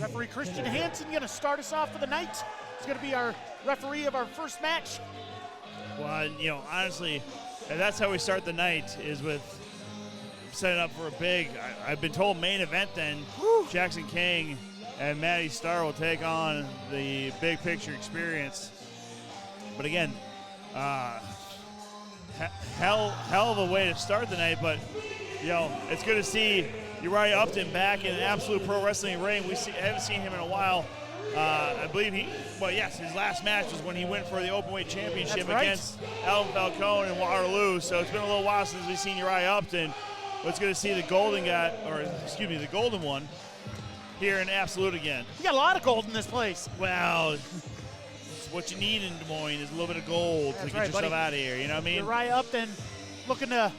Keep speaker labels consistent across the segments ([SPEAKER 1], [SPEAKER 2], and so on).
[SPEAKER 1] Referee Christian Hansen going to start us off for the night. He's going to be our referee of our first match.
[SPEAKER 2] Well, you know, honestly, that's how we start the night, is with setting up for a big, I've been told, main event then.
[SPEAKER 1] Woo.
[SPEAKER 2] Jackson King and Matty Starr will take on the Big Picture Experience. But again, hell of a way to start the night, but you know, it's good to see Uriah Upton back in an absolute pro wrestling ring. Haven't seen him in a while. I believe his last match was when he went for the Openweight Championship against Alvin Falcone in Waterloo. So it's been a little while since we've seen Uriah Upton. But it's good to see the golden one here in Absolute again.
[SPEAKER 1] You got a lot of gold in this place.
[SPEAKER 2] Well, what you need in Des Moines is a little bit of gold to get yourself out of here, you know what I mean?
[SPEAKER 1] Uriah Upton looking to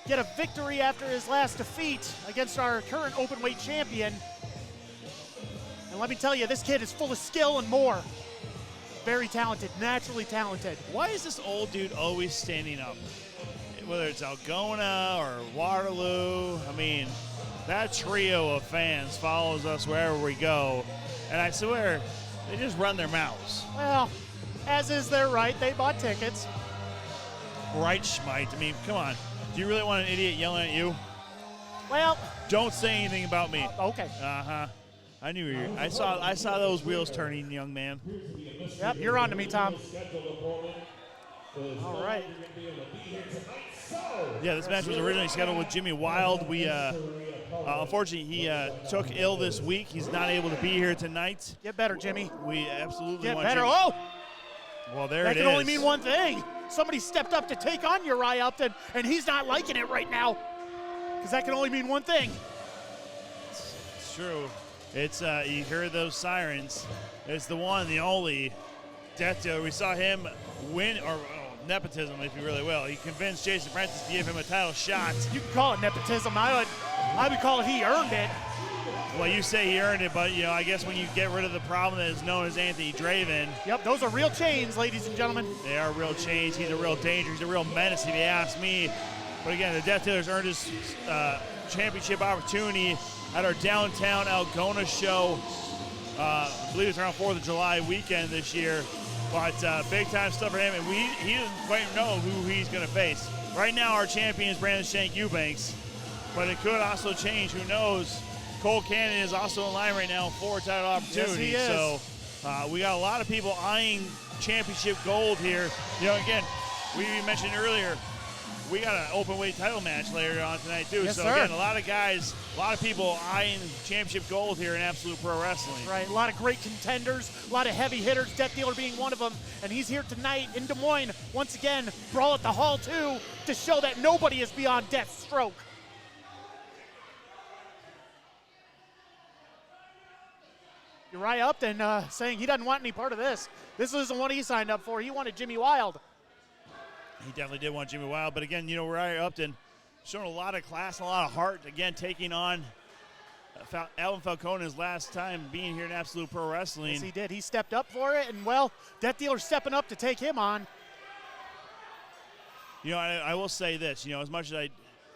[SPEAKER 1] get a victory after his last defeat against our current openweight champion. And let me tell you, this kid is full of skill and more. Very talented, naturally talented.
[SPEAKER 2] Why is this old dude always standing up? Whether it's Algona or Waterloo, I mean, that trio of fans follows us wherever we go. And I swear, they just run their mouths.
[SPEAKER 1] Well, as is their right, they bought tickets.
[SPEAKER 2] Right, Schmite. I mean, come on. Do you really want an idiot yelling at you?
[SPEAKER 1] Well,
[SPEAKER 2] don't say anything about me.
[SPEAKER 1] Okay.
[SPEAKER 2] Uh-huh. I knew you. I saw those wheels turning, young man.
[SPEAKER 1] Yep, you're on to me, Tom. All right.
[SPEAKER 2] Yeah, this match was originally scheduled with Jimmy Wild. We, unfortunately, he took ill this week. He's not able to be here tonight.
[SPEAKER 1] Get better, Jimmy.
[SPEAKER 2] We absolutely
[SPEAKER 1] Get
[SPEAKER 2] want
[SPEAKER 1] better.
[SPEAKER 2] Jimmy.
[SPEAKER 1] Oh!
[SPEAKER 2] Well, there
[SPEAKER 1] that
[SPEAKER 2] it is.
[SPEAKER 1] can only mean one thing. Somebody stepped up to take on Uriah Upton, and he's not liking it right now. Because that can only mean one thing.
[SPEAKER 2] It's true. It's, you hear those sirens. It's the one, the only Death Dealer. We saw him win, or nepotism, if you really will. He convinced Jason Prentice to give him a title shot.
[SPEAKER 1] You can call it nepotism. I would call it he earned it.
[SPEAKER 2] Well, you say he earned it, but, you know, I guess when you get rid of the problem that is known as Anthony Draven.
[SPEAKER 1] Yep, those are real chains, ladies and gentlemen.
[SPEAKER 2] They are real chains. He's a real danger. He's a real menace, if you ask me. But again, the Death Dealer's earned his championship opportunity at our downtown Algona show. I believe it's around 4th of July weekend this year. But big time stuff for him, and he doesn't quite know who he's going to face. Right now, our champion is Brandon Shank Eubanks, but it could also change. Who knows? Cole Cannon is also in line right now for a title opportunity.
[SPEAKER 1] Yes, he is.
[SPEAKER 2] So we got a lot of people eyeing championship gold here. You know, again, we mentioned earlier, we got an open weight title match later on tonight too.
[SPEAKER 1] Yes,
[SPEAKER 2] so
[SPEAKER 1] sir.
[SPEAKER 2] Again, a lot of guys, a lot of people eyeing championship gold here in Absolute Pro Wrestling.
[SPEAKER 1] Right, a lot of great contenders, a lot of heavy hitters, Death Dealer being one of them, and he's here tonight in Des Moines, once again, Brawl at the Hall 2, to show that nobody is beyond death's stroke. Uriah Upton saying he doesn't want any part of this. This isn't what he signed up for. He wanted Jimmy Wild.
[SPEAKER 2] He definitely did want Jimmy Wild, but again, you know, Uriah Upton showing a lot of class and a lot of heart, again, taking on Alvin Falcone his last time being here in Absolute Pro Wrestling.
[SPEAKER 1] Yes, he did. He stepped up for it, and, well, Death Dealer stepping up to take him on.
[SPEAKER 2] You know, I will say this, you know, as much as I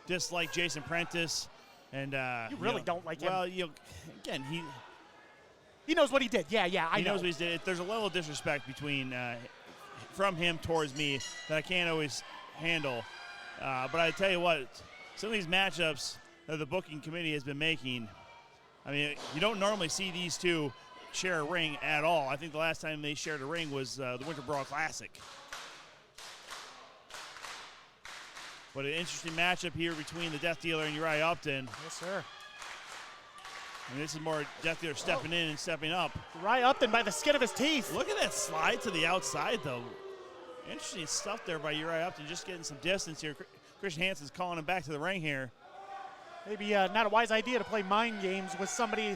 [SPEAKER 2] dislike Jason Prentice and
[SPEAKER 1] you really don't like him.
[SPEAKER 2] Well, you know, again,
[SPEAKER 1] he knows what he did. Yeah, I know.
[SPEAKER 2] He knows what he did. There's a level of disrespect between from him towards me that I can't always handle. But I tell you what, some of these matchups that the booking committee has been making, I mean, you don't normally see these two share a ring at all. I think the last time they shared a ring was the Winter Brawl Classic. But an interesting matchup here between the Death Dealer and Uriah Upton.
[SPEAKER 1] Yes, sir.
[SPEAKER 2] I mean, this is more Death Dealer stepping in and stepping up.
[SPEAKER 1] Uriah Upton by the skin of his teeth.
[SPEAKER 2] Look at that slide to the outside, though. Interesting stuff there by Uriah Upton, just getting some distance here. Christian Hansen's calling him back to the ring here.
[SPEAKER 1] Maybe not a wise idea to play mind games with somebody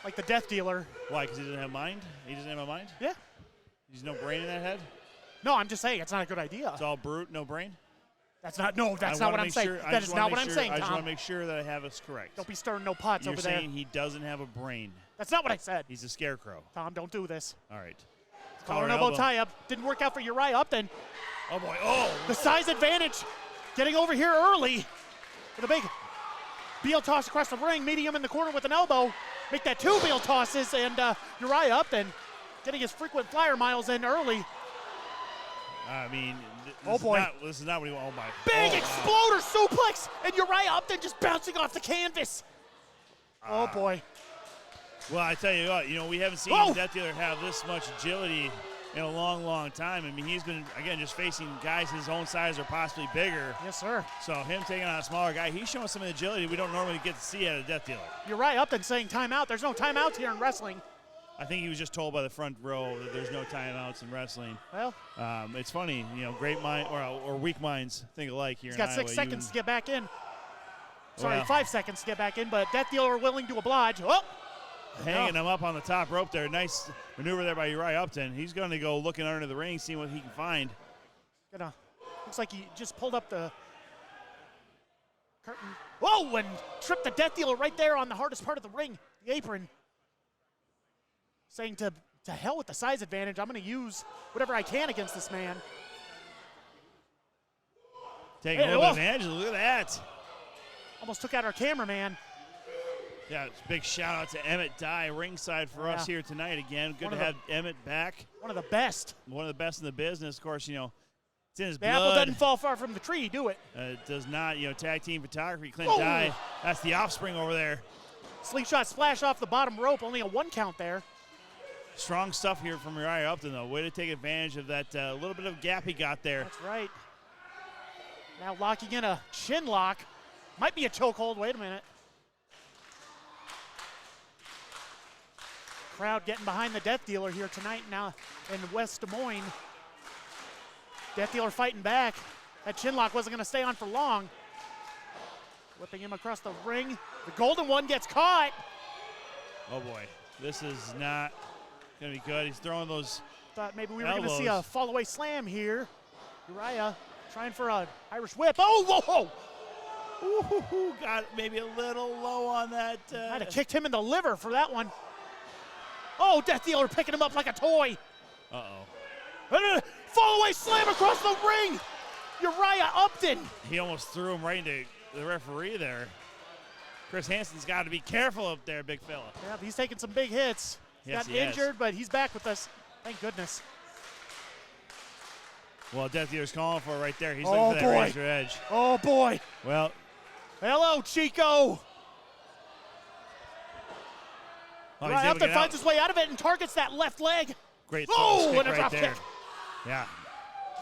[SPEAKER 1] like the Death Dealer.
[SPEAKER 2] Why, because he doesn't have mind? He doesn't have a mind?
[SPEAKER 1] Yeah.
[SPEAKER 2] There's no brain in that head?
[SPEAKER 1] No, I'm just saying it's not a good idea.
[SPEAKER 2] It's all brute, no brain?
[SPEAKER 1] That's not what I'm saying. That is not what I'm saying, Tom.
[SPEAKER 2] I just want to make sure that I have this correct.
[SPEAKER 1] Don't be stirring no pots over there.
[SPEAKER 2] You're saying he doesn't have a brain.
[SPEAKER 1] That's not what I said.
[SPEAKER 2] He's a scarecrow.
[SPEAKER 1] Tom, don't do this.
[SPEAKER 2] All right.
[SPEAKER 1] Collar and elbow tie-up. Didn't work out for Uriah Upton.
[SPEAKER 2] Oh, boy. Oh!
[SPEAKER 1] The size advantage. Getting over here early. With a big BL toss across the ring, meeting him in the corner with an elbow. make that two wheel tosses, and Uriah Upton getting his frequent flyer miles in early.
[SPEAKER 2] I mean, this is not what he wants. Oh, my.
[SPEAKER 1] Big exploder suplex, and Uriah Upton just bouncing off the canvas. Oh, boy.
[SPEAKER 2] Well, I tell you what, we haven't seen Death Dealer have this much agility in a long, long time. I mean, he's been, again, just facing guys his own size or possibly bigger.
[SPEAKER 1] Yes, sir.
[SPEAKER 2] So him taking on a smaller guy, he's showing some agility we don't normally get to see out of Death Dealer.
[SPEAKER 1] Uriah Upton saying timeout. There's no timeouts here in wrestling.
[SPEAKER 2] I think he was just told by the front row that there's no timeouts in wrestling.
[SPEAKER 1] Well,
[SPEAKER 2] it's funny, great mind or weak minds think alike here.
[SPEAKER 1] He's got 6 seconds to get back in. Sorry, 5 seconds to get back in, but Death Dealer willing to oblige. Oh!
[SPEAKER 2] Hanging him up on the top rope there. Nice maneuver there by Uriah Upton. He's going to go looking under the ring, seeing what he can find.
[SPEAKER 1] Looks like he just pulled up the curtain. Whoa, and tripped the Death Dealer right there on the hardest part of the ring, the apron. Saying to hell with the size advantage. I'm going to use whatever I can against this man.
[SPEAKER 2] Taking a little bit of advantage. Look at that.
[SPEAKER 1] Almost took out our cameraman.
[SPEAKER 2] Yeah, it's a big shout out to Emmett Dye ringside for us here tonight again. Good to have Emmett back.
[SPEAKER 1] One of the best.
[SPEAKER 2] One of the best in the business. Of course, it's in his blood.
[SPEAKER 1] The apple doesn't fall far from the tree, do it?
[SPEAKER 2] It does not. Tag team photography, Clint Dye. That's the offspring over there.
[SPEAKER 1] Slingshot splash off the bottom rope. Only a 1 count there.
[SPEAKER 2] Strong stuff here from Uriah Upton, though. Way to take advantage of that little bit of gap he got there.
[SPEAKER 1] That's right. Now locking in a chin lock. Might be a chokehold. Wait a minute. Crowd getting behind the Death Dealer here tonight now in West Des Moines. Death Dealer fighting back. That chin lock wasn't going to stay on for long. Whipping him across the ring. The golden one gets caught.
[SPEAKER 2] Oh, boy. This is not going to be good. He's throwing those
[SPEAKER 1] Thought maybe we were going to see a fall-away slam here. Uriah trying for an Irish whip. Oh, whoa!
[SPEAKER 2] Ooh, got maybe a little low on that.
[SPEAKER 1] Might have kicked him in the liver for that one. Oh, Death Dealer picking him up like a toy.
[SPEAKER 2] Uh-oh.
[SPEAKER 1] Fall-away slam across the ring. Uriah Upton.
[SPEAKER 2] He almost threw him right into the referee there. Chris Hansen's got to be careful up there, big fella.
[SPEAKER 1] Yeah, he's taking some big hits.
[SPEAKER 2] Yes,
[SPEAKER 1] Got injured, but he's back with us. Thank goodness.
[SPEAKER 2] Well, Death Dealer's calling for it right there. He's looking for that razor edge.
[SPEAKER 1] Oh, boy.
[SPEAKER 2] Well.
[SPEAKER 1] Hello, Chico. Uriah Upton finds his way out of it and targets that left leg.
[SPEAKER 2] Great
[SPEAKER 1] and a
[SPEAKER 2] right
[SPEAKER 1] drop
[SPEAKER 2] there.
[SPEAKER 1] kick.
[SPEAKER 2] Yeah.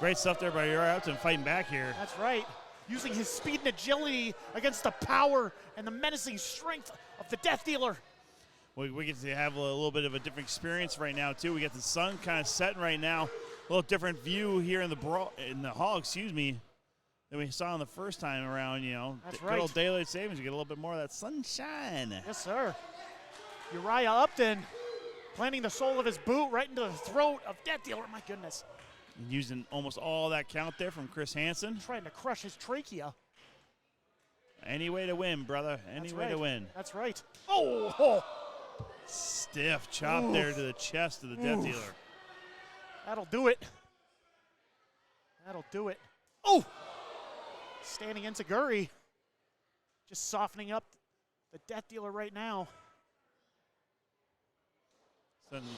[SPEAKER 2] Great stuff there by Uriah Upton fighting back here.
[SPEAKER 1] That's right. Using his speed and agility against the power and the menacing strength of the Death Dealer.
[SPEAKER 2] We get to have a little bit of a different experience right now, too. We got the sun kind of setting right now. A little different view here in the hall, than we saw in the first time around,
[SPEAKER 1] That's
[SPEAKER 2] Good
[SPEAKER 1] right.
[SPEAKER 2] old daylight savings. You get a little bit more of that sunshine.
[SPEAKER 1] Yes, sir. Uriah Upton planting the sole of his boot right into the throat of Death Dealer. My goodness.
[SPEAKER 2] Using almost all that count there from Chris Hansen.
[SPEAKER 1] Trying to crush his trachea.
[SPEAKER 2] Any way to win, brother. Any way to win.
[SPEAKER 1] That's right. Oh!
[SPEAKER 2] Stiff chop there to the chest of the Death Dealer.
[SPEAKER 1] That'll do it. That'll do it. Oh! Standing Enziguri. Just softening up the Death Dealer right now.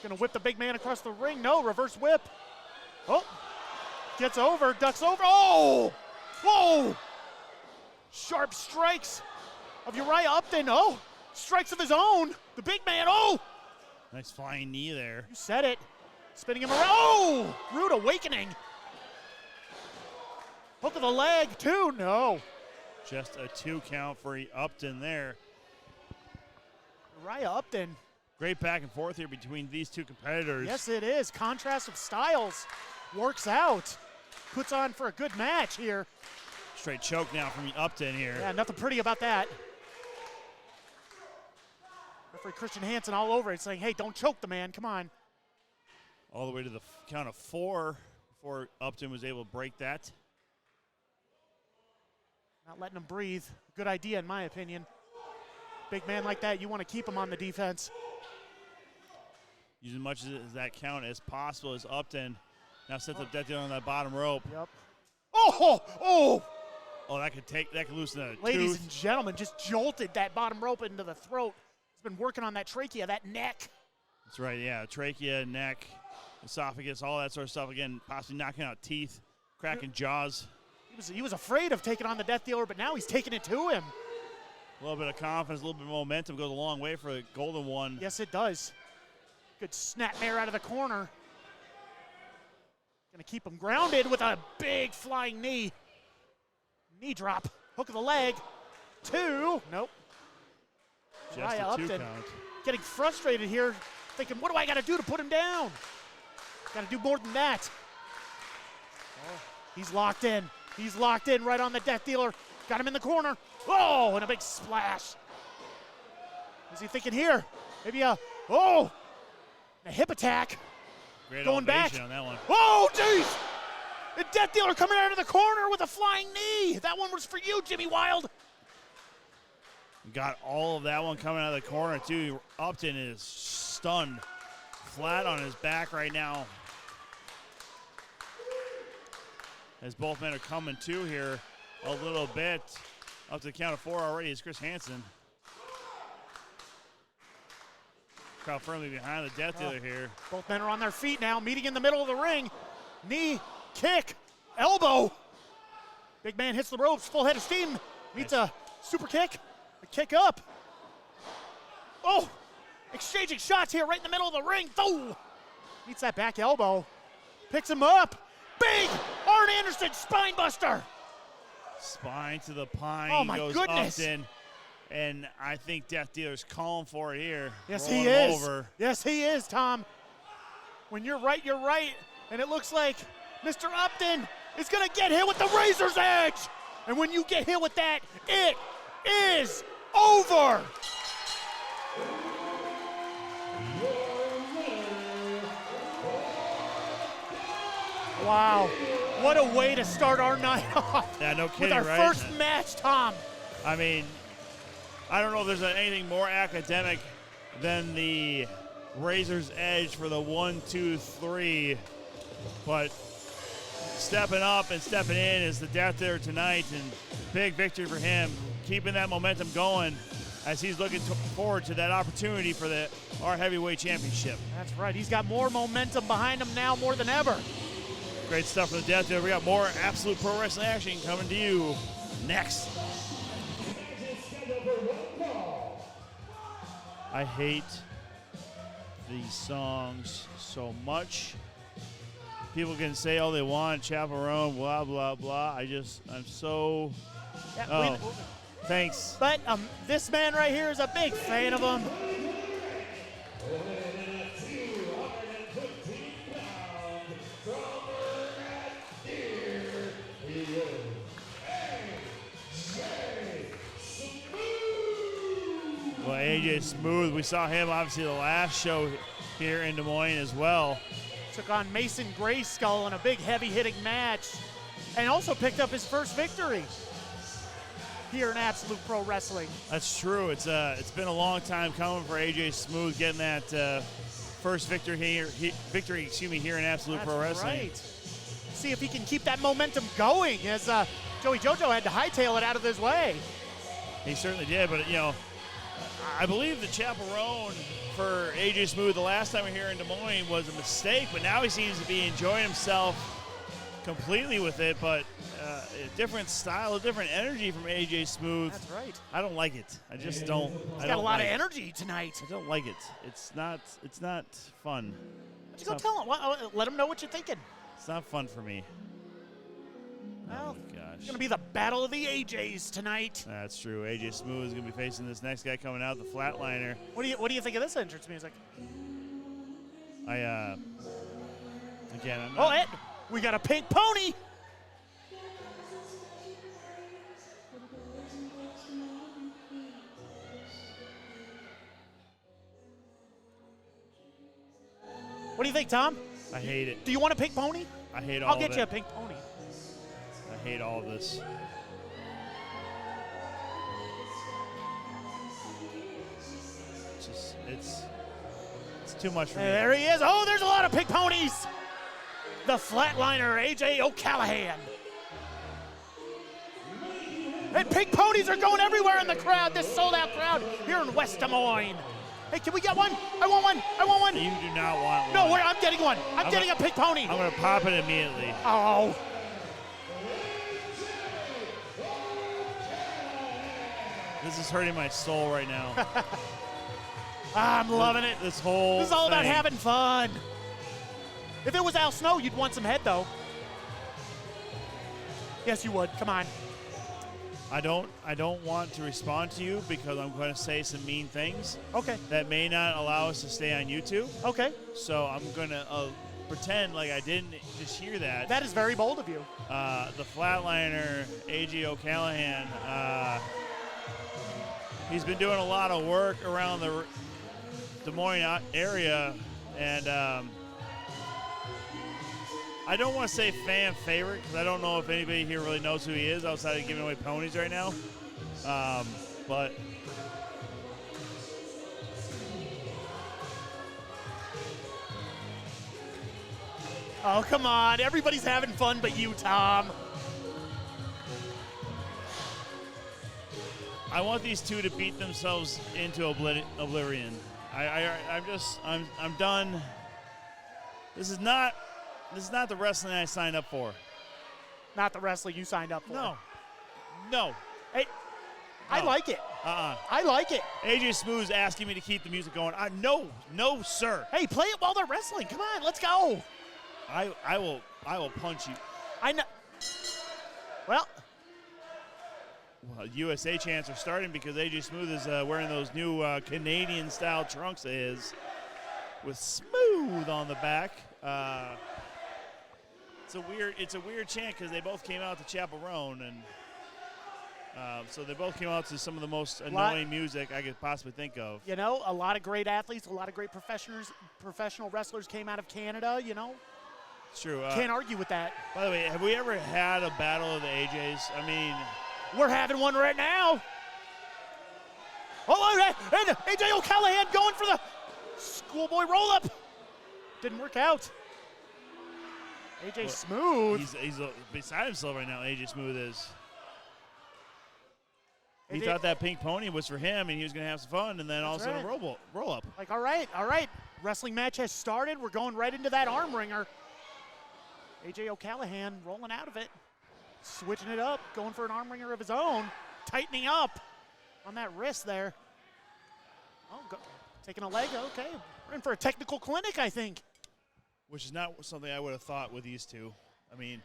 [SPEAKER 1] Gonna whip the big man across the ring. No, reverse whip. Oh! Gets over, ducks over. Oh! Whoa! Sharp strikes of Uriah Upton. Oh! Strikes of his own. The big man. Oh!
[SPEAKER 2] Nice flying knee there.
[SPEAKER 1] You said it. Spinning him around. Oh! Rude awakening. Hook of the leg, too. No.
[SPEAKER 2] Just a 2 count for Upton there.
[SPEAKER 1] Uriah Upton.
[SPEAKER 2] Great back and forth here between these two competitors.
[SPEAKER 1] Yes, it is. Contrast of styles. Works out. Puts on for a good match here.
[SPEAKER 2] Straight choke now from Upton here.
[SPEAKER 1] Yeah, nothing pretty about that. Referee Christian Hansen all over it, saying, hey, don't choke the man. Come on.
[SPEAKER 2] All the way to the count of 4 before Upton was able to break that.
[SPEAKER 1] Not letting him breathe. Good idea, in my opinion. Big man like that, you want to keep him on the defense.
[SPEAKER 2] Use as much as that count as possible as Upton now sets up Death Dealer on that bottom rope.
[SPEAKER 1] Yep. Oh!
[SPEAKER 2] Oh, that could loosen a
[SPEAKER 1] Ladies
[SPEAKER 2] tooth.
[SPEAKER 1] and gentlemen, just jolted that bottom rope into the throat. He's been working on that trachea, that neck.
[SPEAKER 2] That's right, yeah. Trachea, neck, esophagus, all that sort of stuff. Again, possibly knocking out teeth, cracking jaws.
[SPEAKER 1] He was afraid of taking on the Death Dealer, but now he's taking it to him.
[SPEAKER 2] A little bit of confidence, a little bit of momentum goes a long way for the Golden One.
[SPEAKER 1] Yes, it does. Good snapmare out of the corner. Gonna keep him grounded with a big flying knee. Knee drop, hook of the leg. 2, nope.
[SPEAKER 2] Just a 2 count.
[SPEAKER 1] Getting frustrated here, thinking, what do I gotta do to put him down? Gotta do more than that. Oh, he's locked in. He's locked in right on the Death Dealer. Got him in the corner. Oh, and a big splash. What's he thinking here? Maybe a hip attack.
[SPEAKER 2] Great
[SPEAKER 1] going back
[SPEAKER 2] on that one.
[SPEAKER 1] Oh, jeez! The Death Dealer coming out of the corner with a flying knee. That one was for you, Jimmy Wild.
[SPEAKER 2] Got all of that one coming out of the corner, too. Upton is stunned, flat on his back right now. As both men are coming to here a little bit. Up to the count of 4 already is Chris Hansen. Crowd firmly behind the Death Dealer here.
[SPEAKER 1] Both men are on their feet now, meeting in the middle of the ring. Knee, kick, elbow. Big man hits the ropes, full head of steam. Meets a super kick, a kick up. Oh, exchanging shots here right in the middle of the ring. Oh, meets that back elbow. Picks him up. Big Arn Anderson spine buster.
[SPEAKER 2] Spine to the pine.
[SPEAKER 1] Oh, my
[SPEAKER 2] goes
[SPEAKER 1] goodness.
[SPEAKER 2] Upton. And I think Death Dealer's calling for it here.
[SPEAKER 1] Yes,
[SPEAKER 2] Rolling
[SPEAKER 1] he is.
[SPEAKER 2] Over.
[SPEAKER 1] Yes, he is, Tom. When you're right, you're right. And it looks like Mr. Upton is going to get hit with the razor's edge. And when you get hit with that, it is over. Wow. What a way to start our night off.
[SPEAKER 2] Yeah, no kidding,
[SPEAKER 1] with our
[SPEAKER 2] right?
[SPEAKER 1] first match, Tom.
[SPEAKER 2] I mean, I don't know if there's anything more academic than the razor's edge for the 1, 2, 3, but stepping up and stepping in is the Death Dealer tonight, and big victory for him, keeping that momentum going as he's looking forward to that opportunity for our heavyweight championship.
[SPEAKER 1] That's right. He's got more momentum behind him now more than ever.
[SPEAKER 2] Great stuff for the Death Dealer. We got more Absolute Pro Wrestling action coming to you next. I hate these songs so much. People can say all they want, chaperone, blah, blah, blah. I'm so...
[SPEAKER 1] Yeah,
[SPEAKER 2] thanks.
[SPEAKER 1] But this man right here is a big fan of him.
[SPEAKER 2] Well, AJ Smooth, we saw him obviously the last show here in Des Moines as well.
[SPEAKER 1] Took on Mason Grayskull in a big heavy-hitting match and also picked up his first victory here in Absolute Pro Wrestling.
[SPEAKER 2] That's true. It's been a long time coming for AJ Smooth getting that first victory here in Absolute Pro Wrestling.
[SPEAKER 1] Right. See if he can keep that momentum going as Joey Jojo had to hightail it out of his way.
[SPEAKER 2] He certainly did, but I believe the chaperone for AJ Smooth the last time we were here in Des Moines was a mistake, but now he seems to be enjoying himself completely with it, but a different style, a different energy from AJ Smooth.
[SPEAKER 1] That's right.
[SPEAKER 2] I don't like it. I just don't.
[SPEAKER 1] He's got a lot of energy tonight.
[SPEAKER 2] I don't like it. It's not fun.
[SPEAKER 1] Why don't you go tell him? Let him know what you're thinking.
[SPEAKER 2] It's not fun for me.
[SPEAKER 1] Well,
[SPEAKER 2] oh, gosh.
[SPEAKER 1] It's going to be the battle of the AJs tonight.
[SPEAKER 2] That's true. AJ Smooth is going to be facing this next guy coming out, the Flatliner.
[SPEAKER 1] What do you think of this entrance music?
[SPEAKER 2] Again, I'm not...
[SPEAKER 1] Oh, Ed, we got a pink pony. What do you think, Tom?
[SPEAKER 2] I hate it.
[SPEAKER 1] Do you want a pink pony?
[SPEAKER 2] I hate all of it.
[SPEAKER 1] I'll get you a pink pony.
[SPEAKER 2] I hate all of this. It's too much for me.
[SPEAKER 1] There he is. Oh, there's a lot of pink ponies. The Flatliner, AJ O'Callahan. and pink ponies are going everywhere in the crowd, this sold-out crowd here in West Des Moines. Hey, can we get one? I want one. I want one.
[SPEAKER 2] You do not want one.
[SPEAKER 1] No, I'm getting one. I'm getting a pink pony.
[SPEAKER 2] I'm going to pop it immediately.
[SPEAKER 1] Oh.
[SPEAKER 2] This is hurting my soul right now.
[SPEAKER 1] I'm loving it.
[SPEAKER 2] This is
[SPEAKER 1] all about
[SPEAKER 2] thing.
[SPEAKER 1] having fun. If it was Al Snow, you'd want some head, though. Yes, you would. Come on.
[SPEAKER 2] I don't want to respond to you because I'm going to say some mean things.
[SPEAKER 1] Okay.
[SPEAKER 2] That may not allow us to stay on YouTube.
[SPEAKER 1] Okay.
[SPEAKER 2] So I'm going to pretend like I didn't just hear that.
[SPEAKER 1] That is very bold of you.
[SPEAKER 2] The flatliner, A.J. O'Callahan, he's been doing a lot of work around the Des Moines area, and I don't want to say fan favorite because I don't know if anybody here really knows who he is outside of giving away ponies right now. But
[SPEAKER 1] oh, come on. Everybody's having fun but you, Tom.
[SPEAKER 2] I want these two to beat themselves into oblivion. I'm done. This is not the wrestling I signed up for.
[SPEAKER 1] Not the wrestling you signed up for.
[SPEAKER 2] No.
[SPEAKER 1] Hey, I like it. I like it.
[SPEAKER 2] AJ Smooth's asking me to keep the music going. No, sir.
[SPEAKER 1] Hey, play it while they're wrestling. Come on, let's go.
[SPEAKER 2] I will punch you.
[SPEAKER 1] I know. Well,
[SPEAKER 2] USA chants are starting because AJ Smooth is wearing those new Canadian-style trunks of his with Smooth on the back. It's a weird chant because they both came out to Chaperone, and so they both came out to some of the most annoying music I could possibly think of.
[SPEAKER 1] You know, a lot of great athletes, a lot of great professional wrestlers came out of Canada, you know.
[SPEAKER 2] It's true.
[SPEAKER 1] Can't argue with that.
[SPEAKER 2] By the way, have we ever had a battle of the AJs? I mean,
[SPEAKER 1] we're having one right now. Oh, and AJ O'Callahan going for the schoolboy roll-up. Didn't work out. AJ Smooth.
[SPEAKER 2] He's beside himself right now, AJ Smooth is. He thought that pink pony was for him, and he was going to have some fun, and then all of a sudden roll up.
[SPEAKER 1] Like, all right. Wrestling match has started. We're going right into that arm wringer. AJ O'Callahan rolling out of it. Switching it up, going for an arm wringer of his own. Tightening up on that wrist there. Oh, taking a leg. Okay, we're in for a technical clinic, I think.
[SPEAKER 2] Which is not something I would have thought with these two. I mean,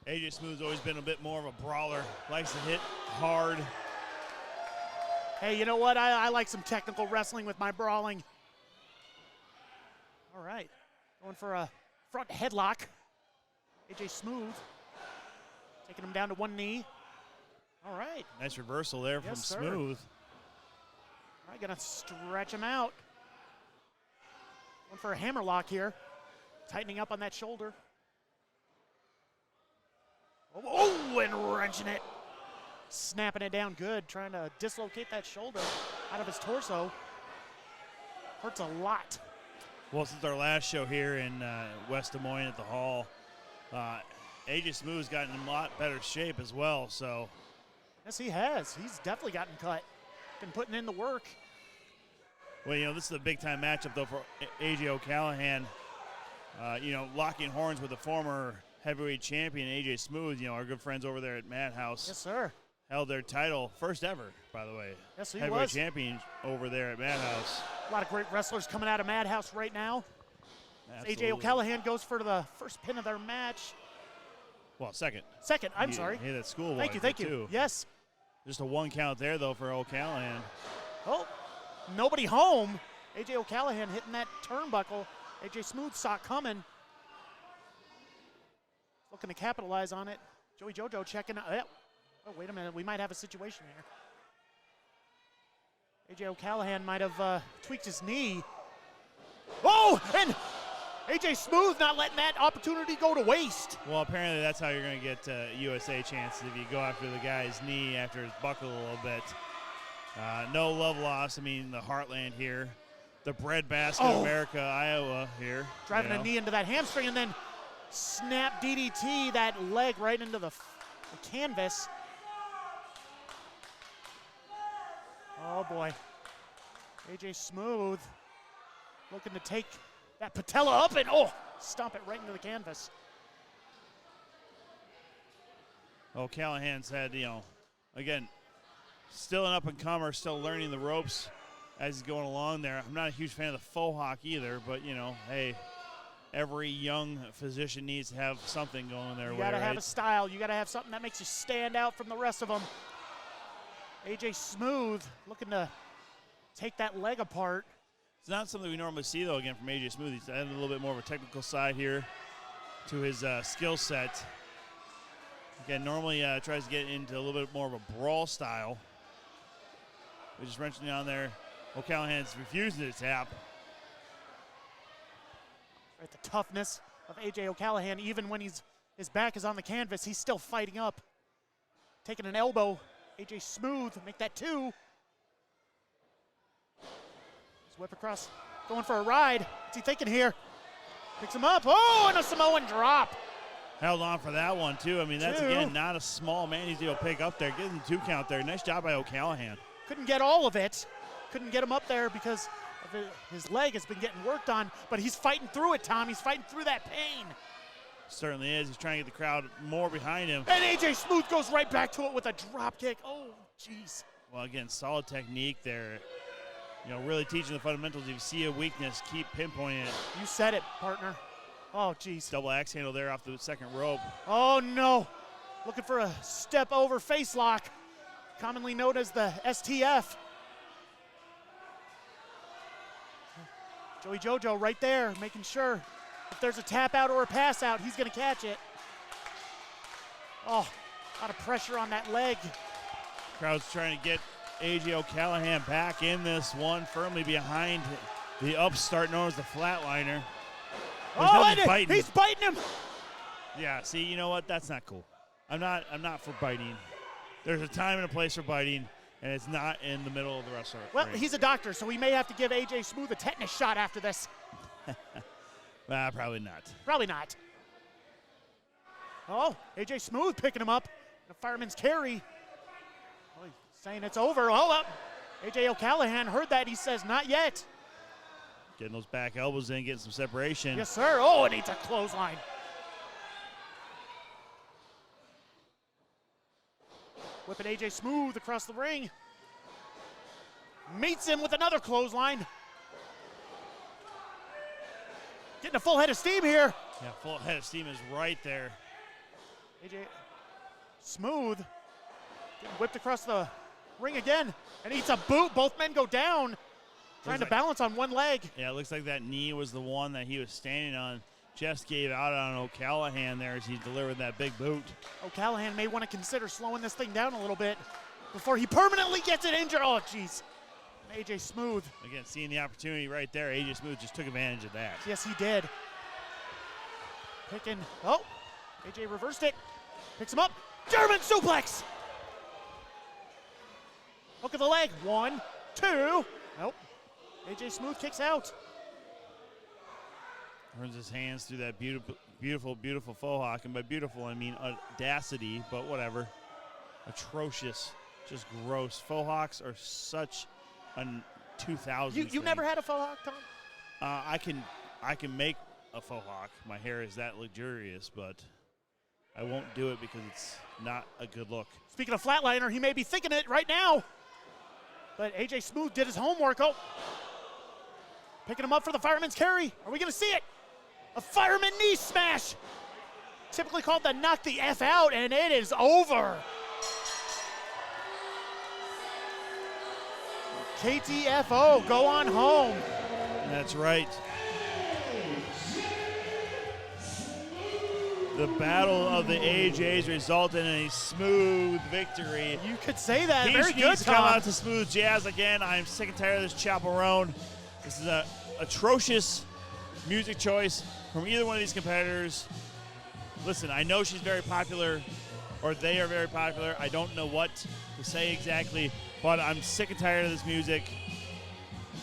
[SPEAKER 2] AJ Smooth's always been a bit more of a brawler. Likes to hit hard.
[SPEAKER 1] Hey, you know what? I like some technical wrestling with my brawling. All right, going for a front headlock. AJ Smooth taking him down to one knee. All right.
[SPEAKER 2] Nice reversal there from Smooth.
[SPEAKER 1] All right, gonna stretch him out. Going for a hammerlock here. Tightening up on that shoulder. Oh, and wrenching it. Snapping it down good, trying to dislocate that shoulder out of his torso. Hurts a lot.
[SPEAKER 2] Well, since our last show here in West Des Moines at the Hall, AJ Smooth's gotten in a lot better shape as well, so.
[SPEAKER 1] Yes, he has. He's definitely gotten cut. Been putting in the work.
[SPEAKER 2] Well, you know, this is a big-time matchup, though, for AJ O'Callahan. You know, locking horns with the former heavyweight champion, AJ Smooth, you know, our good friends over there at Madhouse.
[SPEAKER 1] Yes, sir.
[SPEAKER 2] Held their title, first ever, by the way.
[SPEAKER 1] Yes, he
[SPEAKER 2] heavyweight
[SPEAKER 1] was.
[SPEAKER 2] champion over there at Madhouse.
[SPEAKER 1] A lot of great wrestlers coming out of Madhouse right now.
[SPEAKER 2] Absolutely.
[SPEAKER 1] AJ O'Callahan goes for the first pin of their match.
[SPEAKER 2] Well, second.
[SPEAKER 1] I'm sorry.
[SPEAKER 2] Hey, that school.
[SPEAKER 1] Thank you.
[SPEAKER 2] Too.
[SPEAKER 1] Yes.
[SPEAKER 2] Just a one count there, though, for O'Callahan.
[SPEAKER 1] Oh, nobody home. AJ O'Callahan hitting that turnbuckle. AJ Smooth saw it coming. Looking to capitalize on it. Joey Jojo checking out. Oh, wait a minute. We might have a situation here. AJ O'Callahan might have tweaked his knee. Oh, and AJ Smooth not letting that opportunity go to waste.
[SPEAKER 2] Well, apparently that's how you're going to get USA chances if you go after the guy's knee after his buckle a little bit. No love lost. I mean, the heartland here. The breadbasket of America, Iowa here.
[SPEAKER 1] Driving a knee into that hamstring and then snap DDT that leg right into the canvas. Oh boy. AJ Smooth looking to take that patella up and stomp it right into the canvas.
[SPEAKER 2] Oh, Callahan said, again, still an up-and-comer, still learning the ropes as he's going along there. I'm not a huge fan of the faux hawk either, but, hey, every young physician needs to have something going their way,
[SPEAKER 1] You got to
[SPEAKER 2] right?
[SPEAKER 1] have a style. You got to have something that makes you stand out from the rest of them. AJ Smooth looking to take that leg apart.
[SPEAKER 2] It's not something we normally see, though, again, from AJ Smooth. He's added a little bit more of a technical side here to his skill set. Again, normally tries to get into a little bit more of a brawl style. We just mentioned down there, O'Callahan's refusing to tap.
[SPEAKER 1] Right, the toughness of AJ O'Callahan, even when his back is on the canvas, he's still fighting up. Taking an elbow, AJ Smooth, make that 2. Just whip across, going for a ride. What's he thinking here? Picks him up, and a Samoan drop.
[SPEAKER 2] Held on for that one, too. I mean, that's,
[SPEAKER 1] 2.
[SPEAKER 2] again, not a small man he's able to pick up there. Getting the 2 count there. Nice job by O'Callahan.
[SPEAKER 1] Couldn't get all of it. Couldn't get him up there because of his leg has been getting worked on, but he's fighting through it, Tom. He's fighting through that pain.
[SPEAKER 2] Certainly is. He's trying to get the crowd more behind him.
[SPEAKER 1] And AJ Smooth goes right back to it with a drop kick. Oh, jeez.
[SPEAKER 2] Well, again, solid technique there. Really teaching the fundamentals. If you see a weakness, keep pinpointing it.
[SPEAKER 1] You said it, partner. Oh, jeez.
[SPEAKER 2] Double axe handle there off the second rope.
[SPEAKER 1] Oh, no. Looking for a step over face lock, commonly known as the STF. Joey Jojo right there, making sure if there's a tap out or a pass out, he's going to catch it. Oh, a lot of pressure on that leg.
[SPEAKER 2] Crowd's trying to get AJ O'Callahan back in this one, firmly behind the upstart known as the flatliner.
[SPEAKER 1] And he's biting him.
[SPEAKER 2] Yeah, see, you know what? That's not cool. I'm not for biting. There's a time and a place for biting, and it's not in the middle of the wrestler.
[SPEAKER 1] Well,
[SPEAKER 2] ring.
[SPEAKER 1] he's a doctor, so we may have to give AJ Smooth a tetanus shot after this.
[SPEAKER 2] Probably not.
[SPEAKER 1] Probably not. Oh, AJ Smooth picking him up. The fireman's carry. Oh, he's saying it's over. Hold up. AJ O'Callahan heard that. He says, not yet.
[SPEAKER 2] Getting those back elbows in, getting some separation.
[SPEAKER 1] Yes, sir. Oh, it needs a clothesline. Whipping AJ Smooth across the ring. Meets him with another clothesline. Getting a full head of steam here.
[SPEAKER 2] Yeah, full head of steam is right there.
[SPEAKER 1] AJ Smooth getting whipped across the ring again and eats a boot. Both men go down. Trying to balance on one leg.
[SPEAKER 2] Yeah, it looks like that knee was the one that he was standing on. Just gave out on O'Callahan there as he delivered that big boot.
[SPEAKER 1] O'Callahan may want to consider slowing this thing down a little bit before he permanently gets it injured. Oh, jeez. AJ Smooth.
[SPEAKER 2] Again, seeing the opportunity right there, AJ Smooth just took advantage of that.
[SPEAKER 1] Yes, he did. Picking. Oh, AJ reversed it. Picks him up. German suplex. Hook of the leg. 1, 2. Nope. AJ Smooth kicks out.
[SPEAKER 2] Runs his hands through that beautiful faux hawk. And by beautiful, I mean audacity, but whatever. Atrocious. Just gross. Faux hawks are such a 2000s
[SPEAKER 1] You
[SPEAKER 2] thing.
[SPEAKER 1] never had a faux hawk, Tom?
[SPEAKER 2] I can make a faux hawk. My hair is that luxurious, but I won't do it because it's not a good look.
[SPEAKER 1] Speaking of flatliner, he may be thinking it right now. But AJ Smooth did his homework. Oh. Picking him up for the fireman's carry. Are we going to see it? A fireman knee smash. Typically called the knock the F out, and it is over. KTFO, go on home.
[SPEAKER 2] That's right. The battle of the AJs resulted in a smooth victory.
[SPEAKER 1] You could say that.
[SPEAKER 2] He
[SPEAKER 1] Very good,
[SPEAKER 2] needs to come
[SPEAKER 1] Tom.
[SPEAKER 2] out to smooth jazz again. I'm sick and tired of this chaperone. This is an atrocious music choice from either one of these competitors. Listen, I know she's very popular, or they are very popular. I don't know what to say exactly, but I'm sick and tired of this music.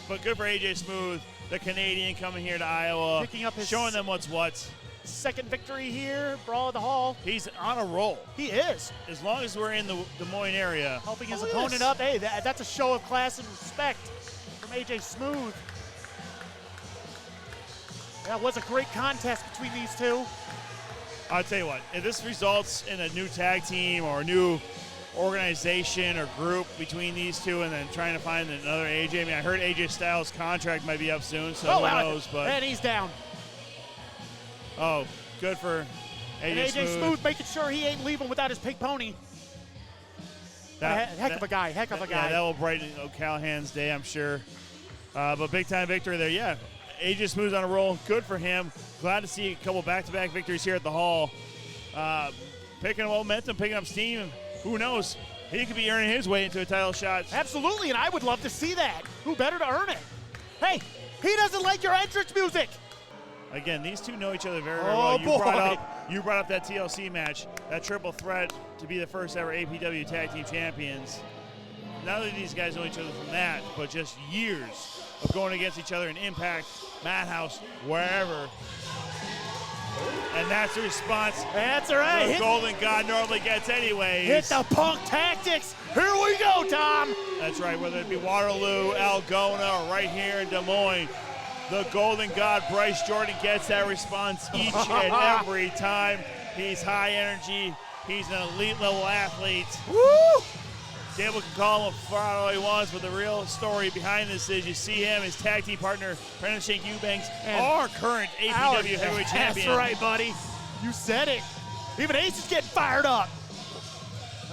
[SPEAKER 2] But good for AJ Smooth, the Canadian coming here to Iowa,
[SPEAKER 1] Picking up his
[SPEAKER 2] showing them what's what.
[SPEAKER 1] second victory here, Brawl at the Hall.
[SPEAKER 2] He's on a roll.
[SPEAKER 1] He is.
[SPEAKER 2] As long as we're in the Des Moines area.
[SPEAKER 1] Helping his opponent up. Hey, that's a show of class and respect from AJ Smooth. That was a great contest between these two.
[SPEAKER 2] I'll tell you what, if this results in a new tag team or a new organization or group between these two and then trying to find another AJ, I mean, I heard AJ Styles' contract might be up soon, so who knows. But
[SPEAKER 1] and he's down.
[SPEAKER 2] Oh, good for AJ,
[SPEAKER 1] and AJ Smooth making sure he ain't leaving without his pig pony. Heck of a guy. Yeah,
[SPEAKER 2] that will brighten O'Callahan's day, I'm sure. But big-time victory there, yeah. AJ Smooth's on a roll. Good for him. Glad to see a couple back-to-back victories here at the Hall. Picking up momentum, picking up steam. Who knows? He could be earning his way into a title shot.
[SPEAKER 1] Absolutely, and I would love to see that. Who better to earn it? Hey, he doesn't like your entrance music.
[SPEAKER 2] Again, these two know each other very, very well. You brought up that TLC match, that triple threat to be the first ever APW Tag Team Champions. Not only these guys know each other from that, but just years of going against each other in Impact, Madhouse, wherever. And that's the response.
[SPEAKER 1] That's right.
[SPEAKER 2] The Golden God normally gets anyways.
[SPEAKER 1] Hit the punk tactics. Here we go, Tom.
[SPEAKER 2] That's right. Whether it be Waterloo, Algona, or right here in Des Moines, the Golden God, Bryce Jordan, gets that response each and every time. He's high energy. He's an elite level athlete.
[SPEAKER 1] Woo!
[SPEAKER 2] Gable can call him a fraud all he wants, but the real story behind this is you see him, his tag team partner, Brendan Shank Eubanks, our current APW heavyweight champion.
[SPEAKER 1] That's right, buddy. You said it. Even Ace is getting fired up.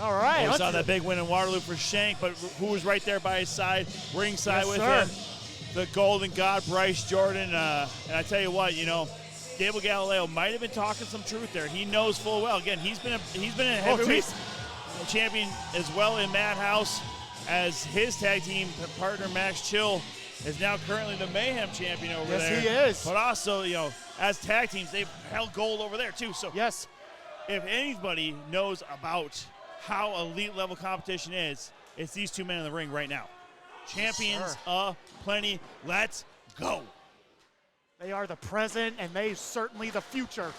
[SPEAKER 1] All right.
[SPEAKER 2] We saw that big win in Waterloo for Shank, but who was right there by his side, ringside with him? The Golden God, Bryce Jordan. And I tell you what, Gable Galileo might have been talking some truth there. He knows full well. Again, he's been a heavyweight champion as well in Madhouse, as his tag team partner Max Chill is now currently the Mayhem champion over there.
[SPEAKER 1] Yes, he is.
[SPEAKER 2] But also, as tag teams, they've held gold over there too. So
[SPEAKER 1] yes,
[SPEAKER 2] if anybody knows about how elite level competition is, it's these two men in the ring right now. Champions plenty. Let's go.
[SPEAKER 1] They are the present, and they certainly the future.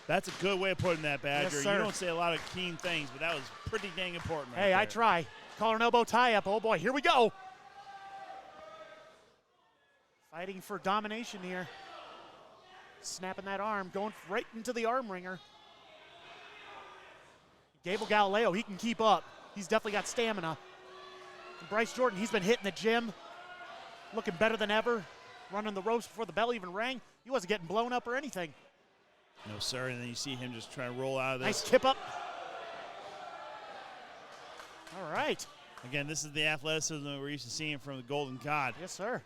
[SPEAKER 2] That's a good way of putting that, Badger.
[SPEAKER 1] Yes, sir.
[SPEAKER 2] You don't say a lot of keen things, but that was pretty dang important.
[SPEAKER 1] Hey, I try. Collar and elbow tie-up. Oh, boy, here we go. Fighting for domination here. Snapping that arm, going right into the arm wringer. Gable Galileo, he can keep up. He's definitely got stamina. And Bryce Jordan, he's been hitting the gym, looking better than ever, running the ropes before the bell even rang. He wasn't getting blown up or anything.
[SPEAKER 2] No, sir, and then you see him just trying to roll out of this.
[SPEAKER 1] Nice tip up. All right.
[SPEAKER 2] Again, this is the athleticism that we're used to seeing from the Golden God.
[SPEAKER 1] Yes, sir.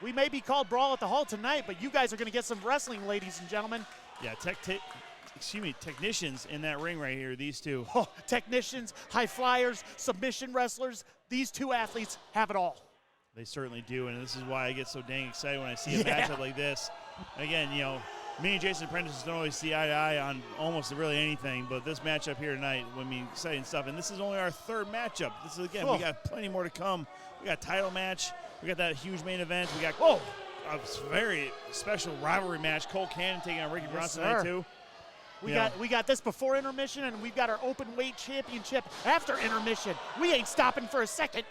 [SPEAKER 1] We may be called Brawl at the Hall tonight, but you guys are going to get some wrestling, ladies and gentlemen.
[SPEAKER 2] Yeah, technicians in that ring right here, these two.
[SPEAKER 1] Oh, technicians, high flyers, submission wrestlers. These two athletes have it all.
[SPEAKER 2] They certainly do, and this is why I get so dang excited when I see a matchup like this. Again, me and Jason Prentice don't always see eye to eye on almost really anything, but this matchup here tonight would be exciting stuff. And this is only our third matchup. This is, again, we got plenty more to come. We got a title match. We got that huge main event. We got a very special rivalry match. Cole Cannon taking on Ricky Bronson tonight, too.
[SPEAKER 1] We got this before intermission, and we've got our open weight championship after intermission. We ain't stopping for a second.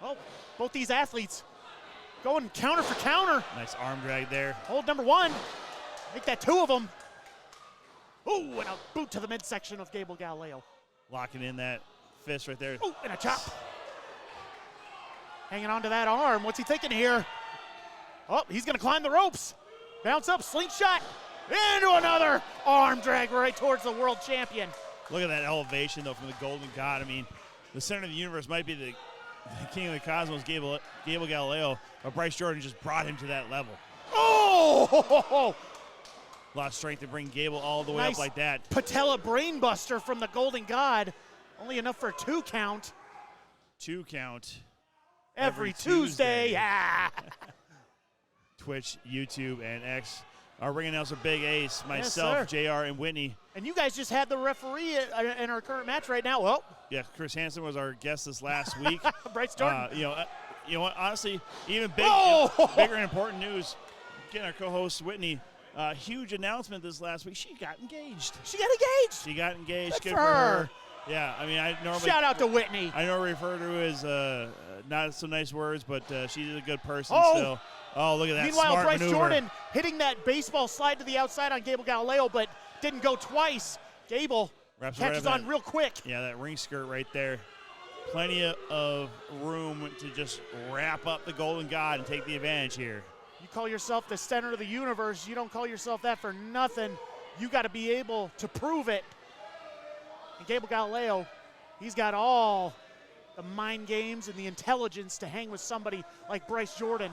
[SPEAKER 1] Oh, both these athletes going counter for counter.
[SPEAKER 2] Nice arm drag there.
[SPEAKER 1] Hold number one. Make that two of them. Ooh, and a boot to the midsection of Gable Galileo.
[SPEAKER 2] Locking in that fist right there.
[SPEAKER 1] Ooh, and a chop. Hanging on to that arm. What's he thinking here? Oh, he's going to climb the ropes. Bounce up, slingshot. Into another arm drag right towards the world champion.
[SPEAKER 2] Look at that elevation, though, from the Golden God. I mean, the center of the universe might be the king of the cosmos, Gable Galileo, but Bryce Jordan just brought him to that level.
[SPEAKER 1] Oh!
[SPEAKER 2] A lot of strength to bring Gable all the way up like that.
[SPEAKER 1] Patella brainbuster from the Golden God. Only enough for a 2 count.
[SPEAKER 2] 2 count.
[SPEAKER 1] Every Tuesday. Yeah.
[SPEAKER 2] Twitch, YouTube, and X. Our ring announcer, Big Ace, myself, JR, and Whitney.
[SPEAKER 1] And you guys just had the referee in our current match right now. Well,
[SPEAKER 2] yeah, Chris Hansen was our guest this last week.
[SPEAKER 1] Bryce Jordan.
[SPEAKER 2] You know what? Honestly, even bigger and important news. Again, our co-host Whitney huge announcement this last week. She got engaged.
[SPEAKER 1] She got engaged.
[SPEAKER 2] She got engaged.
[SPEAKER 1] Good
[SPEAKER 2] Good
[SPEAKER 1] for her.
[SPEAKER 2] her. Yeah, I mean, I normally
[SPEAKER 1] Shout out to Whitney.
[SPEAKER 2] I normally refer to her as not so nice words, but she's a good person
[SPEAKER 1] Oh.
[SPEAKER 2] still. Oh, look at that
[SPEAKER 1] Meanwhile,
[SPEAKER 2] smart
[SPEAKER 1] Bryce
[SPEAKER 2] maneuver.
[SPEAKER 1] Jordan hitting that baseball slide to the outside on Gable Galileo, but didn't go twice. Gable
[SPEAKER 2] Wraps right
[SPEAKER 1] catches
[SPEAKER 2] up
[SPEAKER 1] on
[SPEAKER 2] that-
[SPEAKER 1] real quick.
[SPEAKER 2] Yeah, that ring skirt right there. Plenty of room to just wrap up the Golden God and take the advantage here.
[SPEAKER 1] You call yourself the center of the universe. You don't call yourself that for nothing. You got to be able to prove it. And Gable Galileo, he's got all the mind games and the intelligence to hang with somebody like Bryce Jordan.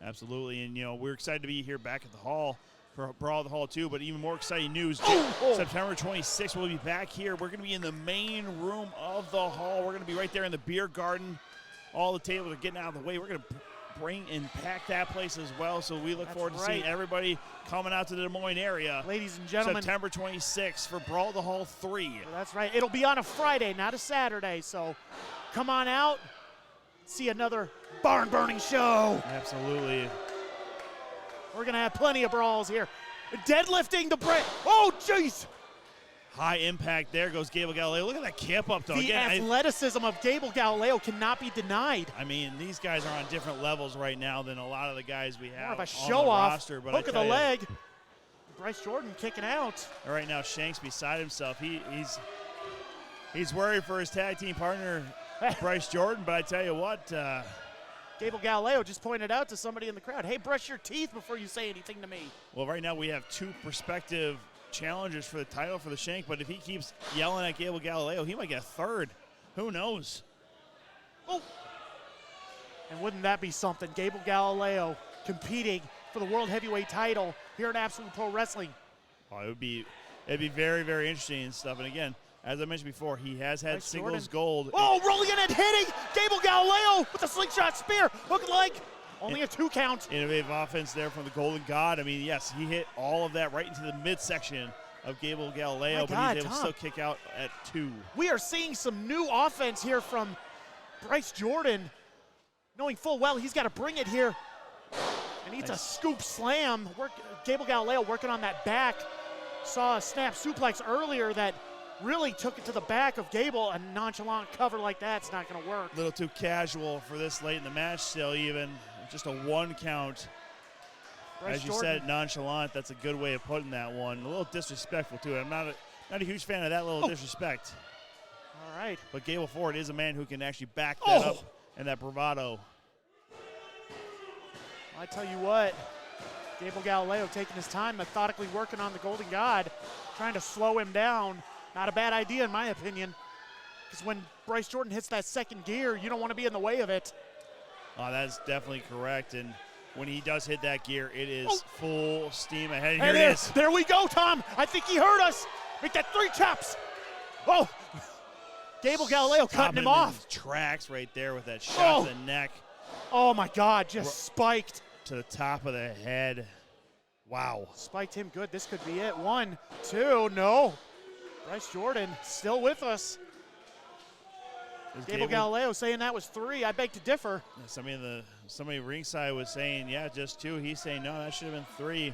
[SPEAKER 2] Absolutely, and we're excited to be here back at the Hall for Brawl at the Hall too, but even more exciting news, September 26th, we'll be back here. We're going to be in the main room of the Hall. We're going to be right there in the beer garden. All the tables are getting out of the way. We're going to bring and pack that place as well, so we look forward to seeing everybody coming out to the Des Moines area.
[SPEAKER 1] Ladies and gentlemen.
[SPEAKER 2] September 26th for Brawl at the Hall 3.
[SPEAKER 1] That's right. It'll be on a Friday, not a Saturday, so come on out. See another barn-burning show.
[SPEAKER 2] Absolutely.
[SPEAKER 1] We're going to have plenty of brawls here. Deadlifting the break. Oh, jeez.
[SPEAKER 2] High impact there goes Gable Galileo. Look at that kip up, though.
[SPEAKER 1] The athleticism of Gable Galileo cannot be denied.
[SPEAKER 2] I mean, these guys are on different levels right now than a lot of the guys we have
[SPEAKER 1] More of a
[SPEAKER 2] on
[SPEAKER 1] show-off.
[SPEAKER 2] the roster. But
[SPEAKER 1] Hook of the leg. Bryce Jordan kicking out.
[SPEAKER 2] Right now, Shank's beside himself. He's worried for his tag team partner, Bryce Jordan. But I tell you what,
[SPEAKER 1] Gable Galileo just pointed out to somebody in the crowd, hey, brush your teeth before you say anything to me.
[SPEAKER 2] Well, right now we have two prospective challengers for the title for the Shank, but if he keeps yelling at Gable Galileo, he might get a third. Who knows?
[SPEAKER 1] Oh. And wouldn't that be something? Gable Galileo competing for the World Heavyweight title here at Absolute Pro Wrestling.
[SPEAKER 2] Oh, it'd be very, very interesting and stuff. And again, as I mentioned before, he has had singles gold.
[SPEAKER 1] Oh, rolling in and hitting Gable Galileo with a slingshot spear. Hook and leg. Only a 2 count.
[SPEAKER 2] Innovative offense there from the Golden God. I mean, yes, he hit all of that right into the midsection of Gable Galileo, but he's able to still kick out at 2.
[SPEAKER 1] We are seeing some new offense here from Bryce Jordan, knowing full well he's got to bring it here. And needs a scoop slam. Gable Galileo working on that back. Saw a snap suplex earlier that really took it to the back of Gable. A nonchalant cover like that's not going to work.
[SPEAKER 2] A little too casual for this late in the match still even. Just a 1 count.
[SPEAKER 1] Bryce
[SPEAKER 2] As you
[SPEAKER 1] Jordan.
[SPEAKER 2] said, nonchalant, that's a good way of putting that one. A little disrespectful, too. I'm not a huge fan of that little disrespect.
[SPEAKER 1] All right.
[SPEAKER 2] But Gable Ford is a man who can actually back that up and that bravado.
[SPEAKER 1] I tell you what, Gable Galileo taking his time, methodically working on the Golden God, trying to slow him down. Not a bad idea, in my opinion, because when Bryce Jordan hits that second gear, you don't want to be in the way of it.
[SPEAKER 2] Oh, that's definitely correct. And when he does hit that gear, it is full steam ahead. Here it is.
[SPEAKER 1] There we go, Tom. I think he heard us. Make that 3 chops. Oh, Gable Galileo cutting him off.
[SPEAKER 2] In his tracks right there with that shot to the neck.
[SPEAKER 1] Oh, my God, just spiked.
[SPEAKER 2] To the top of the head. Wow.
[SPEAKER 1] Spiked him good. This could be it. 1, 2, no. Bryce Jordan still with us. Gable Galileo saying that was 3. I beg to differ.
[SPEAKER 2] Yeah, somebody ringside was saying, yeah, just 2. He's saying, no, that should have been 3.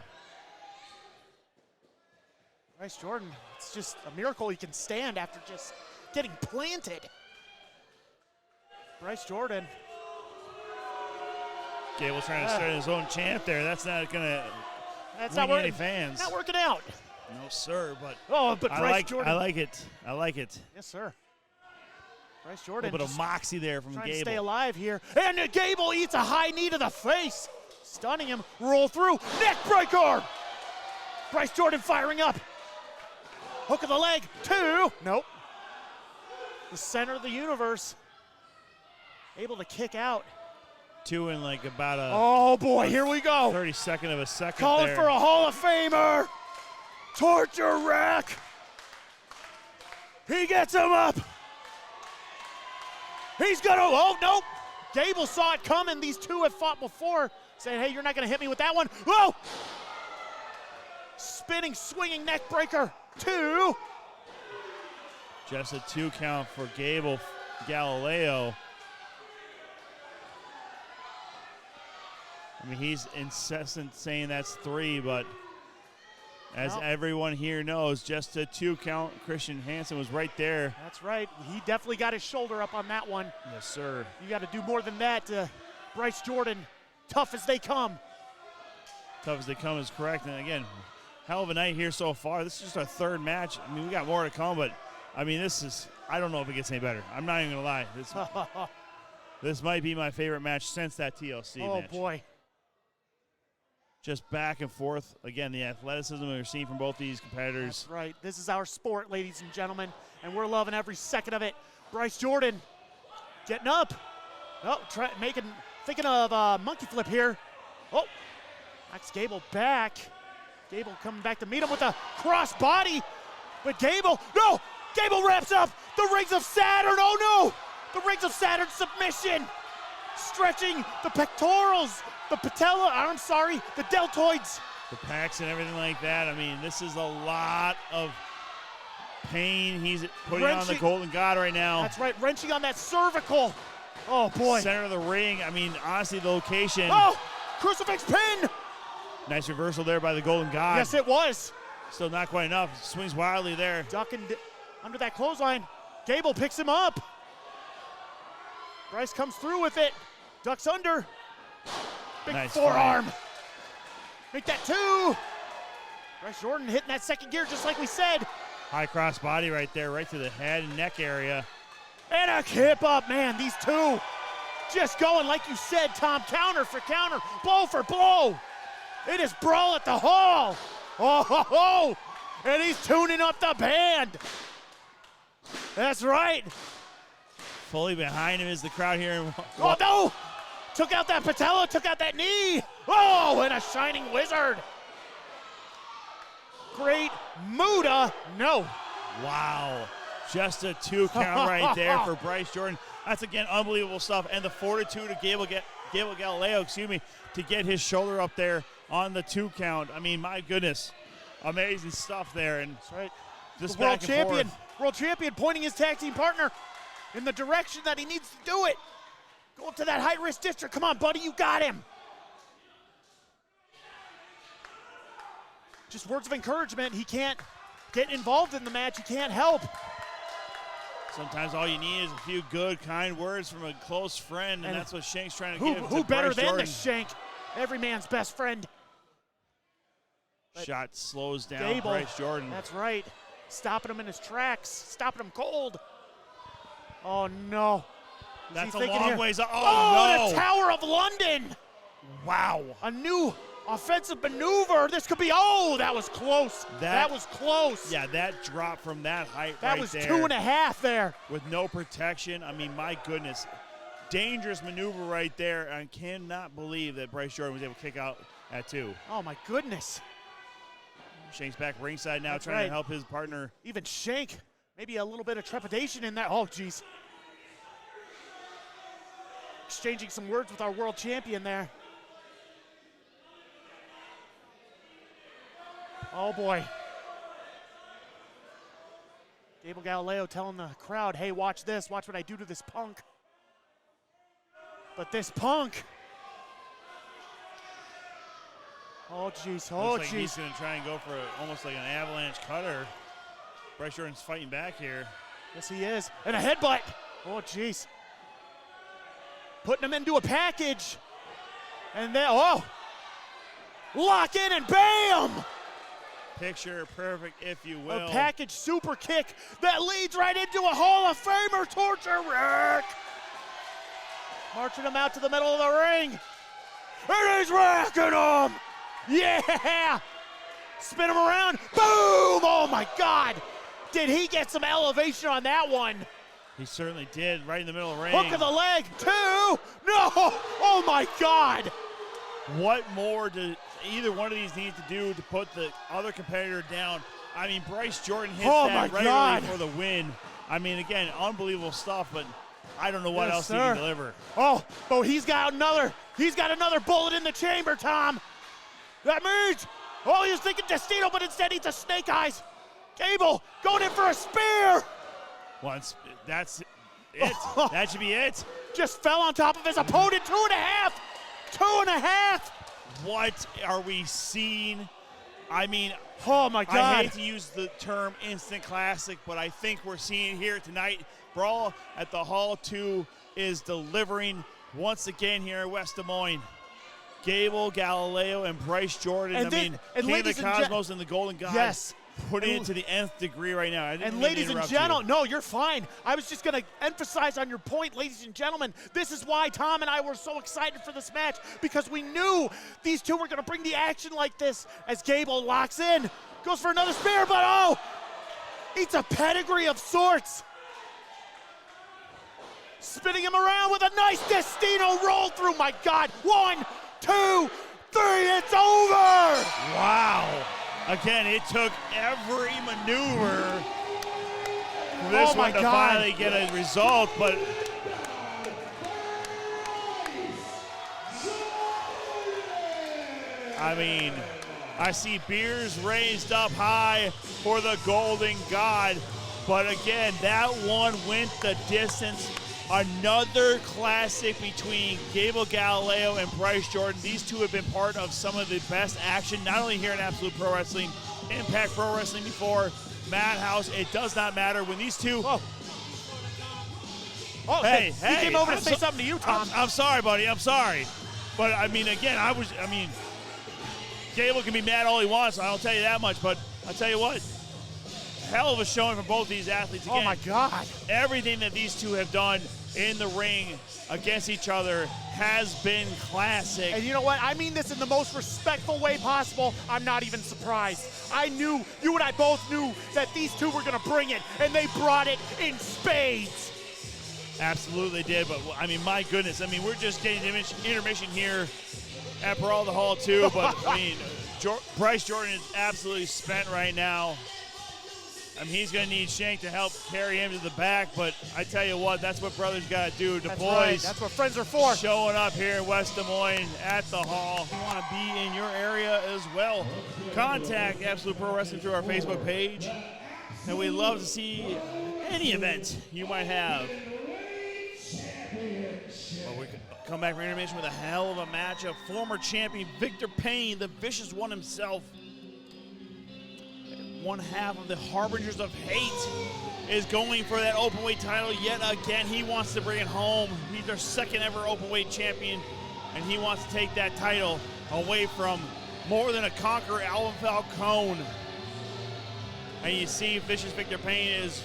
[SPEAKER 1] Bryce Jordan, it's just a miracle he can stand after just getting planted. Bryce Jordan.
[SPEAKER 2] Gable's trying to start his own chant there. That's not going to win any fans.
[SPEAKER 1] Not working out.
[SPEAKER 2] No, sir, but
[SPEAKER 1] Bryce Jordan.
[SPEAKER 2] I like it. I like it.
[SPEAKER 1] Yes, sir. Bryce Jordan.
[SPEAKER 2] A little bit of moxie there from
[SPEAKER 1] trying
[SPEAKER 2] Gable.
[SPEAKER 1] To stay alive here. And Gable eats a high knee to the face. Stunning him. Roll through. Neck breaker. Bryce Jordan firing up. Hook of the leg. 2. Nope. The center of the universe. Able to kick out.
[SPEAKER 2] 2 in like about a
[SPEAKER 1] oh boy, here we go.
[SPEAKER 2] 32nd of a second.
[SPEAKER 1] Calling
[SPEAKER 2] there.
[SPEAKER 1] for a Hall of Famer. Torture rack. He gets him up. He's gonna, oh nope. Gable saw it coming. These two have fought before. Saying, hey, you're not gonna hit me with that one. Whoa! Spinning, swinging neck breaker. 2.
[SPEAKER 2] Just a 2 count for Gable Galileo. I mean, he's incessant saying that's 3, but As everyone here knows, just a 2 count. Christian Hansen was right there.
[SPEAKER 1] That's right. He definitely got his shoulder up on that one.
[SPEAKER 2] Yes, sir.
[SPEAKER 1] You got to do more than that. Bryce Jordan, tough as they come.
[SPEAKER 2] Tough as they come is correct. And again, hell of a night here so far. This is just our 3rd match. I mean, we got more to come, but I mean, this is, I don't know if it gets any better. I'm not even going to lie. This might be my favorite match since that TLC match.
[SPEAKER 1] Oh, boy.
[SPEAKER 2] Just back and forth. Again, the athleticism we're seeing from both these competitors.
[SPEAKER 1] That's right. This is our sport, ladies and gentlemen, and we're loving every second of it. Bryce Jordan getting up. Oh, thinking of a monkey flip here. Oh, knocks Gable back. Gable coming back to meet him with a cross body. But Gable wraps up the Rings of Saturn. Oh, no. The Rings of Saturn submission. Stretching the pectorals. The the deltoids.
[SPEAKER 2] The packs and everything like that. I mean, this is a lot of pain he's putting on the Golden God right now.
[SPEAKER 1] That's right, wrenching on that cervical. Oh, boy.
[SPEAKER 2] Center of the ring. I mean, honestly, the location.
[SPEAKER 1] Oh, crucifix pin.
[SPEAKER 2] Nice reversal there by the Golden God.
[SPEAKER 1] Yes, it was.
[SPEAKER 2] Still not quite enough. Swings wildly there.
[SPEAKER 1] Ducking under that clothesline. Gable picks him up. Bryce comes through with it. Ducks under. Big
[SPEAKER 2] nice
[SPEAKER 1] forearm.
[SPEAKER 2] Fight.
[SPEAKER 1] Make that 2. Bryce Jordan hitting that 2nd gear just like we said.
[SPEAKER 2] High cross body right there, right to the head and neck area.
[SPEAKER 1] And a hip up, man. These two just going like you said, Tom. Counter for counter, blow for blow. It is Brawl at the Hall. Oh, ho, ho. And he's tuning up the band. That's right.
[SPEAKER 2] Fully behind him is the crowd here.
[SPEAKER 1] Oh, no. Took out that patella, took out that knee. Oh, and a shining wizard. Great Muda, no.
[SPEAKER 2] Wow. Just a 2 count right there for Bryce Jordan. That's, again, unbelievable stuff. And the fortitude of Gable Galileo, to get his shoulder up there on the 2 count. I mean, my goodness. Amazing stuff there. And
[SPEAKER 1] that's right.
[SPEAKER 2] Just
[SPEAKER 1] the world champion pointing his tag team partner in the direction that he needs to do it. Go up to that high-risk district. Come on, buddy, you got him. Just words of encouragement. He can't get involved in the match. He can't help.
[SPEAKER 2] Sometimes all you need is a few good, kind words from a close friend, and that's what Shank's trying to give to
[SPEAKER 1] Who better
[SPEAKER 2] Bryce
[SPEAKER 1] than
[SPEAKER 2] Jordan.
[SPEAKER 1] the Shank? Every man's best friend.
[SPEAKER 2] Shot slows down
[SPEAKER 1] Gable,
[SPEAKER 2] Bryce Jordan.
[SPEAKER 1] That's right. Stopping him in his tracks. Stopping him cold. Oh, no.
[SPEAKER 2] That's a long ways up.
[SPEAKER 1] Oh,
[SPEAKER 2] no.
[SPEAKER 1] The Tower of London.
[SPEAKER 2] Wow.
[SPEAKER 1] A new offensive maneuver. This could be, that was close. That was close.
[SPEAKER 2] Yeah, that drop from that height
[SPEAKER 1] that
[SPEAKER 2] right
[SPEAKER 1] was
[SPEAKER 2] there.
[SPEAKER 1] 2.5 there.
[SPEAKER 2] With no protection. I mean, my goodness. Dangerous maneuver right there. I cannot believe that Bryce Jordan was able to kick out at 2.
[SPEAKER 1] Oh, my goodness.
[SPEAKER 2] Shank's back ringside now,
[SPEAKER 1] That's
[SPEAKER 2] trying
[SPEAKER 1] right.
[SPEAKER 2] to help his partner.
[SPEAKER 1] Even Shank, maybe a little bit of trepidation in there. Oh, geez. Exchanging some words with our world champion there. Oh, boy. Gable Galileo telling the crowd, hey, watch this. Watch what I do to this punk. But this punk. Oh, jeez. Oh,
[SPEAKER 2] Looks like
[SPEAKER 1] jeez.
[SPEAKER 2] he's going to try and go for almost like an avalanche cutter. Bryce Jordan's fighting back here.
[SPEAKER 1] Yes, he is. And a headbutt. Oh, jeez. Putting him into a package. And then, lock in and bam!
[SPEAKER 2] Picture perfect, if you will.
[SPEAKER 1] A package super kick that leads right into a Hall of Famer torture rack. Marching him out to the middle of the ring. And he's racking him. Yeah! Spin him around. Boom! Oh, my God. Did he get some elevation on that one?
[SPEAKER 2] He certainly did, right in the middle of the ring.
[SPEAKER 1] Hook of the leg. 2. No! Oh, my God.
[SPEAKER 2] What more do either one of these need to do to put the other competitor down? I mean, Bryce Jordan hits that regularly for the win. I mean, again, unbelievable stuff, but I don't know what else he can deliver.
[SPEAKER 1] Oh, but he's got another bullet in the chamber, Tom. That means, he was thinking Destino, but instead he's a snake eyes. Gable going in for a spear.
[SPEAKER 2] Once, that's it. That should be it.
[SPEAKER 1] Just fell on top of his opponent. 2.5. 2.5.
[SPEAKER 2] What are we seeing? I mean,
[SPEAKER 1] oh my God.
[SPEAKER 2] I hate to use the term instant classic, but I think we're seeing here tonight. Brawl at the Hall 2 is delivering once again here in West Des Moines. Gable, Galileo, and Bryce Jordan.
[SPEAKER 1] And
[SPEAKER 2] King of the Cosmos and the Golden God.
[SPEAKER 1] Yes.
[SPEAKER 2] Putting it to the nth degree right now.
[SPEAKER 1] And ladies and gentlemen, no, you're fine. I was just going to emphasize on your point, ladies and gentlemen. This is why Tom and I were so excited for this match, because we knew these two were going to bring the action like this. As Gable locks in, goes for another spear, but oh, eats a pedigree of sorts. Spinning him around with a nice Destino roll through. My God, 1, 2, 3, it's over.
[SPEAKER 2] Wow. Again, it took every maneuver for this one to finally get a result, but I mean, I see beers raised up high for the Golden God, but again, that one went the distance. Another classic between Gable Galileo and Bryce Jordan. These two have been part of some of the best action, not only here in Absolute Pro Wrestling, Impact Pro Wrestling before, Madhouse. It does not matter when these two.
[SPEAKER 1] Oh,
[SPEAKER 2] hey,
[SPEAKER 1] he came over to say something to you, Tom.
[SPEAKER 2] I'm sorry, buddy. I'm sorry. But I mean, again, Gable can be mad all he wants. I'll tell you that much. But I'll tell you what. Hell of a showing from both these athletes. Again,
[SPEAKER 1] oh my God.
[SPEAKER 2] Everything that these two have done in the ring against each other has been classic.
[SPEAKER 1] And you know what? I mean this in the most respectful way possible. I'm not even surprised. I knew, you and I both knew that these two were going to bring it, and they brought it in spades.
[SPEAKER 2] Absolutely did, but I mean, my goodness. I mean, we're just getting intermission here at Brawl the Hall 2, but I mean, Bryce Jordan is absolutely spent right now. I mean, he's going to need Shank to help carry him to the back, but I tell you what, that's what brothers got to do. The boys,
[SPEAKER 1] right. That's what friends are for.
[SPEAKER 2] Showing up here in West Des Moines at the Hall. If you want to be in your area as well, contact Absolute Pro Wrestling through our Facebook page, and we'd love to see any event you might have. Well, we come back for intermission with a hell of a matchup. Former champion Victor Payne, the vicious one himself, one half of the Harbingers of Hate, is going for that openweight title yet again. He wants to bring it home. He's their second ever openweight champion, and he wants to take that title away from more than a conqueror, Alvin Falcone. And you see Vicious Victor Payne is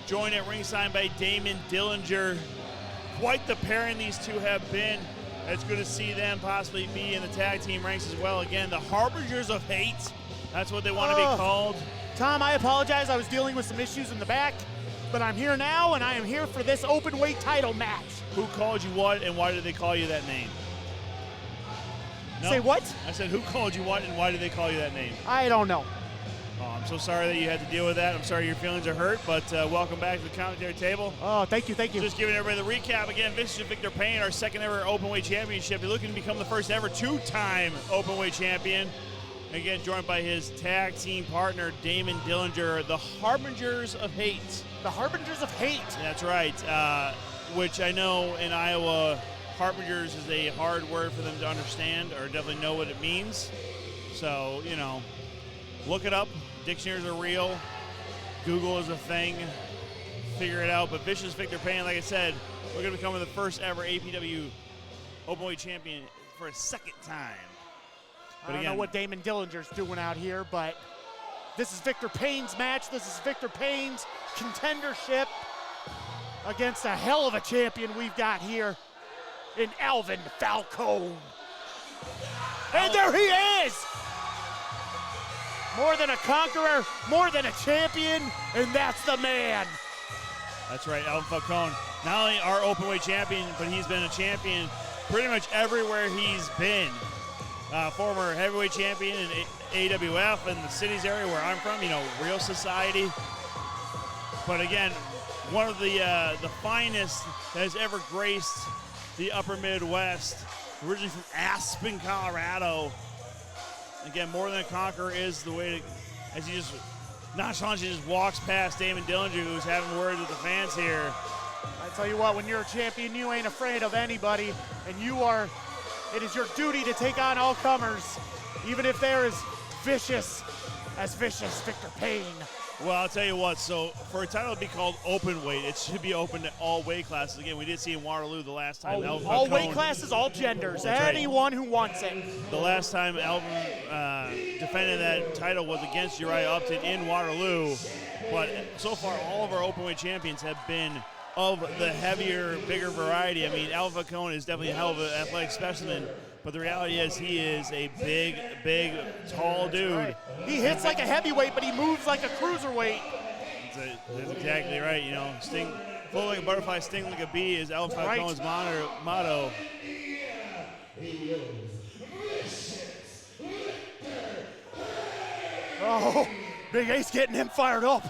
[SPEAKER 2] joined at ringside by Damon Dillinger. Quite the pairing these two have been. It's good to see them possibly be in the tag team ranks as well. Again, the Harbingers of Hate. That's what they want to be called.
[SPEAKER 1] Tom, I apologize. I was dealing with some issues in the back, but I'm here now, and I am here for this open weight title match.
[SPEAKER 2] Who called you what, and why did they call you that name? No?
[SPEAKER 1] Say what?
[SPEAKER 2] I said, who called you what, and why did they call you that name?
[SPEAKER 1] I don't know.
[SPEAKER 2] Oh, I'm so sorry that you had to deal with that. I'm sorry your feelings are hurt, but welcome back to the commentary table.
[SPEAKER 1] Oh, thank you, thank you.
[SPEAKER 2] Just giving everybody the recap again. Vicious Victor Payne, our second ever openweight championship. He's looking to become the first ever two-time openweight champion. Again, joined by his tag team partner, Damon Dillinger, the Harbingers of Hate.
[SPEAKER 1] The Harbingers of Hate.
[SPEAKER 2] That's right, which I know in Iowa, Harbingers is a hard word for them to understand or definitely know what it means. So, you know, look it up. Dictionaries are real. Google is a thing. Figure it out. But Vicious Victor Payne, like I said, we're going to become the first ever APW openweight champion for a second time.
[SPEAKER 1] I don't know what Damon Dillinger's doing out here, but this is Victor Payne's match. This is Victor Payne's contendership against a hell of a champion we've got here in Alvin Falcone. And there he is! More than a conqueror, more than a champion, and that's the man.
[SPEAKER 2] That's right, Alvin Falcone. Not only our openweight champion, but he's been a champion pretty much everywhere he's been. Former heavyweight champion in AWF in the cities area where I'm from, you know, Real Society. But again, one of the finest that has ever graced the upper Midwest, originally from Aspen, Colorado. Again, more than a conqueror is the way to, as he just nonchalantly just walks past Damon Dillinger, who's having words with the fans here.
[SPEAKER 1] I tell you what, when you're a champion, you ain't afraid of anybody, and it is your duty to take on all comers, even if there is vicious as Vicious Victor Payne.
[SPEAKER 2] Well, I'll tell you what, so for a title to be called open weight, it should be open to all weight classes. Again, we did see in Waterloo the last time.
[SPEAKER 1] All weight classes, all genders, anyone who wants it.
[SPEAKER 2] The last time Alvin defended that title was against Uriah Upton in Waterloo. But so far, all of our open weight champions have been of the heavier, bigger variety. I mean, Alvin Falcone is definitely a hell of an athletic specimen, but the reality is he is a big, big, tall dude.
[SPEAKER 1] Right. He hits like a heavyweight, but he moves like a cruiserweight.
[SPEAKER 2] That's exactly right. You know, flow like a butterfly, sting like a bee is Alvin Falcone's motto.
[SPEAKER 1] Oh, Big Ace getting him fired up.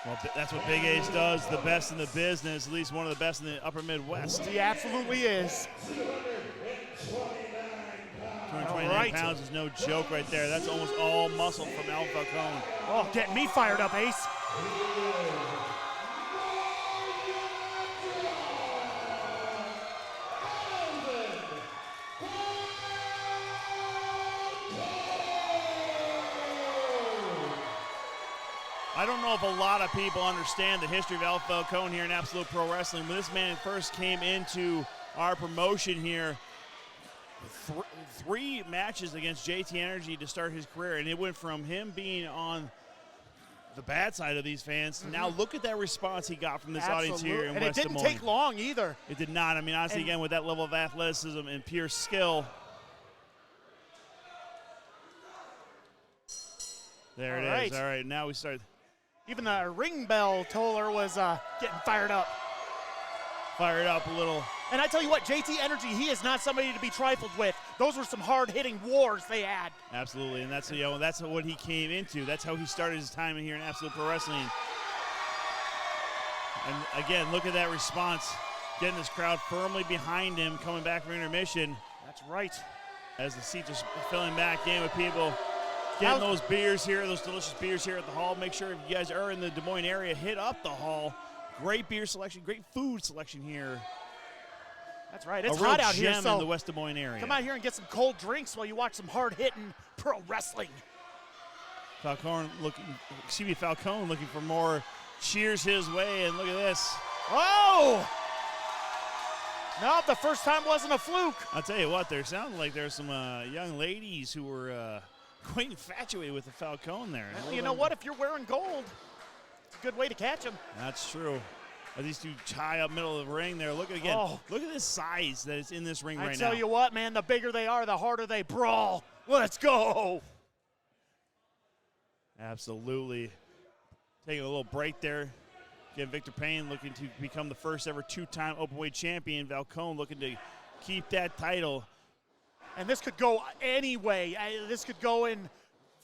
[SPEAKER 2] Well, that's what Big Ace does, the best in the business, at least one of the best in the upper Midwest.
[SPEAKER 1] He absolutely is.
[SPEAKER 2] 229 pounds is no joke right there. That's almost all muscle from Alvin Falcone.
[SPEAKER 1] Oh, getting me fired up, Ace.
[SPEAKER 2] I don't know if a lot of people understand the history of Alvin Falcone here in Absolute Pro Wrestling. When this man first came into our promotion here, three matches against JT Energy to start his career, and it went from him being on the bad side of these fans to now look at that response he got from this audience here in West Des Moines.
[SPEAKER 1] And it didn't take long either.
[SPEAKER 2] It did not. I mean, honestly, again, with that level of athleticism and pure skill. There it is. All right, now we start.
[SPEAKER 1] Even the ring bell toller was getting fired up.
[SPEAKER 2] Fired up a little.
[SPEAKER 1] And I tell you what, JT Energy, he is not somebody to be trifled with. Those were some hard-hitting wars they had.
[SPEAKER 2] Absolutely, and that's that's what he came into. That's how he started his time in here in Absolute Pro Wrestling. And again, look at that response, getting this crowd firmly behind him, coming back from intermission.
[SPEAKER 1] That's right.
[SPEAKER 2] As the seats are filling back in with people. Getting those beers here, those delicious beers here at the hall. Make sure if you guys are in the Des Moines area, hit up the hall. Great beer selection, great food selection here.
[SPEAKER 1] That's right. It's hot out here, so
[SPEAKER 2] in the West Des Moines area.
[SPEAKER 1] Come out here and get some cold drinks while you watch some hard-hitting pro wrestling.
[SPEAKER 2] Falcone looking for more cheers his way, and look at this.
[SPEAKER 1] Oh! No, the first time wasn't a fluke.
[SPEAKER 2] I'll tell you what, there sounded like there's some young ladies who were quite infatuated with the Falcone there.
[SPEAKER 1] Well, you know what? If you're wearing gold, it's a good way to catch him.
[SPEAKER 2] That's true. As these two tie up middle of the ring there. Look at Look at this size that is in this ring right now.
[SPEAKER 1] I tell you what, man, the bigger they are, the harder they brawl. Let's go.
[SPEAKER 2] Absolutely. Taking a little break there. Again, Victor Payne looking to become the first ever two-time openweight champion. Falcone looking to keep that title.
[SPEAKER 1] And this could go any way. This could go in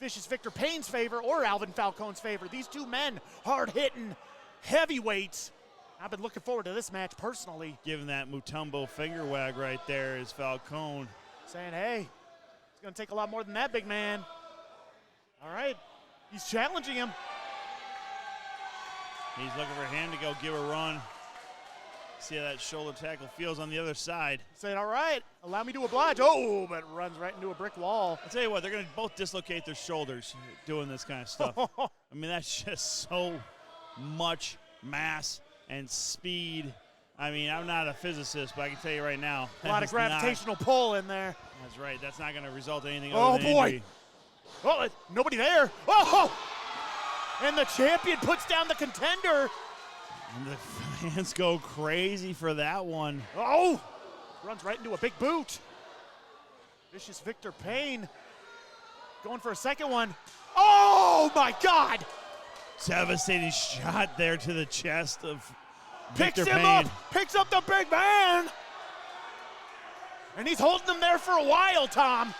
[SPEAKER 1] Vicious Victor Payne's favor or Alvin Falcone's favor. These two men, hard-hitting heavyweights. I've been looking forward to this match personally.
[SPEAKER 2] Giving that Mutombo finger wag right there is Falcone.
[SPEAKER 1] Saying, hey, it's going to take a lot more than that, big man. All right, he's challenging him.
[SPEAKER 2] He's looking for him to go give a run. See how that shoulder tackle feels on the other side.
[SPEAKER 1] Saying, all right, allow me to oblige. Oh, but runs right into a brick wall.
[SPEAKER 2] I'll tell you what, they're going to both dislocate their shoulders doing this kind of stuff. I mean, that's just so much mass and speed. I mean, I'm not a physicist, but I can tell you right now.
[SPEAKER 1] A lot of gravitational pull in there.
[SPEAKER 2] That's right. That's not going to result in anything
[SPEAKER 1] other
[SPEAKER 2] than
[SPEAKER 1] boy.
[SPEAKER 2] Injury.
[SPEAKER 1] Oh, nobody there. Oh! And the champion puts down the contender.
[SPEAKER 2] And the fans go crazy for that one.
[SPEAKER 1] Oh! Runs right into a big boot. Vicious Victor Payne going for a second one. Oh, my God!
[SPEAKER 2] Devastating shot there to the chest of
[SPEAKER 1] Victor
[SPEAKER 2] Payne.
[SPEAKER 1] Picks up the big man. And he's holding him there for a while, Tom.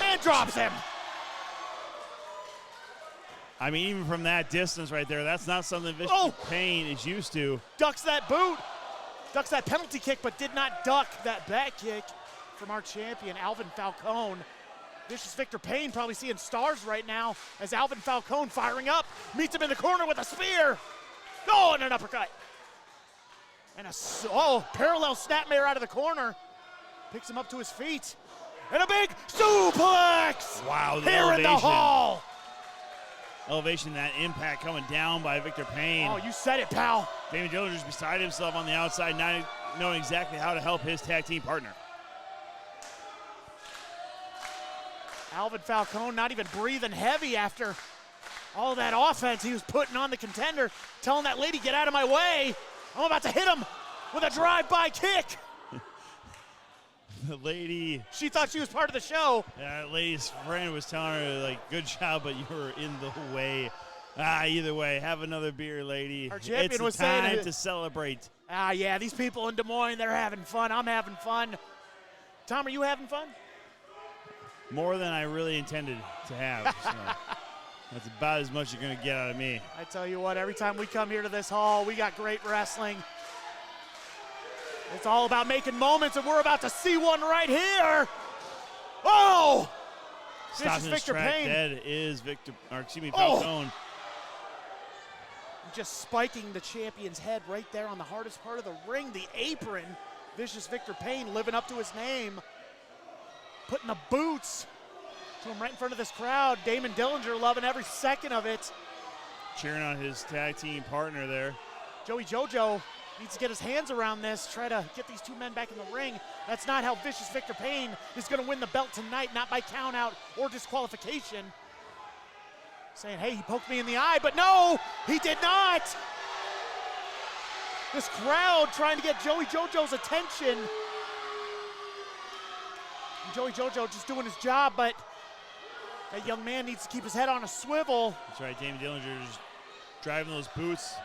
[SPEAKER 1] And drops him.
[SPEAKER 2] I mean, even from that distance right there, that's not something Vicious Payne is used to.
[SPEAKER 1] Ducks that boot. Ducks that penalty kick, but did not duck that back kick from our champion, Alvin Falcone. Vicious Victor Payne probably seeing stars right now as Alvin Falcone firing up. Meets him in the corner with a spear. Oh, and an uppercut. And a parallel snapmare out of the corner. Picks him up to his feet. And a big suplex!
[SPEAKER 2] Wow, the
[SPEAKER 1] Here
[SPEAKER 2] elevation.
[SPEAKER 1] in the hall!
[SPEAKER 2] Elevation, that impact coming down by Victor Payne.
[SPEAKER 1] Oh, you said it, pal.
[SPEAKER 2] Damon Dillinger's beside himself on the outside, not knowing exactly how to help his tag team partner.
[SPEAKER 1] Alvin Falcone not even breathing heavy after all that offense he was putting on the contender, telling that lady, get out of my way. I'm about to hit him with a drive-by kick.
[SPEAKER 2] The lady.
[SPEAKER 1] She thought she was part of the show.
[SPEAKER 2] That lady's friend was telling her, like, good job, but you were in the way. Either way, have another beer, lady.
[SPEAKER 1] Our champion
[SPEAKER 2] it's
[SPEAKER 1] was
[SPEAKER 2] time
[SPEAKER 1] saying
[SPEAKER 2] to celebrate.
[SPEAKER 1] Yeah, these people in Des Moines, they're having fun. I'm having fun. Tom, are you having fun?
[SPEAKER 2] More than I really intended to have. So that's about as much you're going to get out of me.
[SPEAKER 1] I tell you what, every time we come here to this hall, we got great wrestling. It's all about making moments, and we're about to see one right here. Oh!
[SPEAKER 2] Stopping
[SPEAKER 1] Vicious
[SPEAKER 2] his
[SPEAKER 1] Victor
[SPEAKER 2] track
[SPEAKER 1] Payne.
[SPEAKER 2] dead is Falcone.
[SPEAKER 1] Just spiking the champion's head right there on the hardest part of the ring, the apron. Vicious Victor Payne living up to his name. Putting the boots to him right in front of this crowd. Damon Dillinger loving every second of it.
[SPEAKER 2] Cheering on his tag team partner there.
[SPEAKER 1] Joey Jojo needs to get his hands around this, try to get these two men back in the ring. That's not how Vicious Victor Payne is going to win the belt tonight, not by count out or disqualification. Saying, hey, he poked me in the eye, but no, he did not. This crowd trying to get Joey Jojo's attention. And Joey Jojo just doing his job, but that young man needs to keep his head on a swivel.
[SPEAKER 2] That's right, Damon Dillinger just driving those boots.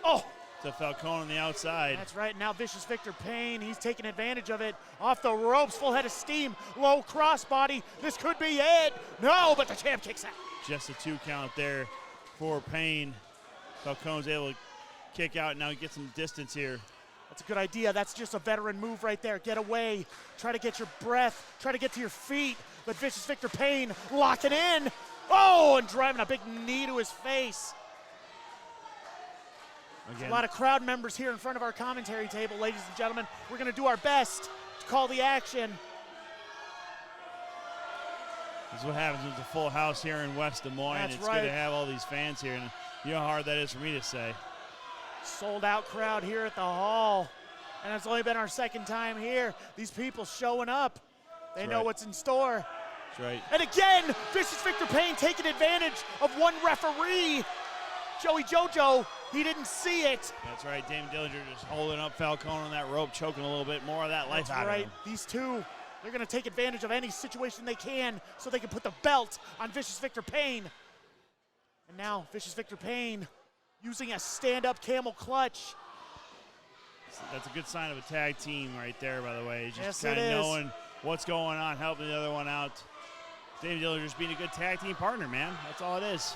[SPEAKER 1] Oh!
[SPEAKER 2] To Falcone on the outside.
[SPEAKER 1] That's right, now Vicious Victor Payne, he's taking advantage of it. Off the ropes, full head of steam, low crossbody. This could be it. No, but the champ kicks out.
[SPEAKER 2] Just a 2 count there for Payne. Falcone's able to kick out and now get some distance here.
[SPEAKER 1] That's a good idea. That's just a veteran move right there. Get away, try to get your breath, try to get to your feet. But Vicious Victor Payne locking in. Oh, and driving a big knee to his face.
[SPEAKER 2] Again.
[SPEAKER 1] A lot of crowd members here in front of our commentary table, ladies and gentlemen. We're going to do our best to call the action.
[SPEAKER 2] This is what happens with the full house here in West Des Moines.
[SPEAKER 1] That's
[SPEAKER 2] it's
[SPEAKER 1] right.
[SPEAKER 2] good to have all these fans here, and you know how hard that is for me to say.
[SPEAKER 1] Sold out crowd here at the hall. And it's only been our second time here. These people showing up. They know what's in store.
[SPEAKER 2] That's right.
[SPEAKER 1] And again, Vicious Victor Payne taking advantage of one referee. Joey Jojo, he didn't see it.
[SPEAKER 2] That's right, Damon Dillinger just holding up Falcone on that rope, choking a little bit more of that life out of him.
[SPEAKER 1] These two, they're going to take advantage of any situation they can so they can put the belt on Vicious Victor Payne. And now Vicious Victor Payne using a stand-up camel clutch.
[SPEAKER 2] That's a good sign of a tag team right there, by the way. Just
[SPEAKER 1] yes,
[SPEAKER 2] kind of knowing what's going on, helping the other one out. Damon Dillinger just being a good tag team partner, man. That's all it is.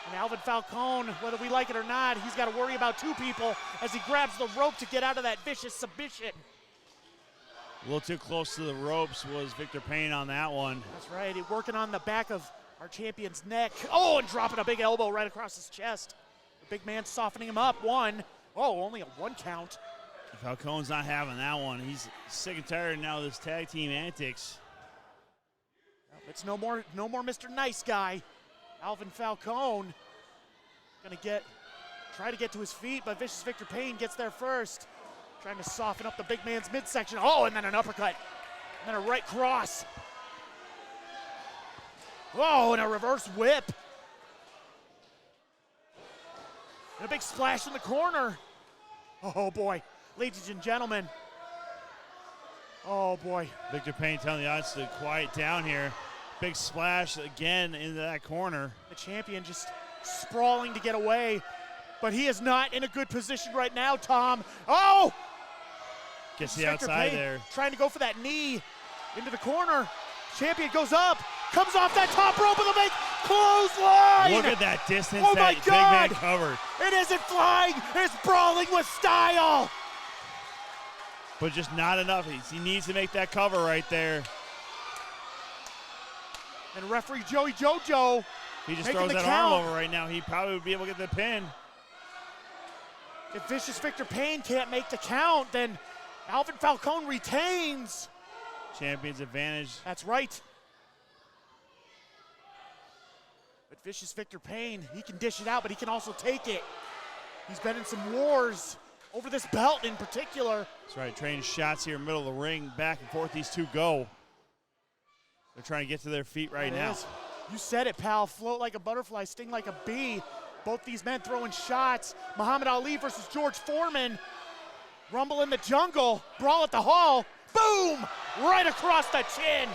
[SPEAKER 1] And Alvin Falcone, whether we like it or not, he's got to worry about two people as he grabs the rope to get out of that vicious submission.
[SPEAKER 2] A little too close to the ropes was Victor Payne on that one.
[SPEAKER 1] That's right, he's working on the back of our champion's neck. Oh, and dropping a big elbow right across his chest. The big man softening him up. One. Oh, only a 1 count.
[SPEAKER 2] Falcone's not having that one. He's sick and tired now of this tag team antics.
[SPEAKER 1] It's no more Mr. Nice Guy. Alvin Falcone gonna try to get to his feet, but Vicious Victor Payne gets there first. Trying to soften up the big man's midsection. Oh, and then an uppercut. And then a right cross. Oh, and a reverse whip. And a big splash in the corner. Oh boy, ladies and gentlemen. Oh boy.
[SPEAKER 2] Victor Payne telling the audience to quiet down here. Big splash again into that corner.
[SPEAKER 1] The champion just sprawling to get away, but he is not in a good position right now, Tom. Oh!
[SPEAKER 2] Gets the outside
[SPEAKER 1] Payne
[SPEAKER 2] there.
[SPEAKER 1] Trying to go for that knee into the corner. Champion goes up, comes off that top rope with a big clothesline.
[SPEAKER 2] Look at that distance
[SPEAKER 1] oh
[SPEAKER 2] that
[SPEAKER 1] my
[SPEAKER 2] big
[SPEAKER 1] God.
[SPEAKER 2] man covered.
[SPEAKER 1] It isn't flying, it's brawling with style.
[SPEAKER 2] But just not enough. He needs to make that cover right there.
[SPEAKER 1] And referee Joey Jojo,
[SPEAKER 2] he just
[SPEAKER 1] making
[SPEAKER 2] throws
[SPEAKER 1] the
[SPEAKER 2] that
[SPEAKER 1] count.
[SPEAKER 2] arm over right now. He probably would be able to get the pin.
[SPEAKER 1] If Vicious Victor Payne can't make the count, then Alvin Falcone retains.
[SPEAKER 2] Champion's advantage.
[SPEAKER 1] That's right. But Vicious Victor Payne, he can dish it out, but he can also take it. He's been in some wars over this belt in particular.
[SPEAKER 2] That's right, trading shots here in the middle of the ring. Back and forth these two go. They're trying to get to their feet right now.
[SPEAKER 1] You said it, pal. Float like a butterfly, sting like a bee. Both these men throwing shots. Muhammad Ali versus George Foreman. Rumble in the jungle. Brawl at the hall. Boom! Right across the chin.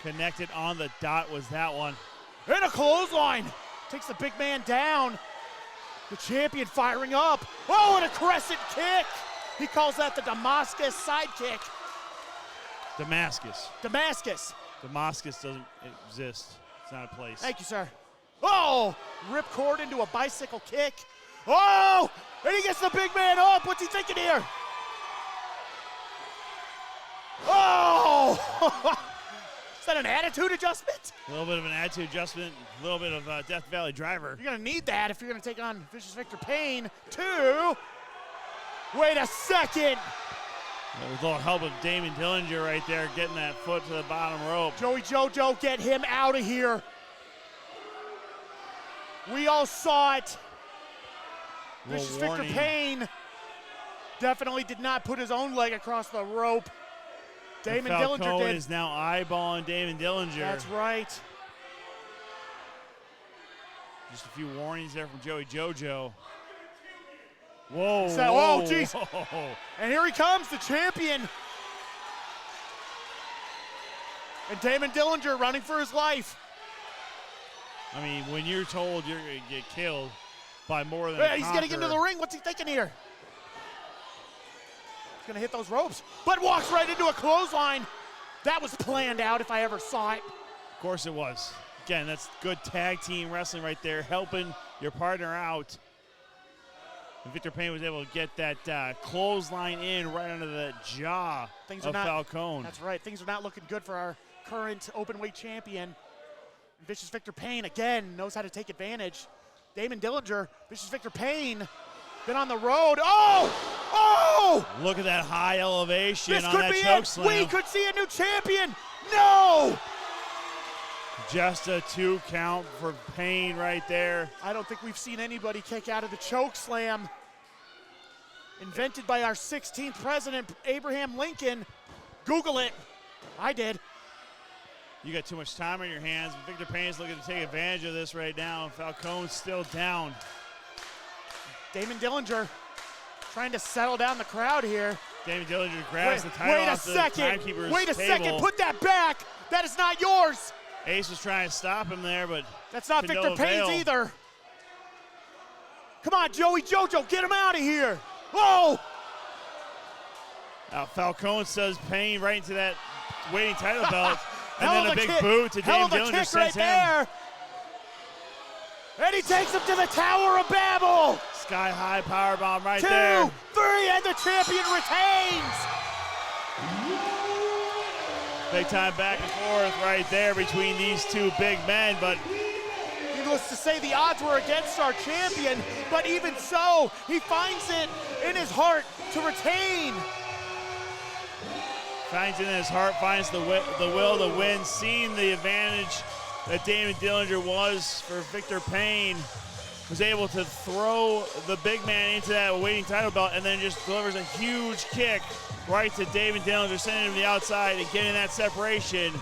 [SPEAKER 2] Connected on the dot was that one.
[SPEAKER 1] And a clothesline. Takes the big man down. The champion firing up. Oh, and a crescent kick. He calls that the Damascus sidekick.
[SPEAKER 2] Damascus.
[SPEAKER 1] Damascus.
[SPEAKER 2] Damascus doesn't exist. It's not a place.
[SPEAKER 1] Thank you, sir. Oh, ripcord into a bicycle kick. Oh, and he gets the big man up. What's he thinking here? Oh! Is that an attitude adjustment?
[SPEAKER 2] A little bit of an attitude adjustment, a little bit of Death Valley driver.
[SPEAKER 1] You're going to need that if you're going to take on Vicious Victor Payne. Two. Wait a second.
[SPEAKER 2] With a little help of Damon Dillinger right there, getting that foot to the bottom rope.
[SPEAKER 1] Joey Jojo, get him out of here. We all saw it. Vicious Victor Payne definitely did not put his own leg across the rope. Damon Dillinger did.
[SPEAKER 2] Is now eyeballing Damon Dillinger.
[SPEAKER 1] That's right.
[SPEAKER 2] Just a few warnings there from Joey Jojo. Whoa.
[SPEAKER 1] Oh, jeez. And here he comes, the champion. And Damon Dillinger running for his life.
[SPEAKER 2] I mean, when you're told you're going to get killed by more than
[SPEAKER 1] He's getting into the ring. What's he thinking here? He's going to hit those ropes, but walks right into a clothesline. That was planned out if I ever saw it.
[SPEAKER 2] Of course it was. Again, that's good tag team wrestling right there, helping your partner out. And Victor Payne was able to get that clothesline in right under the jaw of Falcone.
[SPEAKER 1] That's right. Things are not looking good for our current openweight champion. Vicious Victor Payne, again, knows how to take advantage. Damon Dillinger, Vicious Victor Payne, been on the road. Oh! Oh!
[SPEAKER 2] Look at that high elevation
[SPEAKER 1] this
[SPEAKER 2] on
[SPEAKER 1] could
[SPEAKER 2] that
[SPEAKER 1] be
[SPEAKER 2] choke
[SPEAKER 1] it.
[SPEAKER 2] slam.
[SPEAKER 1] We could see a new champion. No!
[SPEAKER 2] Just a 2 count for Payne right there.
[SPEAKER 1] I don't think we've seen anybody kick out of the choke slam. Invented by our 16th president, Abraham Lincoln. Google it. I did.
[SPEAKER 2] You got too much time on your hands. Victor Payne's looking to take advantage of this right now. Falcone's still down.
[SPEAKER 1] Damon Dillinger trying to settle down the crowd here.
[SPEAKER 2] Damon Dillinger grabs the title off the timekeeper's
[SPEAKER 1] Wait a
[SPEAKER 2] table.
[SPEAKER 1] second. Put that back. That is not yours.
[SPEAKER 2] Ace was trying to stop him there, but
[SPEAKER 1] that's not Victor
[SPEAKER 2] no
[SPEAKER 1] Payne's
[SPEAKER 2] avail.
[SPEAKER 1] either. Come on, Joey Jojo, get him out of here. Whoa!
[SPEAKER 2] Now Falcone says Payne right into that waiting title belt. And then a big
[SPEAKER 1] kick.
[SPEAKER 2] boot to Damon Dillinger
[SPEAKER 1] kick
[SPEAKER 2] sends
[SPEAKER 1] right
[SPEAKER 2] him.
[SPEAKER 1] There. And he takes him to the Tower of Babel.
[SPEAKER 2] Sky high powerbomb right there.
[SPEAKER 1] 2, 3, and the champion retains.
[SPEAKER 2] Big time back and forth right there between these two big men, but
[SPEAKER 1] needless to say, the odds were against our champion, but even so, he finds it in his heart to retain.
[SPEAKER 2] Finds it in his heart, finds the will to win, seeing the advantage that Damon Dillinger was for Victor Payne, was able to throw the big man into that waiting title belt and then just delivers a huge kick right to Damon Dillinger, sending him to the outside and getting that separation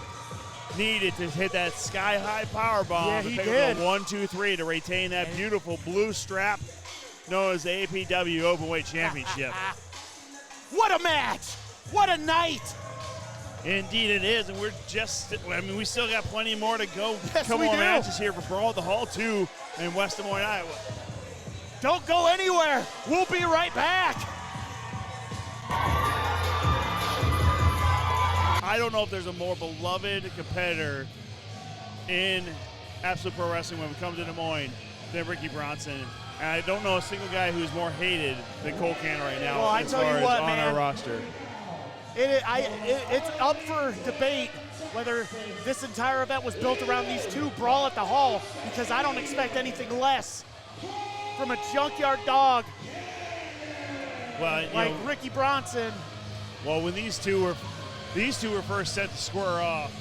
[SPEAKER 2] needed to hit that sky-high powerbomb.
[SPEAKER 1] Yeah, he
[SPEAKER 2] to pick
[SPEAKER 1] did.
[SPEAKER 2] up the 1, 2, 3 to retain that beautiful blue strap known as the APW Openweight Championship.
[SPEAKER 1] What a match! What a night!
[SPEAKER 2] Indeed it is, and we're just, I mean, we still got plenty more to go.
[SPEAKER 1] Yes,
[SPEAKER 2] Couple
[SPEAKER 1] we
[SPEAKER 2] more
[SPEAKER 1] do.
[SPEAKER 2] matches here for Brawl at the Hall 2 in West Des Moines, Iowa.
[SPEAKER 1] Don't go anywhere. We'll be right back.
[SPEAKER 2] I don't know if there's a more beloved competitor in Absolute Pro Wrestling when it comes to Des Moines than Ricky Bronson. And I don't know a single guy who's more hated than Cole Can right now
[SPEAKER 1] Well, I
[SPEAKER 2] as
[SPEAKER 1] tell
[SPEAKER 2] far
[SPEAKER 1] you
[SPEAKER 2] as
[SPEAKER 1] what,
[SPEAKER 2] on
[SPEAKER 1] man.
[SPEAKER 2] our roster.
[SPEAKER 1] It's up for debate whether this entire event was built around these two Brawl at the Hall, because I don't expect anything less from a junkyard dog
[SPEAKER 2] Well,
[SPEAKER 1] like Ricky Bronson.
[SPEAKER 2] well, when these two were these two were first set to square off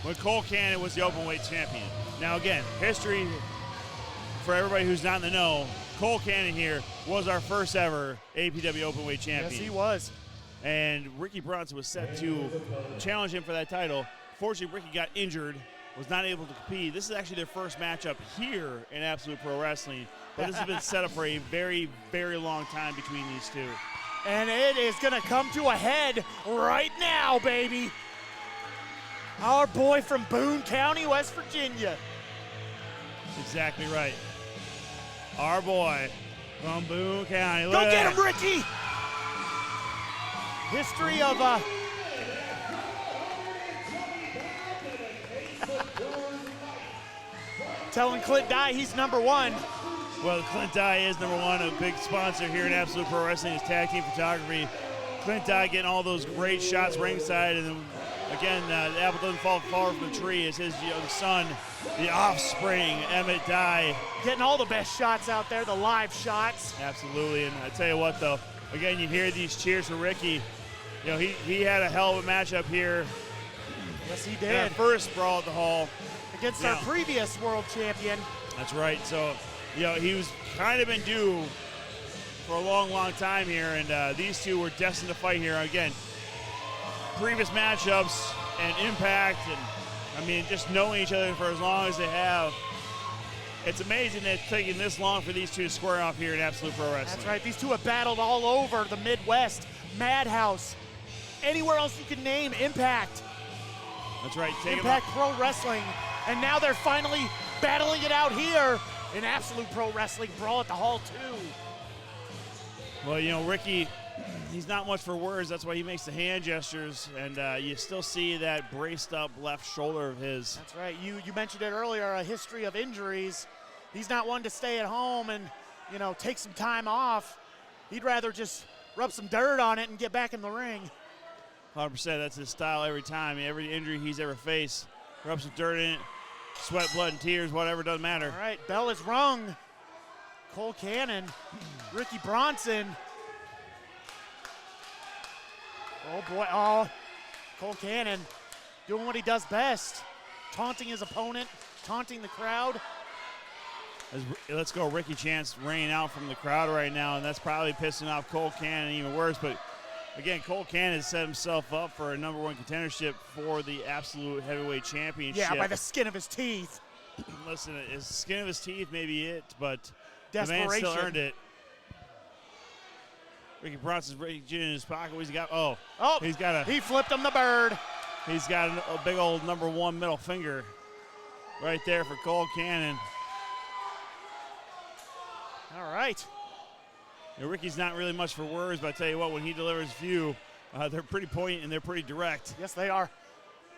[SPEAKER 2] when Cole Cannon was the openweight champion. Now again, history for everybody who's not in the know, Cole Cannon here was our first ever APW openweight champion.
[SPEAKER 1] Yes, he was.
[SPEAKER 2] And Ricky Bronson was set to challenge him for that title. Fortunately, Ricky got injured, was not able to compete. This is actually their first matchup here in Absolute Pro Wrestling, but this has been set up for a very, very long time between these two.
[SPEAKER 1] And it is going to come to a head right now, baby. Our boy from Boone County, West Virginia.
[SPEAKER 2] Exactly right. Our boy from Boone County.
[SPEAKER 1] Go get him, Ricky! History of telling Clint Dye he's #1.
[SPEAKER 2] Well, Clint Dye is #1, a big sponsor here in Absolute Pro Wrestling, his tag team photography. Clint Dye getting all those great shots ringside, and then again, the apple doesn't fall far from the tree. Is his young son, the offspring, Emmett Dye.
[SPEAKER 1] Getting all the best shots out there, the live shots.
[SPEAKER 2] Absolutely, and I tell you what, though, again, you hear these cheers for Ricky. You know, he had a hell of a matchup here.
[SPEAKER 1] Yes, he
[SPEAKER 2] In our
[SPEAKER 1] did.
[SPEAKER 2] first Brawl at the Hall.
[SPEAKER 1] Against our previous world champion.
[SPEAKER 2] That's right. So, you know, he was kind of been due for a long, long time here, and these two were destined to fight here. Again, previous matchups and Impact, and I mean, just knowing each other for as long as they have. It's amazing that it's taking this long for these two to square off here in Absolute Pro Wrestling.
[SPEAKER 1] That's right. These two have battled all over the Midwest, Madhouse, anywhere else you can name, Impact.
[SPEAKER 2] That's right.
[SPEAKER 1] Impact Pro Wrestling. And now they're finally battling it out here in Absolute Pro Wrestling Brawl at the Hall 2.
[SPEAKER 2] Well, you know, Ricky, he's not much for words. That's why he makes the hand gestures, and you still see that braced up left shoulder of his.
[SPEAKER 1] That's right. You mentioned it earlier, a history of injuries. He's not one to stay at home and, you know, take some time off. He'd rather just rub some dirt on it and get back in the ring.
[SPEAKER 2] 100%, that's his style every time. Every injury he's ever faced, rub some dirt in it, sweat, blood, and tears, whatever, doesn't matter.
[SPEAKER 1] All right, bell is rung. Cole Cannon, Ricky Bronson. Oh boy, oh, Cole Cannon doing what he does best. Taunting his opponent, taunting the crowd.
[SPEAKER 2] Let's go, Ricky Chance raining out from the crowd right now, and that's probably pissing off Cole Cannon even worse. But again, Cole Cannon has set himself up for a #1 contendership for the Absolute Heavyweight Championship.
[SPEAKER 1] Yeah, by the skin of his teeth.
[SPEAKER 2] Listen, his skin of his teeth may be it, but the man
[SPEAKER 1] Desperation.
[SPEAKER 2] still earned it. Ricky Bronson's reaching in his pocket. What's he got? Oh, he's got a.
[SPEAKER 1] He flipped him the bird.
[SPEAKER 2] He's got a big old #1 middle finger right there for Cole Cannon.
[SPEAKER 1] All right.
[SPEAKER 2] You know, Ricky's not really much for words, but I tell you what, when he delivers a few, they're pretty poignant and they're pretty direct.
[SPEAKER 1] Yes, they are.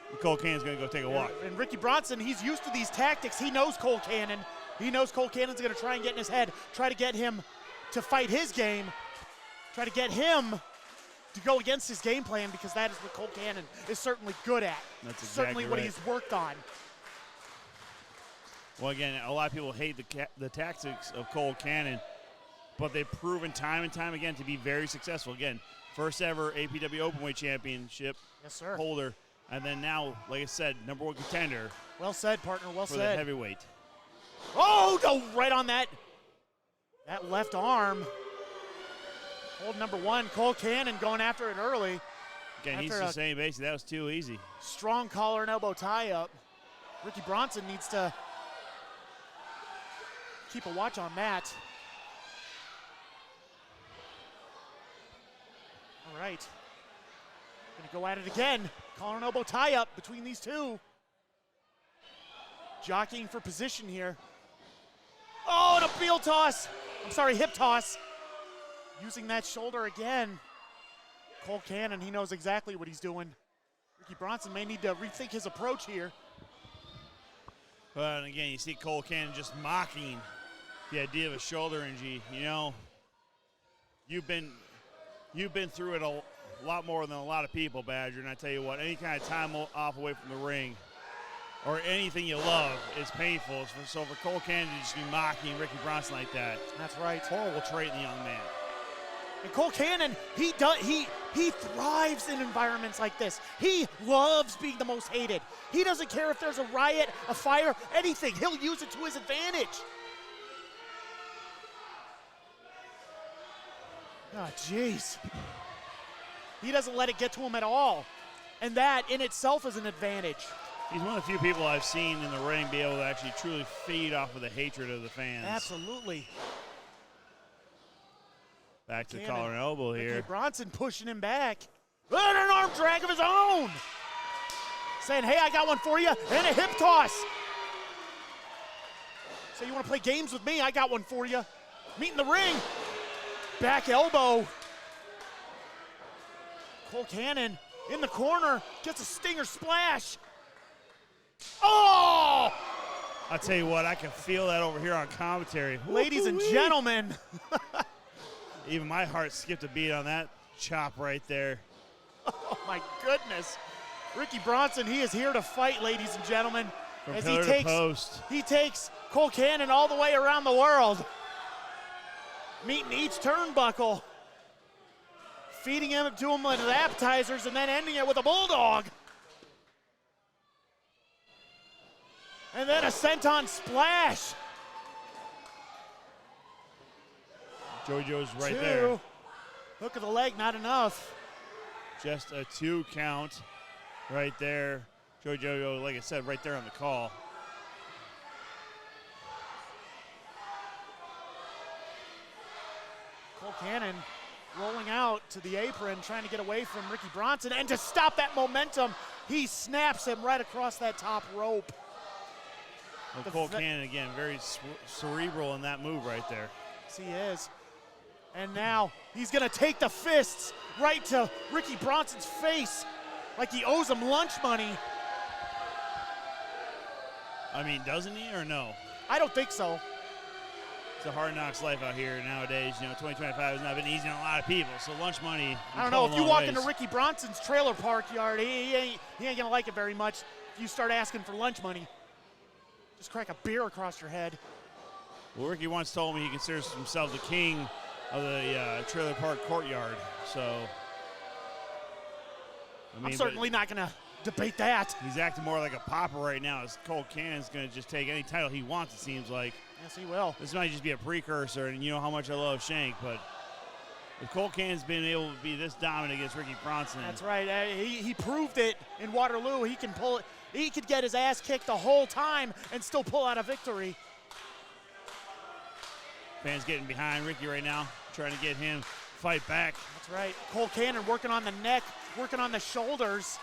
[SPEAKER 2] And Cole Cannon's going to go take a walk.
[SPEAKER 1] And Ricky Bronson, he's used to these tactics. He knows Cole Cannon. He knows Cole Cannon's going to try and get in his head, try to get him to fight his game, try to get him to go against his game plan, because that is what Cole Cannon is certainly good at.
[SPEAKER 2] That's exactly
[SPEAKER 1] certainly what
[SPEAKER 2] right.
[SPEAKER 1] he's worked on.
[SPEAKER 2] Well, again, a lot of people hate the tactics of Cole Cannon, but they've proven time and time again to be very successful. Again, first ever APW Openweight Championship holder, and then now, like I said, #1 contender.
[SPEAKER 1] Well said, partner, well
[SPEAKER 2] for
[SPEAKER 1] said.
[SPEAKER 2] the heavyweight.
[SPEAKER 1] Oh, no, right on that left arm. Hold #1, Cole Cannon going after it early.
[SPEAKER 2] Again, he's just saying basically that was too easy.
[SPEAKER 1] Strong collar and elbow tie up. Ricky Bronson needs to keep a watch on that. All right. Gonna go at it again. Collar and elbow tie up between these two. Jockeying for position here. Oh, and a field toss. I'm sorry, hip toss. Using that shoulder again. Cole Cannon, he knows exactly what he's doing. Ricky Bronson may need to rethink his approach here.
[SPEAKER 2] But again, you see Cole Cannon just mocking the idea of a shoulder injury. You know, you've been through it a lot more than a lot of people, Badger, and I tell you what, any kind of time off away from the ring or anything you love is painful. So for Cole Cannon to just be mocking Ricky Bronson like that,
[SPEAKER 1] that's right.
[SPEAKER 2] Horrible trait in the young man.
[SPEAKER 1] And Cole Cannon, he He thrives in environments like this. He loves being the most hated. He doesn't care if there's a riot, a fire, anything. He'll use it to his advantage. Oh, jeez. He doesn't let it get to him at all. And that in itself is an advantage.
[SPEAKER 2] He's one of the few people I've seen in the ring be able to actually truly feed off of the hatred of the fans.
[SPEAKER 1] Absolutely.
[SPEAKER 2] Back to collar and elbow here.
[SPEAKER 1] Ricky Bronson pushing him back. And an arm drag of his own. Saying, hey, I got one for you. And a hip toss. So you want to play games with me? I got one for you. Meet in the ring. Back elbow. Cole Cannon in the corner. Gets a stinger splash. Oh!
[SPEAKER 2] I'll tell you what, I can feel that over here on commentary.
[SPEAKER 1] Ladies and gentlemen.
[SPEAKER 2] Even my heart skipped a beat on that chop right there.
[SPEAKER 1] Oh, my goodness. Ricky Bronson, he is here to fight, ladies and gentlemen.
[SPEAKER 2] From
[SPEAKER 1] as
[SPEAKER 2] pillar to post.
[SPEAKER 1] He takes Cole Cannon all the way around the world. Meeting each turnbuckle. Feeding him to him with appetizers and then ending it with a bulldog. And then a senton splash.
[SPEAKER 2] Joey Joe's right there.
[SPEAKER 1] Hook of the leg, not enough.
[SPEAKER 2] Just a 2 count right there. Joey Joe, like I said, right there on the call.
[SPEAKER 1] Cole Cannon rolling out to the apron, trying to get away from Ricky Bronson. And to stop that momentum, he snaps him right across that top rope.
[SPEAKER 2] Well, Cole Cannon, again, very cerebral in that move right there.
[SPEAKER 1] Yes, he is. And now he's going to take the fists right to Ricky Bronson's face like he owes him lunch money.
[SPEAKER 2] I mean, doesn't he or no?
[SPEAKER 1] I don't think so.
[SPEAKER 2] It's a hard knocks life out here nowadays. You know, 2025 has not been easy on a lot of people. So lunch money.
[SPEAKER 1] I don't know. If you walk into Ricky Bronson's trailer park yard, he ain't going to like it very much if you start asking for lunch money. Just crack a beer across your head.
[SPEAKER 2] Well, Ricky once told me he considers himself the king of the trailer park courtyard. So, I mean,
[SPEAKER 1] I'm certainly not going to debate that.
[SPEAKER 2] He's acting more like a popper right now as Cole Cannon's going to just take any title he wants, it seems like.
[SPEAKER 1] Yes, he will.
[SPEAKER 2] This might just be a precursor, and you know how much I love Shank, but if Cole Cannon's been able to be this dominant against Ricky Bronson.
[SPEAKER 1] That's right. He proved it in Waterloo. He can pull it. He could get his ass kicked the whole time and still pull out a victory.
[SPEAKER 2] Fans getting behind Ricky right now, trying to get him fight back.
[SPEAKER 1] That's right. Cole Cannon working on the neck, working on the shoulders.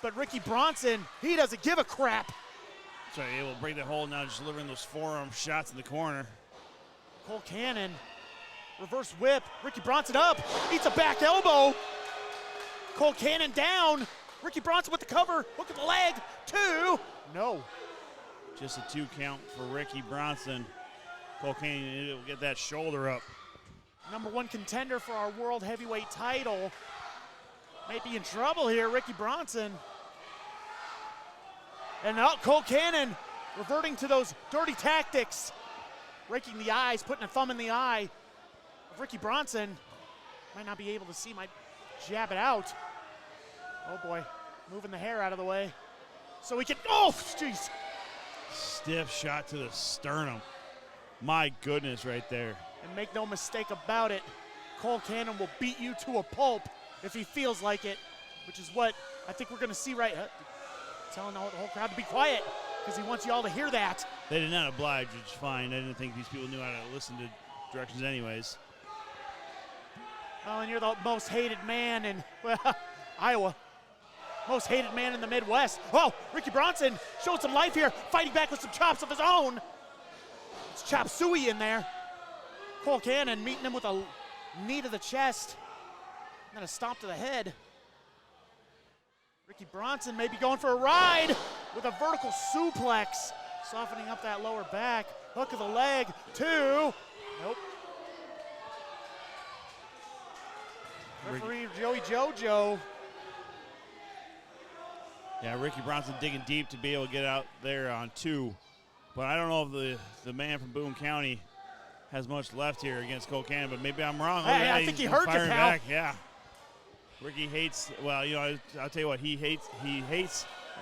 [SPEAKER 1] But Ricky Bronson, he doesn't give a crap.
[SPEAKER 2] That's right, able to break that hold now, just delivering those forearm shots in the corner.
[SPEAKER 1] Cole Cannon, reverse whip. Ricky Bronson up, eats a back elbow. Cole Cannon down. Ricky Bronson with the cover, hook of the leg, 2. No.
[SPEAKER 2] Just a 2 count for Ricky Bronson. Cole Cannon will get that shoulder up.
[SPEAKER 1] Number 1 contender for our world heavyweight title. May be in trouble here, Ricky Bronson. And now Cole Cannon reverting to those dirty tactics. Raking the eyes, putting a thumb in the eye of Ricky Bronson. Might not be able to see, might jab it out. Oh boy, moving the hair out of the way. So he can, oh, jeez.
[SPEAKER 2] Stiff shot to the sternum. My goodness, right there.
[SPEAKER 1] And make no mistake about it, Cole Cannon will beat you to a pulp if he feels like it, which is what I think we're going to see right. Telling the whole crowd to be quiet because he wants you all to hear that.
[SPEAKER 2] They did not oblige, which is fine. I didn't think these people knew how to listen to directions anyways.
[SPEAKER 1] Oh, and you're the most hated man in, well, Iowa. Most hated man in the Midwest. Oh, Ricky Bronson showed some life here, fighting back with some chops of his own. It's Chop Suey in there. Cole Cannon meeting him with a knee to the chest. And then a stomp to the head. Ricky Bronson may be going for a ride with a vertical suplex. Softening up that lower back. Hook of the leg, 2. Nope. Referee Joey Jojo.
[SPEAKER 2] Yeah, Ricky Bronson digging deep to be able to get out there on 2. But I don't know if the man from Boone County has much left here against Cole Cannon, but maybe I'm wrong.
[SPEAKER 1] Hey, I think he heard you,
[SPEAKER 2] firing
[SPEAKER 1] pal.
[SPEAKER 2] back. Yeah. Ricky hates, well, you know, I'll tell you what, he hates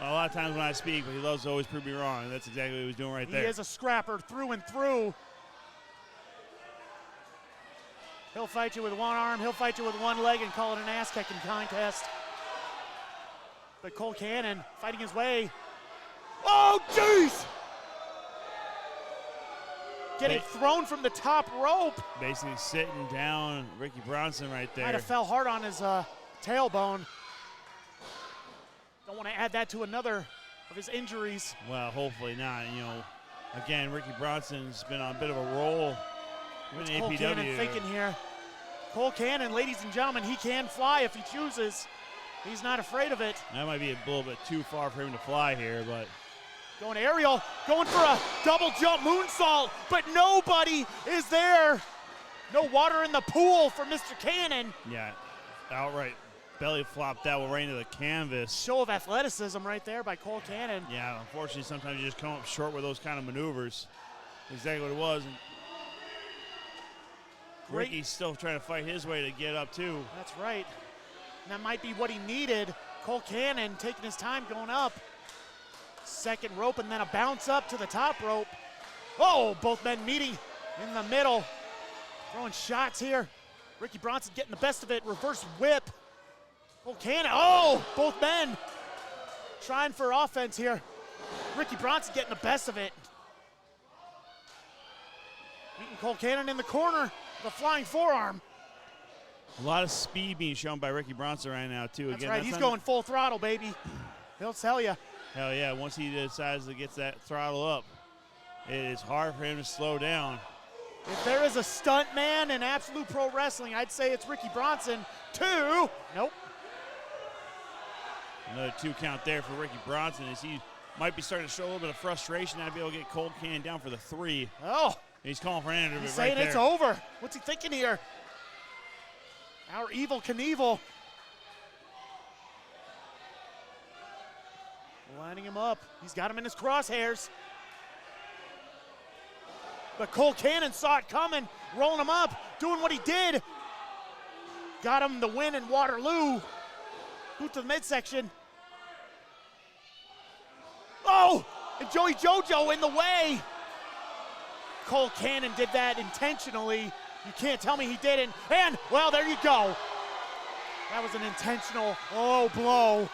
[SPEAKER 2] a lot of times when I speak, but he loves to always prove me wrong, and that's exactly what he was doing right there.
[SPEAKER 1] He is a scrapper through and through. He'll fight you with one arm, he'll fight you with one leg and call it an ass-kicking contest. But Cole Cannon fighting his way. Oh, jeez! Getting thrown from the top rope.
[SPEAKER 2] Basically sitting down Ricky Bronson right there.
[SPEAKER 1] Might have fell hard on his tailbone. Don't want to add that to another of his injuries.
[SPEAKER 2] Well, hopefully not. You know, again, Ricky Bronson's been on a bit of a roll.
[SPEAKER 1] What's Cole Cannon thinking here? Cole Cannon, ladies and gentlemen, he can fly if he chooses. He's not afraid of it.
[SPEAKER 2] That might be a little bit too far for him to fly here, but.
[SPEAKER 1] Going aerial, going for a double jump moonsault, but nobody is there. No water in the pool for Mr. Cannon.
[SPEAKER 2] Yeah, outright belly flop that one right into the canvas.
[SPEAKER 1] Show of athleticism right there by Cole Cannon.
[SPEAKER 2] Yeah, unfortunately, sometimes you just come up short with those kind of maneuvers. Exactly what it was. And Ricky's still trying to fight his way to get up, too.
[SPEAKER 1] That's right. And that might be what he needed. Cole Cannon taking his time going up. Second rope and then a bounce up to the top rope. Oh, both men meeting in the middle. Throwing shots here. Ricky Bronson getting the best of it. Reverse whip. Cole Cannon, oh, both men trying for offense here. Ricky Bronson getting the best of it. Meeting Cole Cannon in the corner, the flying forearm.
[SPEAKER 2] A lot of speed being shown by Ricky Bronson right now, too.
[SPEAKER 1] That's right, he's going full throttle, baby. He'll tell you.
[SPEAKER 2] Hell yeah, once he decides to get that throttle up, it is hard for him to slow down.
[SPEAKER 1] If there is a stunt man in Absolute Pro Wrestling, I'd say it's Ricky Bronson. 2, nope.
[SPEAKER 2] Another 2 count there for Ricky Bronson as he might be starting to show a little bit of frustration. I'd be able to get Cole Cannon down for the 3.
[SPEAKER 1] Oh.
[SPEAKER 2] He's calling for an end of it
[SPEAKER 1] He's
[SPEAKER 2] right
[SPEAKER 1] saying
[SPEAKER 2] there.
[SPEAKER 1] It's over. What's he thinking here? Our Evil Knievel. Lining him up. He's got him in his crosshairs. But Cole Cannon saw it coming, rolling him up, doing what he did. Got him the win in Waterloo. Boot to the midsection. Oh, and Joey Jojo in the way. Cole Cannon did that intentionally. You can't tell me he didn't. And, well, there you go. That was an intentional low blow.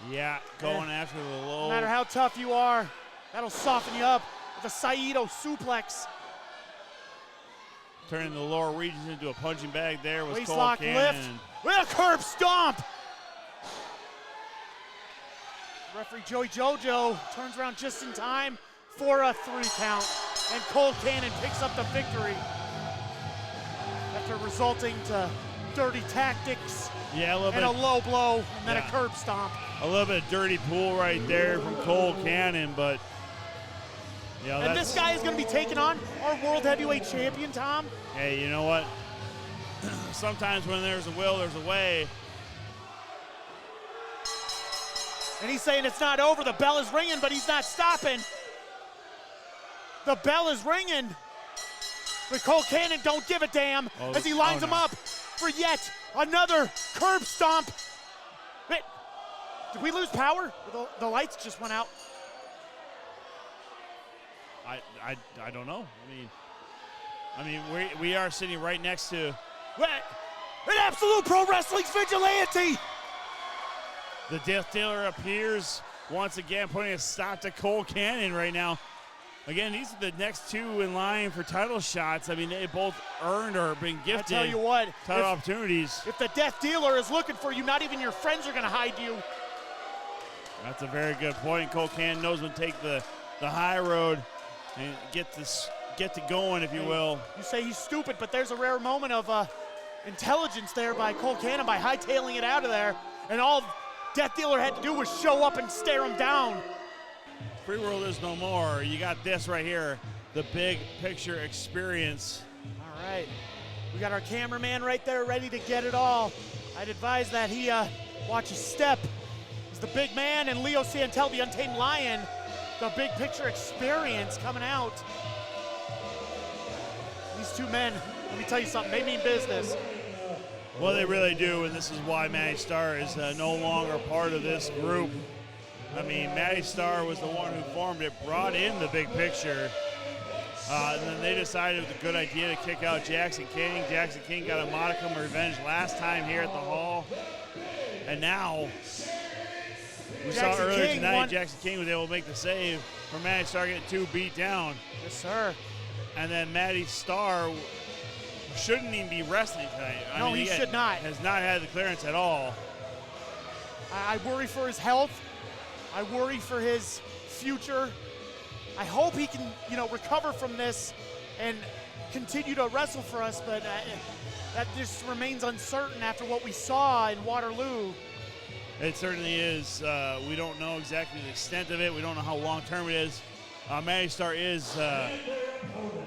[SPEAKER 2] Yeah, going after the low.
[SPEAKER 1] No matter how tough you are, that'll soften you up with a Saito suplex.
[SPEAKER 2] Turning the lower regions into a punching bag there was Cole
[SPEAKER 1] Waistlock
[SPEAKER 2] Cannon.
[SPEAKER 1] lift with a curb stomp. Referee Joey Jojo turns around just in time for a 3 count. And Cole Cannon picks up the victory after resulting to dirty tactics.
[SPEAKER 2] Yeah, a little bit.
[SPEAKER 1] And a low blow, and then a curb stomp.
[SPEAKER 2] A little bit of dirty pool right there from Cole Cannon, but
[SPEAKER 1] and this guy is going to be taking on our World Heavyweight Champion, Tom.
[SPEAKER 2] Hey, you know what? Sometimes when there's a will, there's a way.
[SPEAKER 1] And he's saying it's not over. The bell is ringing, but he's not stopping. The bell is ringing. But Cole Cannon don't give a damn as he lines him up for yet another curb stomp. Wait, did we lose power? The lights just went out.
[SPEAKER 2] I don't know. I mean, we are sitting right next to
[SPEAKER 1] an Absolute Pro Wrestling's vigilante.
[SPEAKER 2] The Death Dealer appears once again, putting a stop to Cole Cannon right now. Again, these are the next 2 in line for title shots. I mean, they both earned or been gifted.
[SPEAKER 1] I tell you what,
[SPEAKER 2] title opportunities.
[SPEAKER 1] If the Death Dealer is looking for you, not even your friends are going to hide you.
[SPEAKER 2] That's a very good point. Cole Cannon knows when to take the high road and get to going, if you will.
[SPEAKER 1] You say he's stupid, but there's a rare moment of intelligence there by Cole Cannon by hightailing it out of there. And all Death Dealer had to do was show up and stare him down.
[SPEAKER 2] Free World is no more. You got this right here, the big picture experience.
[SPEAKER 1] All right. We got our cameraman right there ready to get it all. I'd advise that he watch his step. It's the big man and Leo Santel, the Untamed Lion. The big picture experience coming out. These These two men, let me tell you something, they mean business.
[SPEAKER 2] Well, they really do, and this is why Matty Starr is no longer part of this group. I mean, Matty Starr was the one who formed it, brought in the big picture, and then they decided it was a good idea to kick out Jackson King. Jackson King got a modicum of revenge last time here at the Hall, and now we saw earlier tonight Jackson King was able to make the save for Matty Starr getting 2 beat down.
[SPEAKER 1] Yes, sir.
[SPEAKER 2] And then Matty Starr shouldn't even be wrestling tonight. I mean,
[SPEAKER 1] he should not.
[SPEAKER 2] Has not had the clearance at all.
[SPEAKER 1] I worry for his health. I worry for his future. I hope he can, recover from this and continue to wrestle for us, but that just remains uncertain after what we saw in Waterloo.
[SPEAKER 2] It certainly is. We don't know exactly the extent of it. We don't know how long-term it is. Matty Starr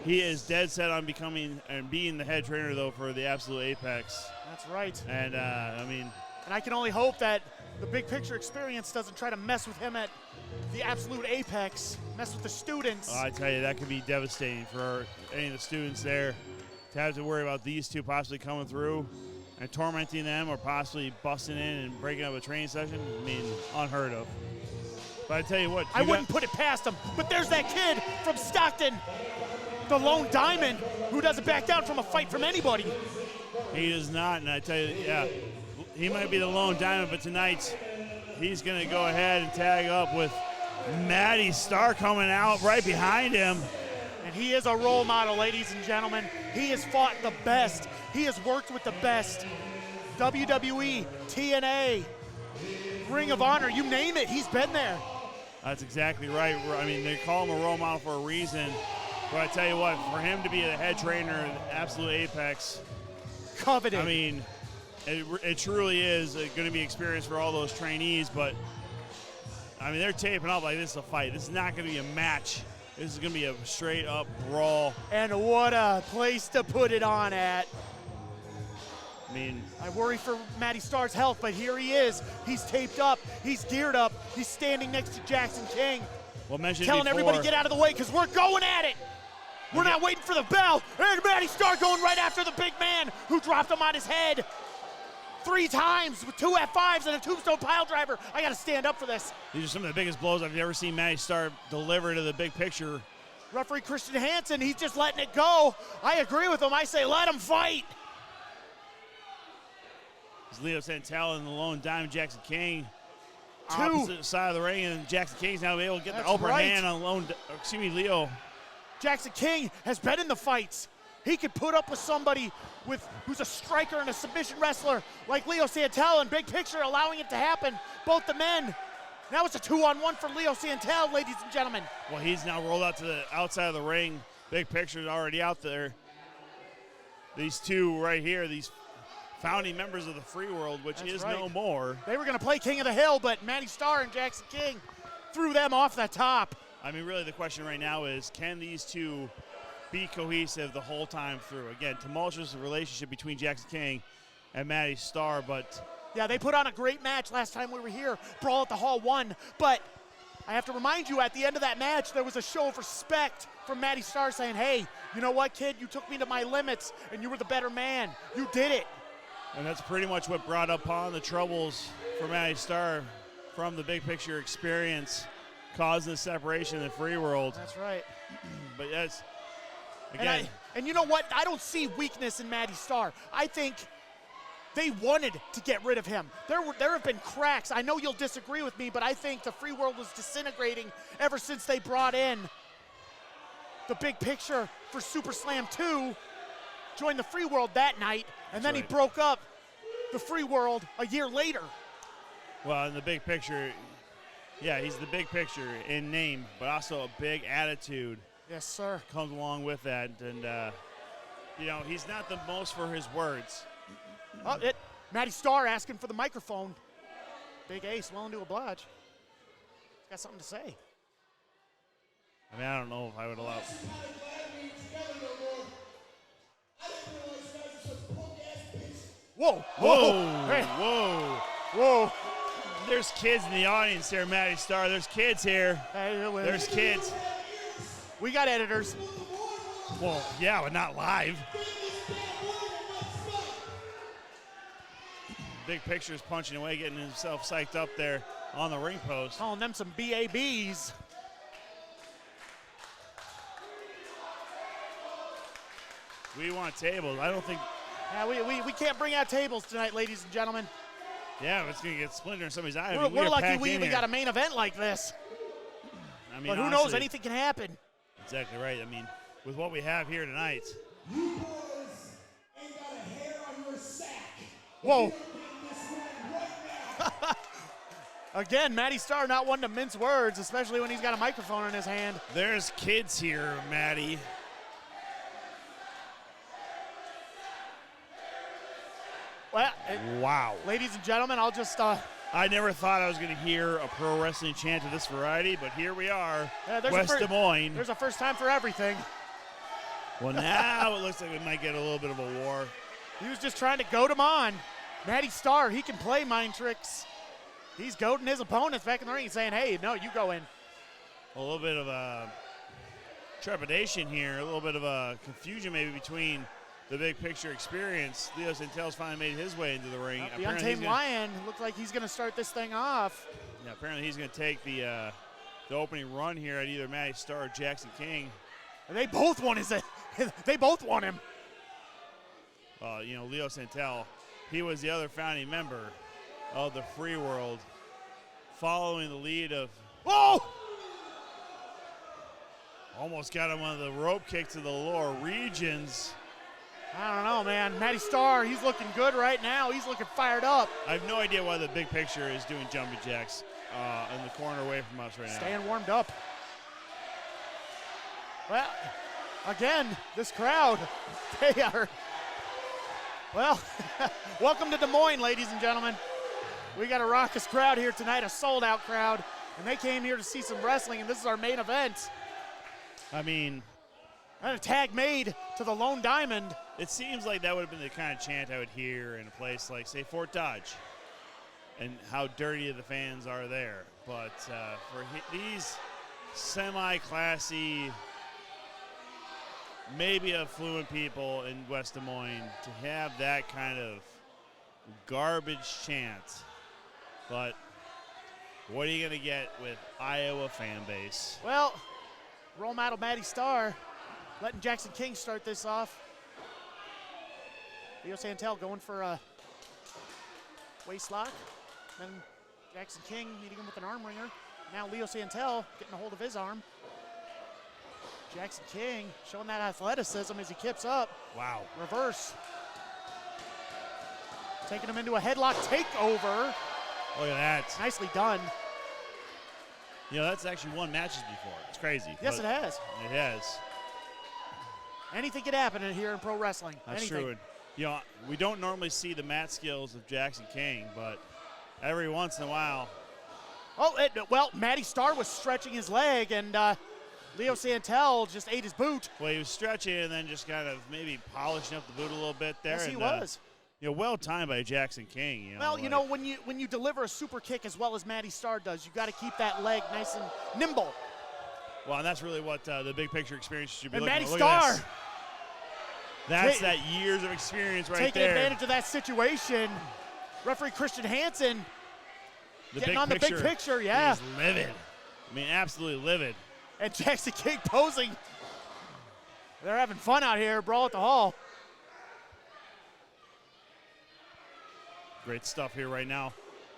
[SPEAKER 2] he is dead set on becoming and being the head trainer, though, for the Absolute Apex.
[SPEAKER 1] That's right.
[SPEAKER 2] And,
[SPEAKER 1] and I can only hope that the big picture experience doesn't try to mess with him at the Absolute Apex, mess with the students.
[SPEAKER 2] I tell you, that could be devastating for any of the students there to have to worry about these two possibly coming through and tormenting them or possibly busting in and breaking up a training session. I mean, unheard of. But I tell you what.
[SPEAKER 1] I wouldn't put it past him, but there's that kid from Stockton, the Lone Diamond, who doesn't back down from a fight from anybody.
[SPEAKER 2] He does not, and I tell you, yeah, he might be the Lone Diamond, but tonight he's going to go ahead and tag up with Matty Starr coming out right behind him.
[SPEAKER 1] And he is a role model, ladies and gentlemen. He has fought the best. He has worked with the best. WWE, TNA, Ring of Honor, you name it, he's been there.
[SPEAKER 2] That's exactly right. I mean, they call him a role model for a reason. But I tell you what, for him to be the head trainer in Absolute Apex,
[SPEAKER 1] coveted.
[SPEAKER 2] I mean, it truly is going to be experience for all those trainees. But I mean, they're taping up like this is a fight. This is not going to be a match. This is going to be a straight up brawl.
[SPEAKER 1] And what a place to put it on at.
[SPEAKER 2] I mean,
[SPEAKER 1] I worry for Matty Starr's health, but here he is. He's taped up. He's geared up. He's standing next to Jackson King.
[SPEAKER 2] Well, mentioned
[SPEAKER 1] telling
[SPEAKER 2] before,
[SPEAKER 1] everybody get out of the way because we're going at it. We're not waiting for the bell. And Matty Starr going right after the big man who dropped him on his head 3 times with 2 F5s and a tombstone pile driver. I got to stand up for this.
[SPEAKER 2] These are some of the biggest blows I've ever seen Matty Starr deliver to the big picture.
[SPEAKER 1] Referee Christian Hansen, he's just letting it go. I agree with him. I say let him fight.
[SPEAKER 2] It's Leo Santel and the Lone Diamond Jackson King. Opposite side of the ring, and Jackson King's now able to get the upper hand on Leo.
[SPEAKER 1] Jackson King has been in the fights. He could put up with somebody who's a striker and a submission wrestler like Leo Santel, and big picture allowing it to happen. Both the men. Now it's a 2-on-1 for Leo Santel, ladies and gentlemen.
[SPEAKER 2] Well, he's now rolled out to the outside of the ring. Big picture's already out there. These two right here, these founding members of the free world, which is no more.
[SPEAKER 1] They were going to play King of the Hill, but Matty Starr and Jackson King threw them off the top.
[SPEAKER 2] I mean, really the question right now is, can these two be cohesive the whole time through? Again, tumultuous relationship between Jackson King and Matty Starr, but...
[SPEAKER 1] Yeah, they put on a great match last time we were here. Brawl at the Hall 1, but I have to remind you, at the end of that match, there was a show of respect from Matty Starr saying, hey, you know what, kid? You took me to my limits, and you were the better man. You did it.
[SPEAKER 2] And that's pretty much what brought upon the troubles for Matty Starr from the big picture experience, causing the separation in the free world.
[SPEAKER 1] That's right.
[SPEAKER 2] But yes, again.
[SPEAKER 1] And you know what? I don't see weakness in Matty Starr. I think they wanted to get rid of him. There have been cracks. I know you'll disagree with me, but I think the free world was disintegrating ever since they brought in the big picture for Super Slam 2, joined the free world that night, and then he broke up the free world a year later.
[SPEAKER 2] Well, in the big picture, yeah, he's the big picture in name, but also a big attitude.
[SPEAKER 1] Yes, sir.
[SPEAKER 2] Comes along with that, and you know, he's not the most for his words.
[SPEAKER 1] Oh, Matty Starr asking for the microphone. Big Ace willing to oblige. He's got something to say.
[SPEAKER 2] I mean, I don't know if I would allow.
[SPEAKER 1] Whoa,
[SPEAKER 2] whoa,
[SPEAKER 1] hey.
[SPEAKER 2] Whoa.
[SPEAKER 1] Whoa.
[SPEAKER 2] There's kids in the audience here, Matty Starr. There's kids here.
[SPEAKER 1] Hey,
[SPEAKER 2] there's kids.
[SPEAKER 1] We got editors.
[SPEAKER 2] Well, yeah, but not live. Big Picture is punching away, getting himself psyched up there on the ring post.
[SPEAKER 1] Calling them some BABs.
[SPEAKER 2] We want tables. I don't think.
[SPEAKER 1] Yeah, we can't bring out tables tonight, ladies and gentlemen.
[SPEAKER 2] Yeah, it's going to get splintered in somebody's eye.
[SPEAKER 1] We're lucky we got a main event like this.
[SPEAKER 2] I mean,
[SPEAKER 1] but who knows? Anything can happen.
[SPEAKER 2] Exactly right. I mean, with what we have here tonight.
[SPEAKER 3] You boys ain't got a hair on your sack.
[SPEAKER 1] Whoa. Again, Matty Starr not one to mince words, especially when he's got a microphone in his hand.
[SPEAKER 2] There's kids here, Matty.
[SPEAKER 1] Well,
[SPEAKER 2] wow.
[SPEAKER 1] Ladies and gentlemen, I'll just...
[SPEAKER 2] I never thought I was going to hear a pro wrestling chant of this variety, but here we are, West Des Moines.
[SPEAKER 1] There's a first time for everything.
[SPEAKER 2] Well, now it looks like we might get a little bit of a war.
[SPEAKER 1] He was just trying to goad him on. Matty Starr, he can play mind tricks. He's goading his opponents back in the ring and saying, hey, no, you go in.
[SPEAKER 2] A little bit of a trepidation here, a little bit of a confusion maybe between the Big Picture experience. Leo Santel's finally made his way into the ring.
[SPEAKER 1] The Untamed Lion looks like he's going to start this thing off.
[SPEAKER 2] Yeah, apparently he's going to take the opening run here at either Matty Starr or Jackson King.
[SPEAKER 1] And they both want they both want him.
[SPEAKER 2] You know, Leo Santel, he was the other founding member of the Free World, following the lead of.
[SPEAKER 1] Whoa!
[SPEAKER 2] Almost got him on the rope kick to the lower regions.
[SPEAKER 1] I don't know, man. Matty Starr, he's looking good right now. He's looking fired up.
[SPEAKER 2] I have no idea why the Big Picture is doing jumping jacks in the corner away from us right now.
[SPEAKER 1] Staying warmed up. Well, again, this crowd, they are. Well, welcome to Des Moines, ladies and gentlemen. We got a raucous crowd here tonight, a sold-out crowd, and they came here to see some wrestling, and this is our main event.
[SPEAKER 2] I mean,
[SPEAKER 1] and a tag made to the Lone Diamond.
[SPEAKER 2] It seems like that would have been the kind of chant I would hear in a place like, say, Fort Dodge, and how dirty the fans are there. But for these semi-classy, maybe affluent people in West Des Moines to have that kind of garbage chant. But what are you going to get with Iowa fan base?
[SPEAKER 1] Well, role model Matty Starr letting Jackson King start this off. Leo Santel going for a waist lock. Then Jackson King meeting him with an arm wringer. Now Leo Santel getting a hold of his arm. Jackson King showing that athleticism as he kips up.
[SPEAKER 2] Wow.
[SPEAKER 1] Reverse. Taking him into a headlock takeover.
[SPEAKER 2] Look at that.
[SPEAKER 1] Nicely done.
[SPEAKER 2] You know, that's actually won matches before. It's crazy.
[SPEAKER 1] Yes, it has.
[SPEAKER 2] It has.
[SPEAKER 1] Anything could happen in here in pro wrestling.
[SPEAKER 2] That's
[SPEAKER 1] Anything.
[SPEAKER 2] true. And, you know, we don't normally see the mat skills of Jackson King, but every once in a while.
[SPEAKER 1] Oh, well, Matty Starr was stretching his leg, and Leo Santel just ate his boot.
[SPEAKER 2] Well, he was stretching and then just kind of maybe polishing up the boot a little bit there.
[SPEAKER 1] Yes, he
[SPEAKER 2] and,
[SPEAKER 1] was.
[SPEAKER 2] You know, well timed by Jackson King. You know,
[SPEAKER 1] well, you know, when you deliver a super kick as well as Matty Starr does, you got to keep that leg nice and nimble.
[SPEAKER 2] Well, and that's really what the Big Picture experience should be
[SPEAKER 1] and
[SPEAKER 2] looking
[SPEAKER 1] Matty
[SPEAKER 2] for.
[SPEAKER 1] Starr.
[SPEAKER 2] That's that years of experience right
[SPEAKER 1] taking
[SPEAKER 2] there.
[SPEAKER 1] Taking advantage of that situation. Referee Christian Hansen getting on the big picture, yeah.
[SPEAKER 2] He's livid. I mean, absolutely livid.
[SPEAKER 1] And Jackson King posing. They're having fun out here, Brawl at the Hall.
[SPEAKER 2] Great stuff here right now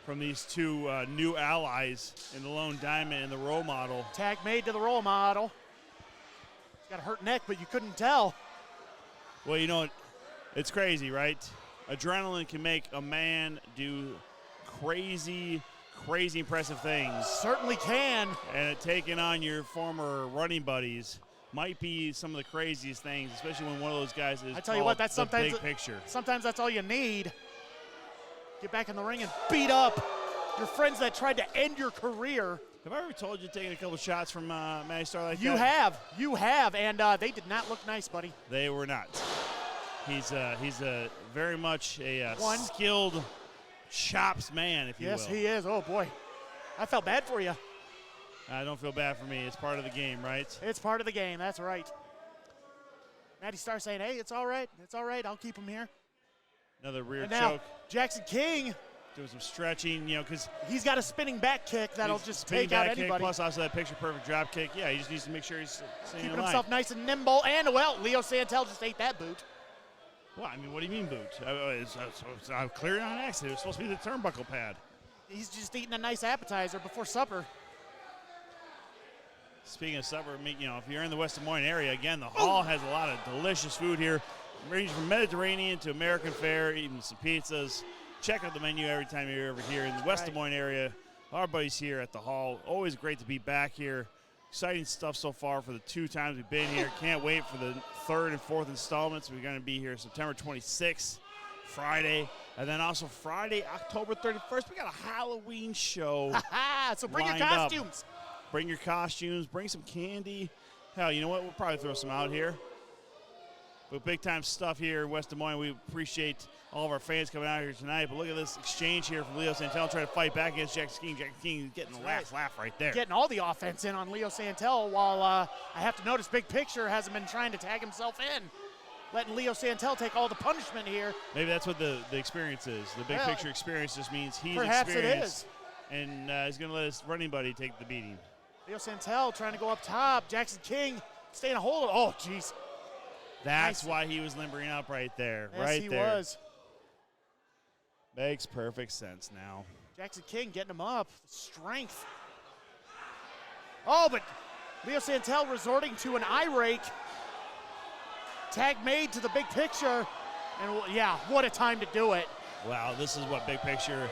[SPEAKER 2] from these two new allies in the Lone Diamond and the Role Model.
[SPEAKER 1] Tag made to the Role Model. He's got a hurt neck, but you couldn't tell.
[SPEAKER 2] Well, you know, it's crazy, right? Adrenaline can make a man do crazy impressive things.
[SPEAKER 1] Certainly can.
[SPEAKER 2] And taking on your former running buddies might be some of the craziest things, especially when one of those guys is
[SPEAKER 1] I tell you what, that's sometimes
[SPEAKER 2] Big Picture.
[SPEAKER 1] Sometimes that's all you need. Get back in the ring and beat up your friends that tried to end your career.
[SPEAKER 2] Have I ever told you taking a couple shots from Matty Starr like that?
[SPEAKER 1] You have, and they did not look nice, buddy.
[SPEAKER 2] They were not. He's a very much a skilled chops man, if you will.
[SPEAKER 1] Yes, he is. Oh, boy. I felt bad for you.
[SPEAKER 2] I don't feel bad for me. It's part of the game, right?
[SPEAKER 1] It's part of the game. That's right. Maddie Starr saying, hey, it's all right. It's all right. I'll keep him here.
[SPEAKER 2] Another rear
[SPEAKER 1] And now,
[SPEAKER 2] choke.
[SPEAKER 1] Jackson King,
[SPEAKER 2] Doing some stretching, you know, because
[SPEAKER 1] he's got a spinning back kick that'll just take out anybody.
[SPEAKER 2] Plus also that picture-perfect drop kick. Yeah, he just needs to make sure he's staying
[SPEAKER 1] Keeping
[SPEAKER 2] in line.
[SPEAKER 1] himself nice and nimble. And, well, Leo Santel just ate that boot.
[SPEAKER 2] Well, I mean, what do you mean boot? It's clear on accident. It was supposed to be the turnbuckle pad.
[SPEAKER 1] He's just eating a nice appetizer before supper.
[SPEAKER 2] Speaking of supper, you know, if you're in the West Des Moines area, again, the Hall has a lot of delicious food here, ranging from Mediterranean to American fare, even some pizzas. Check out the menu every time you're over here in the West Des Moines area. Our buddies here at the Hall, always great to be back here. Exciting stuff so far for the 2 times we've been here. Can't wait for the 3rd and 4th installments. We're going to be here September 26th, Friday. And then also Friday, October 31st, we got a Halloween show.
[SPEAKER 1] So bring your
[SPEAKER 2] lined up.
[SPEAKER 1] costumes.
[SPEAKER 2] Bring your costumes, bring some candy. Hell, you know what? We'll probably throw some out here. But big time stuff here in West Des Moines. We appreciate all of our fans coming out here tonight. But look at this exchange here from Leo Santel trying to fight back against Jackson King. Jackson King getting the last laugh right there.
[SPEAKER 1] Getting all the offense in on Leo Santel, while I have to notice Big Picture hasn't been trying to tag himself in. Letting Leo Santel take all the punishment here.
[SPEAKER 2] Maybe that's what the experience is. The Big Picture experience just means he's
[SPEAKER 1] perhaps
[SPEAKER 2] experienced.
[SPEAKER 1] it is.
[SPEAKER 2] And he's going to let his running buddy take the beating.
[SPEAKER 1] Leo Santel trying to go up top. Jackson King staying a hold of. Oh, jeez.
[SPEAKER 2] That's why he was limbering up right there.
[SPEAKER 1] Yes,
[SPEAKER 2] right
[SPEAKER 1] he
[SPEAKER 2] there.
[SPEAKER 1] was.
[SPEAKER 2] Makes perfect sense now.
[SPEAKER 1] Jackson King getting him up. Strength. Oh, but Leo Santel resorting to an eye rake. Tag made to the Big Picture. And, yeah, what a time to do it.
[SPEAKER 2] Wow, this is what Big Picture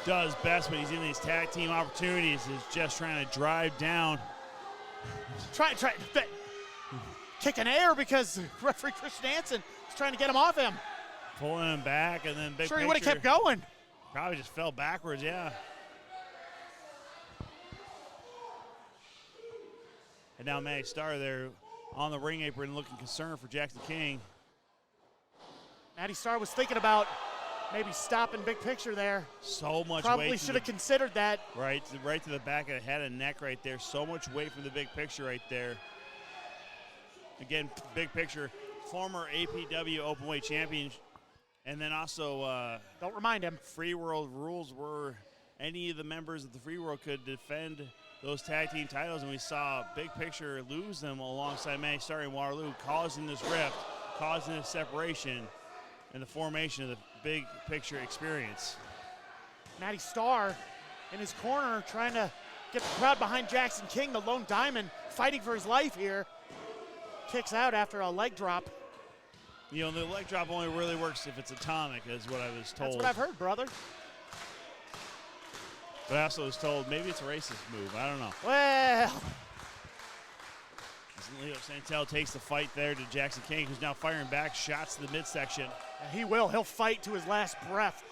[SPEAKER 2] does best when he's in these tag team opportunities, is just trying to drive down.
[SPEAKER 1] Kicking air because referee Christian Hansen is trying to get him off him.
[SPEAKER 2] Pulling him back, and then Big Picture.
[SPEAKER 1] Sure, he would have kept going.
[SPEAKER 2] Probably just fell backwards, yeah. And now Maddie Starr there on the ring apron looking concerned for Jackson King.
[SPEAKER 1] Maddie Starr was thinking about maybe stopping Big Picture there.
[SPEAKER 2] So much weight.
[SPEAKER 1] Probably should have considered that.
[SPEAKER 2] Right to the back of the head and neck right there. So much weight from the Big Picture right there. Again, Big Picture, former APW Openweight champion. And then also,
[SPEAKER 1] don't remind him.
[SPEAKER 2] Free World rules were any of the members of the Free World could defend those tag team titles, and we saw Big Picture lose them alongside Maddie Starr in Waterloo, causing this rift, causing this separation, and the formation of the Big Picture experience.
[SPEAKER 1] Maddie Starr in his corner trying to get the crowd behind Jackson King, the Lone Diamond, fighting for his life here. Kicks out after a leg drop.
[SPEAKER 2] You know, the leg drop only really works if it's atomic, is what I was told.
[SPEAKER 1] That's what I've heard, brother.
[SPEAKER 2] But I also was told maybe it's a racist move. I don't know.
[SPEAKER 1] Well.
[SPEAKER 2] Leo Santel takes the fight there to Jackson King, who's now firing back shots to the midsection.
[SPEAKER 1] He will. He'll fight to his last breath.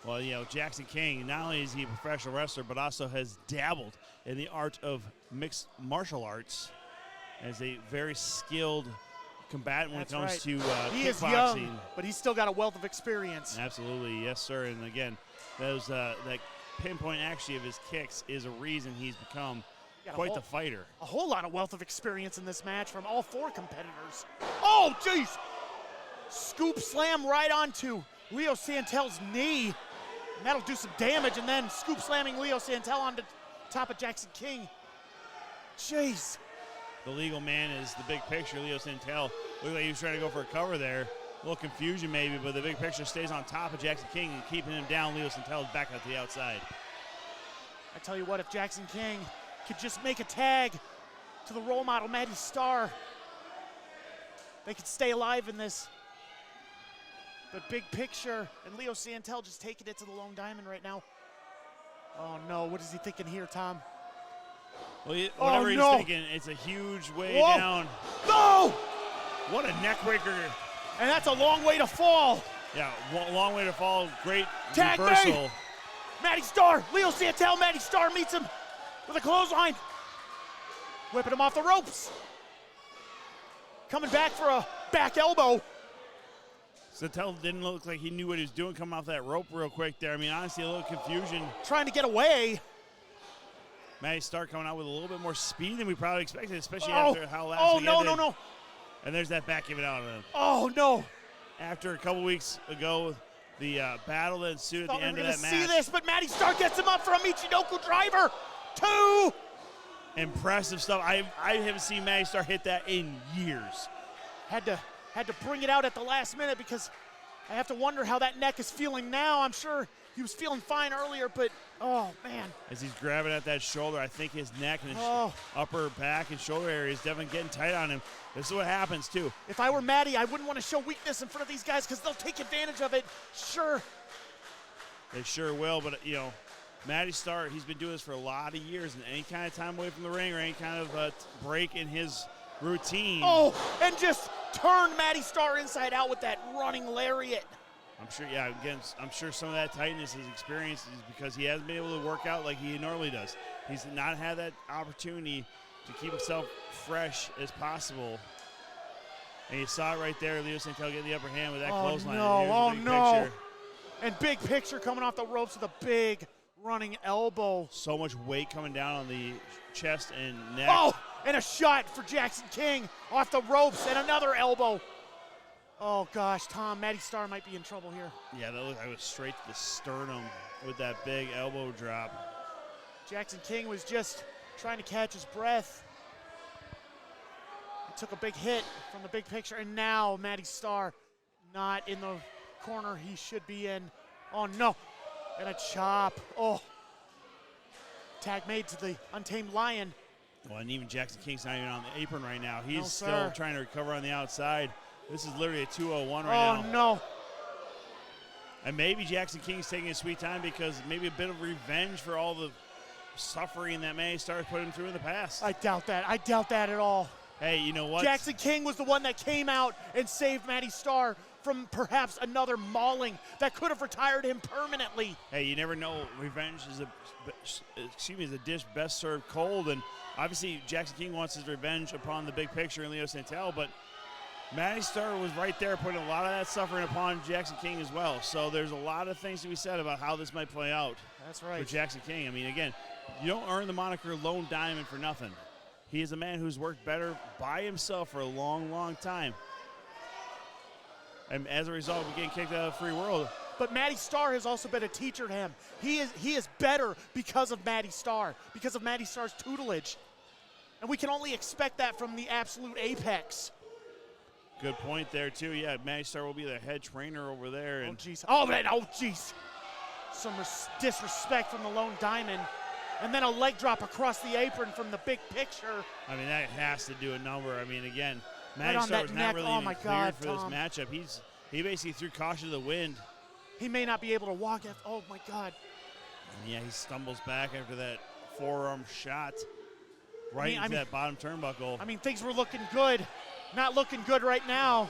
[SPEAKER 2] Well, you know, Jackson King, not only is he a professional wrestler, but also has dabbled in the art of mixed martial arts as a very skilled combatant when it comes to
[SPEAKER 1] he
[SPEAKER 2] kickboxing.
[SPEAKER 1] is young, but he's still got a wealth of experience.
[SPEAKER 2] Absolutely, yes, sir. And again, that pinpoint actually of his kicks is a reason he's become quite the fighter.
[SPEAKER 1] A whole lot of wealth of experience in this match from all 4 competitors. Oh, jeez! Scoop slam right onto Leo Santel's knee. And that'll do some damage, and then scoop slamming Leo Santel onto top of Jackson King. Jeez.
[SPEAKER 2] The legal man is the Big Picture. Leo Santel looked like he was trying to go for a cover there. A little confusion maybe, but the Big Picture stays on top of Jackson King and keeping him down. Leo Santel is back out to the outside.
[SPEAKER 1] I tell you what, if Jackson King could just make a tag to the role model, Maddie Starr, they could stay alive in this. But Big Picture and Leo Santel just taking it to the Lone Diamond right now. Oh no, what is he thinking here, Tom?
[SPEAKER 2] Well, whatever he's thinking, it's a huge way down.
[SPEAKER 1] No!
[SPEAKER 2] What a neck breaker.
[SPEAKER 1] And that's a long way to fall.
[SPEAKER 2] Yeah, long way to fall. Great
[SPEAKER 1] Tag
[SPEAKER 2] reversal.
[SPEAKER 1] me! Maddie Starr, Leo Santel, Maddie Starr meets him with a clothesline. Whipping him off the ropes. Coming back for a back elbow.
[SPEAKER 2] Santel didn't look like he knew what he was doing coming off that rope real quick there. I mean, honestly, a little confusion.
[SPEAKER 1] Trying to get away.
[SPEAKER 2] Maddie Starr coming out with a little bit more speed than we probably expected, especially after how last we
[SPEAKER 1] no.
[SPEAKER 2] And there's that back giving out of him.
[SPEAKER 1] Oh, no.
[SPEAKER 2] After a couple weeks ago, the battle that ensued at the end of that match.
[SPEAKER 1] See this, but Maddie Starr gets him up for a Michinoku driver. 2.
[SPEAKER 2] Impressive stuff. I haven't seen Maddie Starr hit that in years.
[SPEAKER 1] Had to bring it out at the last minute because I have to wonder how that neck is feeling now. I'm sure he was feeling fine earlier, but oh, man.
[SPEAKER 2] As he's grabbing at that shoulder, I think his neck and his upper back and shoulder area is definitely getting tight on him. This is what happens, too.
[SPEAKER 1] If I were Maddie, I wouldn't want to show weakness in front of these guys because they'll take advantage of it. Sure.
[SPEAKER 2] They sure will, but, you know, Maddie Starr, he's been doing this for a lot of years, and any kind of time away from the ring or any kind of break in his routine.
[SPEAKER 1] Oh, and just turned Maddie Starr inside out with that running lariat.
[SPEAKER 2] I'm sure, yeah, again, I'm sure some of that tightness is experienced is because he hasn't been able to work out like he normally does. He's not had that opportunity to keep himself fresh as possible. And you saw it right there, Leo Santel get the upper hand with that clothesline.
[SPEAKER 1] No. And big picture coming off the ropes with a big running elbow.
[SPEAKER 2] So much weight coming down on the chest and neck.
[SPEAKER 1] Oh, and a shot for Jackson King off the ropes and another elbow. Oh, gosh, Tom, Maddie Starr might be in trouble here.
[SPEAKER 2] Yeah, that looked like it was straight to the sternum with that big elbow drop.
[SPEAKER 1] Jackson King was just trying to catch his breath. He took a big hit from the big picture, and now Maddie Starr not in the corner he should be in. Oh, no. And a chop. Oh. Tag made to the Untamed Lion.
[SPEAKER 2] Well, and even Jackson King's not even on the apron right now. He's
[SPEAKER 1] No,
[SPEAKER 2] still
[SPEAKER 1] sir.
[SPEAKER 2] trying to recover on the outside. This is literally a 201 right now.
[SPEAKER 1] Oh, no.
[SPEAKER 2] And maybe Jackson King's taking his sweet time because maybe a bit of revenge for all the suffering that Maddie Starr put him through in the past.
[SPEAKER 1] I doubt that. I doubt that at all.
[SPEAKER 2] Hey, you know what?
[SPEAKER 1] Jackson King was the one that came out and saved Maddie Starr from perhaps another mauling that could have retired him permanently.
[SPEAKER 2] Hey, you never know. Revenge is a dish best served cold, and obviously Jackson King wants his revenge upon the big picture in Leo Santel, but Maddie Starr was right there putting a lot of that suffering upon Jackson King as well. So there's a lot of things to be said about how this might play out.
[SPEAKER 1] That's right.
[SPEAKER 2] For Jackson King. I mean, again, you don't earn the moniker Lone Diamond for nothing. He is a man who's worked better by himself for a long, long time. And as a result of getting kicked out of the free world.
[SPEAKER 1] But Maddie Starr has also been a teacher to him. He is better because of Maddie Starr, because of Maddie Starr's tutelage. And we can only expect that from the absolute apex.
[SPEAKER 2] Good point there, too. Yeah, Maddie Starr will be the head trainer over there.
[SPEAKER 1] And oh, jeez. Some disrespect from the Lone Diamond. And then a leg drop across the apron from the big picture.
[SPEAKER 2] I mean, that has to do a number. I mean, again, Maddie
[SPEAKER 1] on
[SPEAKER 2] Starr
[SPEAKER 1] that
[SPEAKER 2] was
[SPEAKER 1] neck.
[SPEAKER 2] not really
[SPEAKER 1] Oh,
[SPEAKER 2] even
[SPEAKER 1] my
[SPEAKER 2] cleared
[SPEAKER 1] God,
[SPEAKER 2] for
[SPEAKER 1] Tom.
[SPEAKER 2] this matchup. He basically threw caution to the wind.
[SPEAKER 1] He may not be able to walk. Oh, my God.
[SPEAKER 2] And yeah, he stumbles back after that forearm shot right into that bottom turnbuckle.
[SPEAKER 1] I mean, things were looking good. Not looking good right now.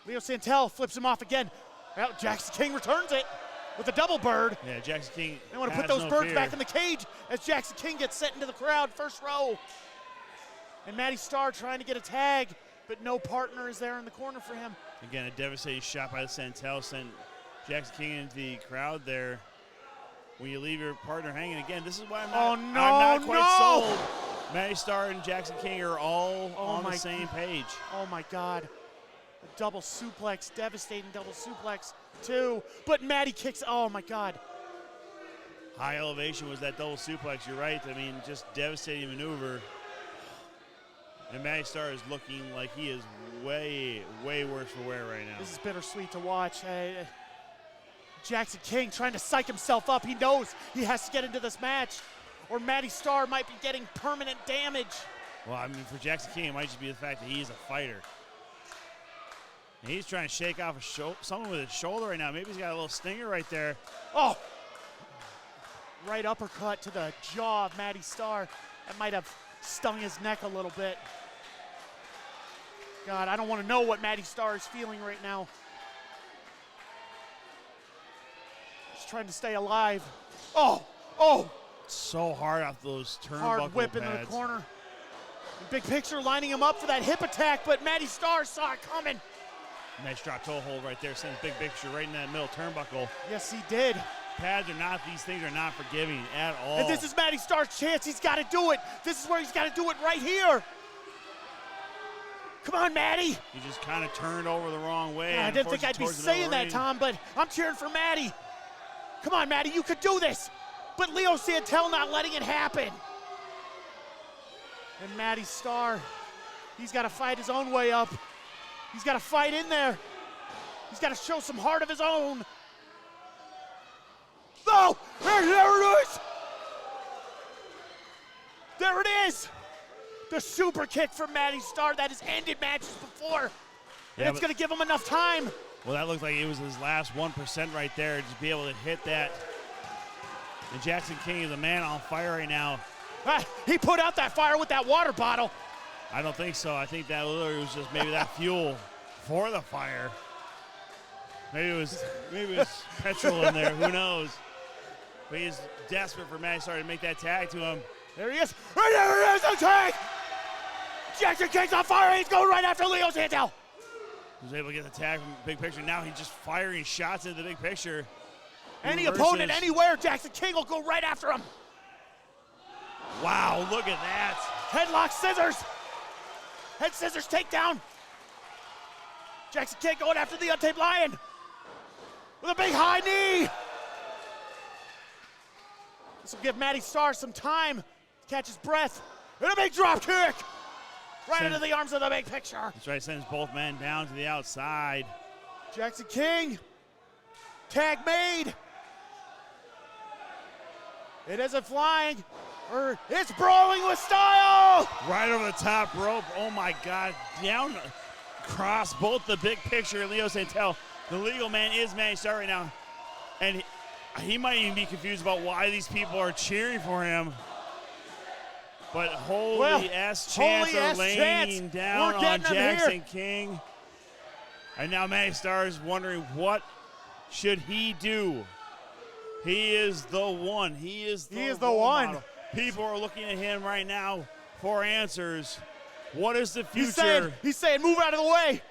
[SPEAKER 1] Leo Santel flips him off again. Well, Jackson King returns it with a double bird.
[SPEAKER 2] Yeah, Jackson King.
[SPEAKER 1] They want to put
[SPEAKER 2] has
[SPEAKER 1] those
[SPEAKER 2] no
[SPEAKER 1] birds
[SPEAKER 2] fear.
[SPEAKER 1] back in the cage as Jackson King gets sent into the crowd, first row. And Maddie Starr trying to get a tag, but no partner is there in the corner for him.
[SPEAKER 2] Again, a devastating shot by the Santel sent Jackson King into the crowd there. When you leave your partner hanging again, this is why I'm not quite sold. Maddie Starr and Jackson King are all on the same page.
[SPEAKER 1] Oh, my God. A double suplex, devastating double suplex, too. But Maddie kicks, oh, my God.
[SPEAKER 2] High elevation was that double suplex, you're right. I mean, just devastating maneuver. And Maddie Starr is looking like he is way, way worse for wear right now.
[SPEAKER 1] This is bittersweet to watch. Jackson King trying to psych himself up. He knows he has to get into this match, or Maddie Starr might be getting permanent damage.
[SPEAKER 2] Well, I mean, for Jackson King, it might just be the fact that he's a fighter. And he's trying to shake off someone with his shoulder right now. Maybe he's got a little stinger right there.
[SPEAKER 1] Oh! Right uppercut to the jaw of Maddie Starr. That might have stung his neck a little bit. God, I don't want to know what Maddie Starr is feeling right now. He's trying to stay alive. Oh!
[SPEAKER 2] So hard off those turnbuckle
[SPEAKER 1] Hard whip
[SPEAKER 2] pads.
[SPEAKER 1] into the corner. And big picture lining him up for that hip attack, but Maddie Starr saw it coming.
[SPEAKER 2] Nice drop toe hold right there. Sends big picture right in that middle turnbuckle.
[SPEAKER 1] Yes, he did.
[SPEAKER 2] Pads are not, these things are not forgiving at all.
[SPEAKER 1] And this is Maddie Starr's chance. He's got to do it. This is where he's got to do it right here. Come on, Maddie.
[SPEAKER 2] He just kind of turned over the wrong way.
[SPEAKER 1] I didn't think I'd be saying that, Tom, but I'm cheering for Maddie. Come on, Maddie, you could do this. But Leo Santel not letting it happen. And Maddie Starr, he's got to fight his own way up. He's got to fight in there. He's got to show some heart of his own. Oh, there it is. There it is. The super kick from Maddie Starr that has ended matches before. And it's going to give him enough time.
[SPEAKER 2] Well, that looked like it was his last 1% right there, just be able to hit that. And Jackson King is a man on fire right now.
[SPEAKER 1] He put out that fire with that water bottle.
[SPEAKER 2] I don't think so. I think that literally was just maybe that fuel for the fire. Maybe it was petrol in there. Who knows? But he's desperate for Maddie Starr to make that tag to him.
[SPEAKER 1] There he is. And there he is, the tag. Jackson King's on fire. He's going right after Leo Santel.
[SPEAKER 2] He was able to get the tag from the big picture. Now he's just firing shots into the big picture.
[SPEAKER 1] Any opponent anywhere, Jackson King will go right after him.
[SPEAKER 2] Wow, look at that.
[SPEAKER 1] Headlock scissors. Head scissors takedown. Jackson King going after the Untamed Lion with a big high knee. This will give Maddie Starr some time to catch his breath. And a big drop kick right into the arms of the big picture.
[SPEAKER 2] That's right, sends both men down to the outside.
[SPEAKER 1] Jackson King, tag made. It isn't flying, or it's brawling with style.
[SPEAKER 2] Right over the top rope. Oh my God, down across both the big picture and Leo Santel. The legal man is Maddie Starr right now. And he might even be confused about why these people are cheering for him. But holy chance are laying down on Jackson King. And now Maddie Starr is wondering what should he do. He is the one. He is the one. Model. People are looking at him right now for answers. What is the future?
[SPEAKER 1] He's saying, move out of the way.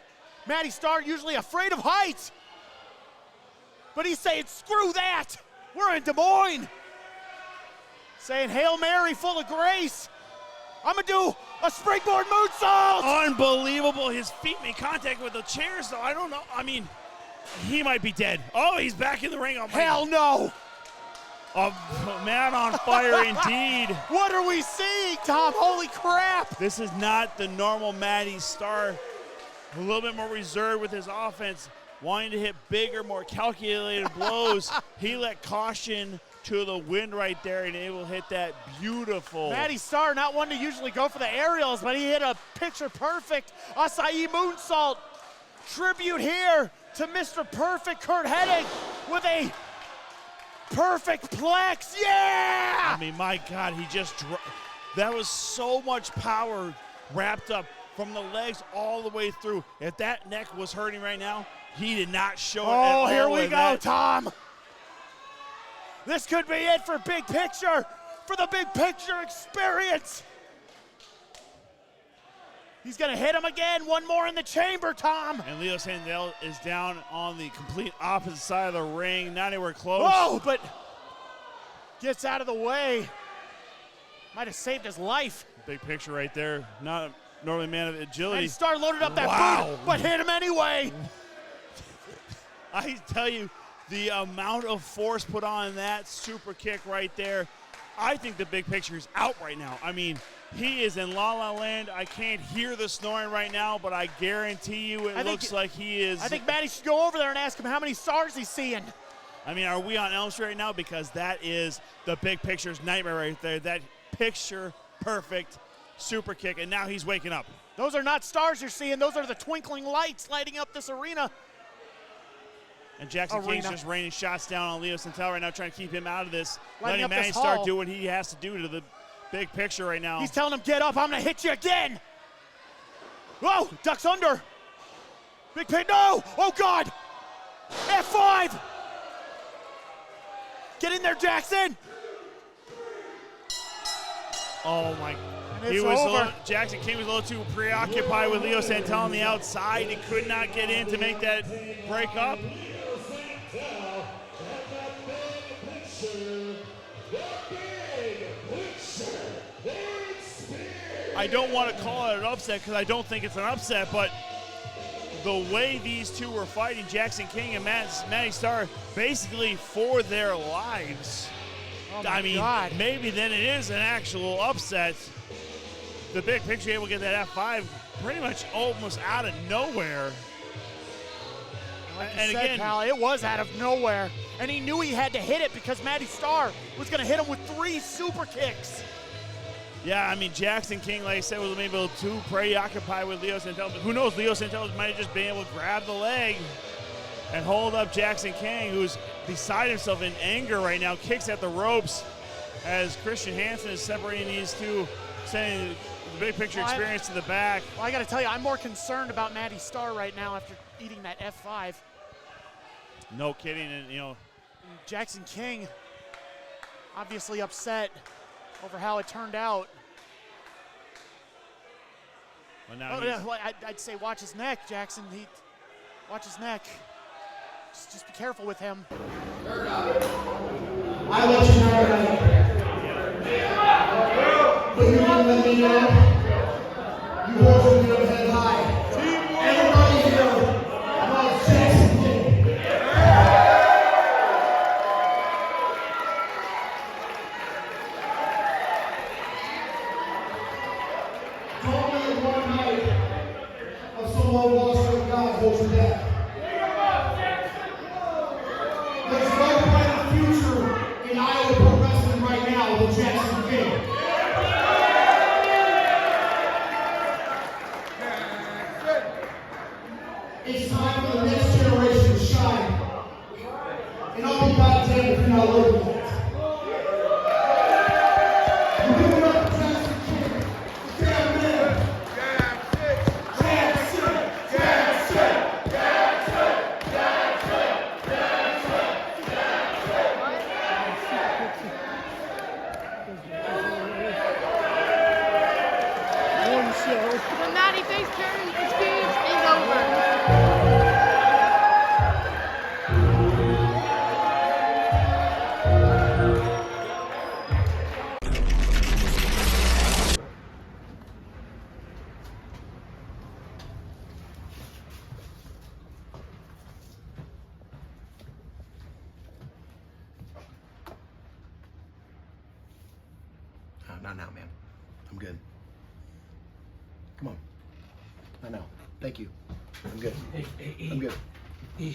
[SPEAKER 1] Maddie Starr usually afraid of heights. But he's saying, screw that. We're in Des Moines. Saying, Hail Mary full of grace. I'm going to do a springboard moonsault.
[SPEAKER 2] Unbelievable. His feet made contact with the chairs, though. I don't know. I mean, he might be dead. Oh, he's back in the ring. Oh,
[SPEAKER 1] hell no.
[SPEAKER 2] A man on fire indeed.
[SPEAKER 1] What are we seeing, Tom? Holy crap.
[SPEAKER 2] This is not the normal Maddie Starr. A little bit more reserved with his offense, wanting to hit bigger, more calculated blows. He let caution to the wind right there and able to hit that beautiful.
[SPEAKER 1] Maddie Starr, not one to usually go for the aerials, but he hit a picture-perfect acai moonsault. Tribute here to Mr. Perfect Kurt Hennig with a perfect plex. Yeah!
[SPEAKER 2] I mean, my God, he just that was so much power wrapped up from the legs all the way through. If that neck was hurting right now, he did not show it at all.
[SPEAKER 1] Oh, here we go, Tom. This could be it for Big Picture, for the Big Picture experience. He's going to hit him again. One more in the chamber, Tom.
[SPEAKER 2] And Leo Santel is down on the complete opposite side of the ring, not anywhere close.
[SPEAKER 1] Oh, but gets out of the way. Might have saved his life.
[SPEAKER 2] Big Picture right there. Not normally man of agility.
[SPEAKER 1] And Starr loaded up that boot, but hit him anyway.
[SPEAKER 2] I tell you, the amount of force put on that super kick right there, I think the Big Picture is out right now. I mean, he is in La La Land. I can't hear the snoring right now, but I guarantee you it looks like he is.
[SPEAKER 1] I think Maddie should go over there and ask him how many stars he's seeing.
[SPEAKER 2] I mean, are we on Elm Street right now? Because that is the Big Picture's nightmare right there. That picture-perfect super kick, and now he's waking up.
[SPEAKER 1] Those are not stars you're seeing. Those are the twinkling lights lighting up this arena.
[SPEAKER 2] And Jackson King's just raining shots down on Leo Santel right now, trying to keep him out of this.
[SPEAKER 1] Letting
[SPEAKER 2] Maddie Starr do what he has to do to the Big Picture right now.
[SPEAKER 1] He's telling him, get up, I'm going to hit you again. Whoa, ducks under. Big Pig, no! Oh, God! F5! Get in there, Jackson!
[SPEAKER 2] Oh, my.
[SPEAKER 1] He was over.
[SPEAKER 2] Jackson King was a little too preoccupied with Leo Santel on the outside. He could not get in to make that break up. I don't want to call it an upset because I don't think it's an upset, but the way these two were fighting, Jackson King and Matty Starr, basically for their lives.
[SPEAKER 1] Oh my
[SPEAKER 2] I mean,
[SPEAKER 1] God.
[SPEAKER 2] maybe then it is an actual upset. The big picture able to get that F5 pretty much almost out of nowhere.
[SPEAKER 1] Like you
[SPEAKER 2] And
[SPEAKER 1] said,
[SPEAKER 2] again,
[SPEAKER 1] pal, it was out of nowhere. And he knew he had to hit it because Matty Starr was going to hit him with 3 super kicks.
[SPEAKER 2] yeah, I mean, Jackson King, like I said, was maybe too preoccupied with Leo Santel. But who knows, Leo Santel might have just been able to grab the leg and hold up Jackson King, who's beside himself in anger right now, kicks at the ropes as Christian Hansen is separating these two, sending the big picture experience to the back.
[SPEAKER 1] Well, I got to tell you, I'm more concerned about Matty Starr right now after eating that F5.
[SPEAKER 2] No kidding, and
[SPEAKER 1] Jackson King obviously upset over how it turned out.
[SPEAKER 2] well, now
[SPEAKER 1] Oh, yeah, well, I'd say watch his neck, Jackson. Watch his neck. Just be careful with him.
[SPEAKER 3] I let you know tonight. But you didn't let me know. You hold your head high. Everybody here loves Jackson King. Don't let one night of someone lost their God hold you back. There's no brighter future in Iowa pro wrestling right now than Jackson King. It's time for the next generation to shine. And I'll be goddamn if you're not looking at it. You give it up for Jackson King. Damn man.
[SPEAKER 4] The Matty face turn experience is over.
[SPEAKER 5] Not now, man. I'm good. Come on. Not now. Thank you. I'm good. I'm good.
[SPEAKER 6] Hey,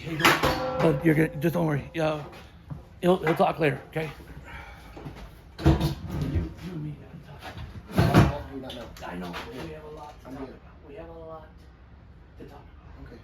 [SPEAKER 6] oh, you're good. Just don't worry. He'll talk later, okay? You and me gotta talk.
[SPEAKER 5] Not now.
[SPEAKER 6] I know. We have a lot to
[SPEAKER 5] I'm
[SPEAKER 6] talk
[SPEAKER 5] good.
[SPEAKER 6] about. We have a lot to talk about.
[SPEAKER 5] Okay.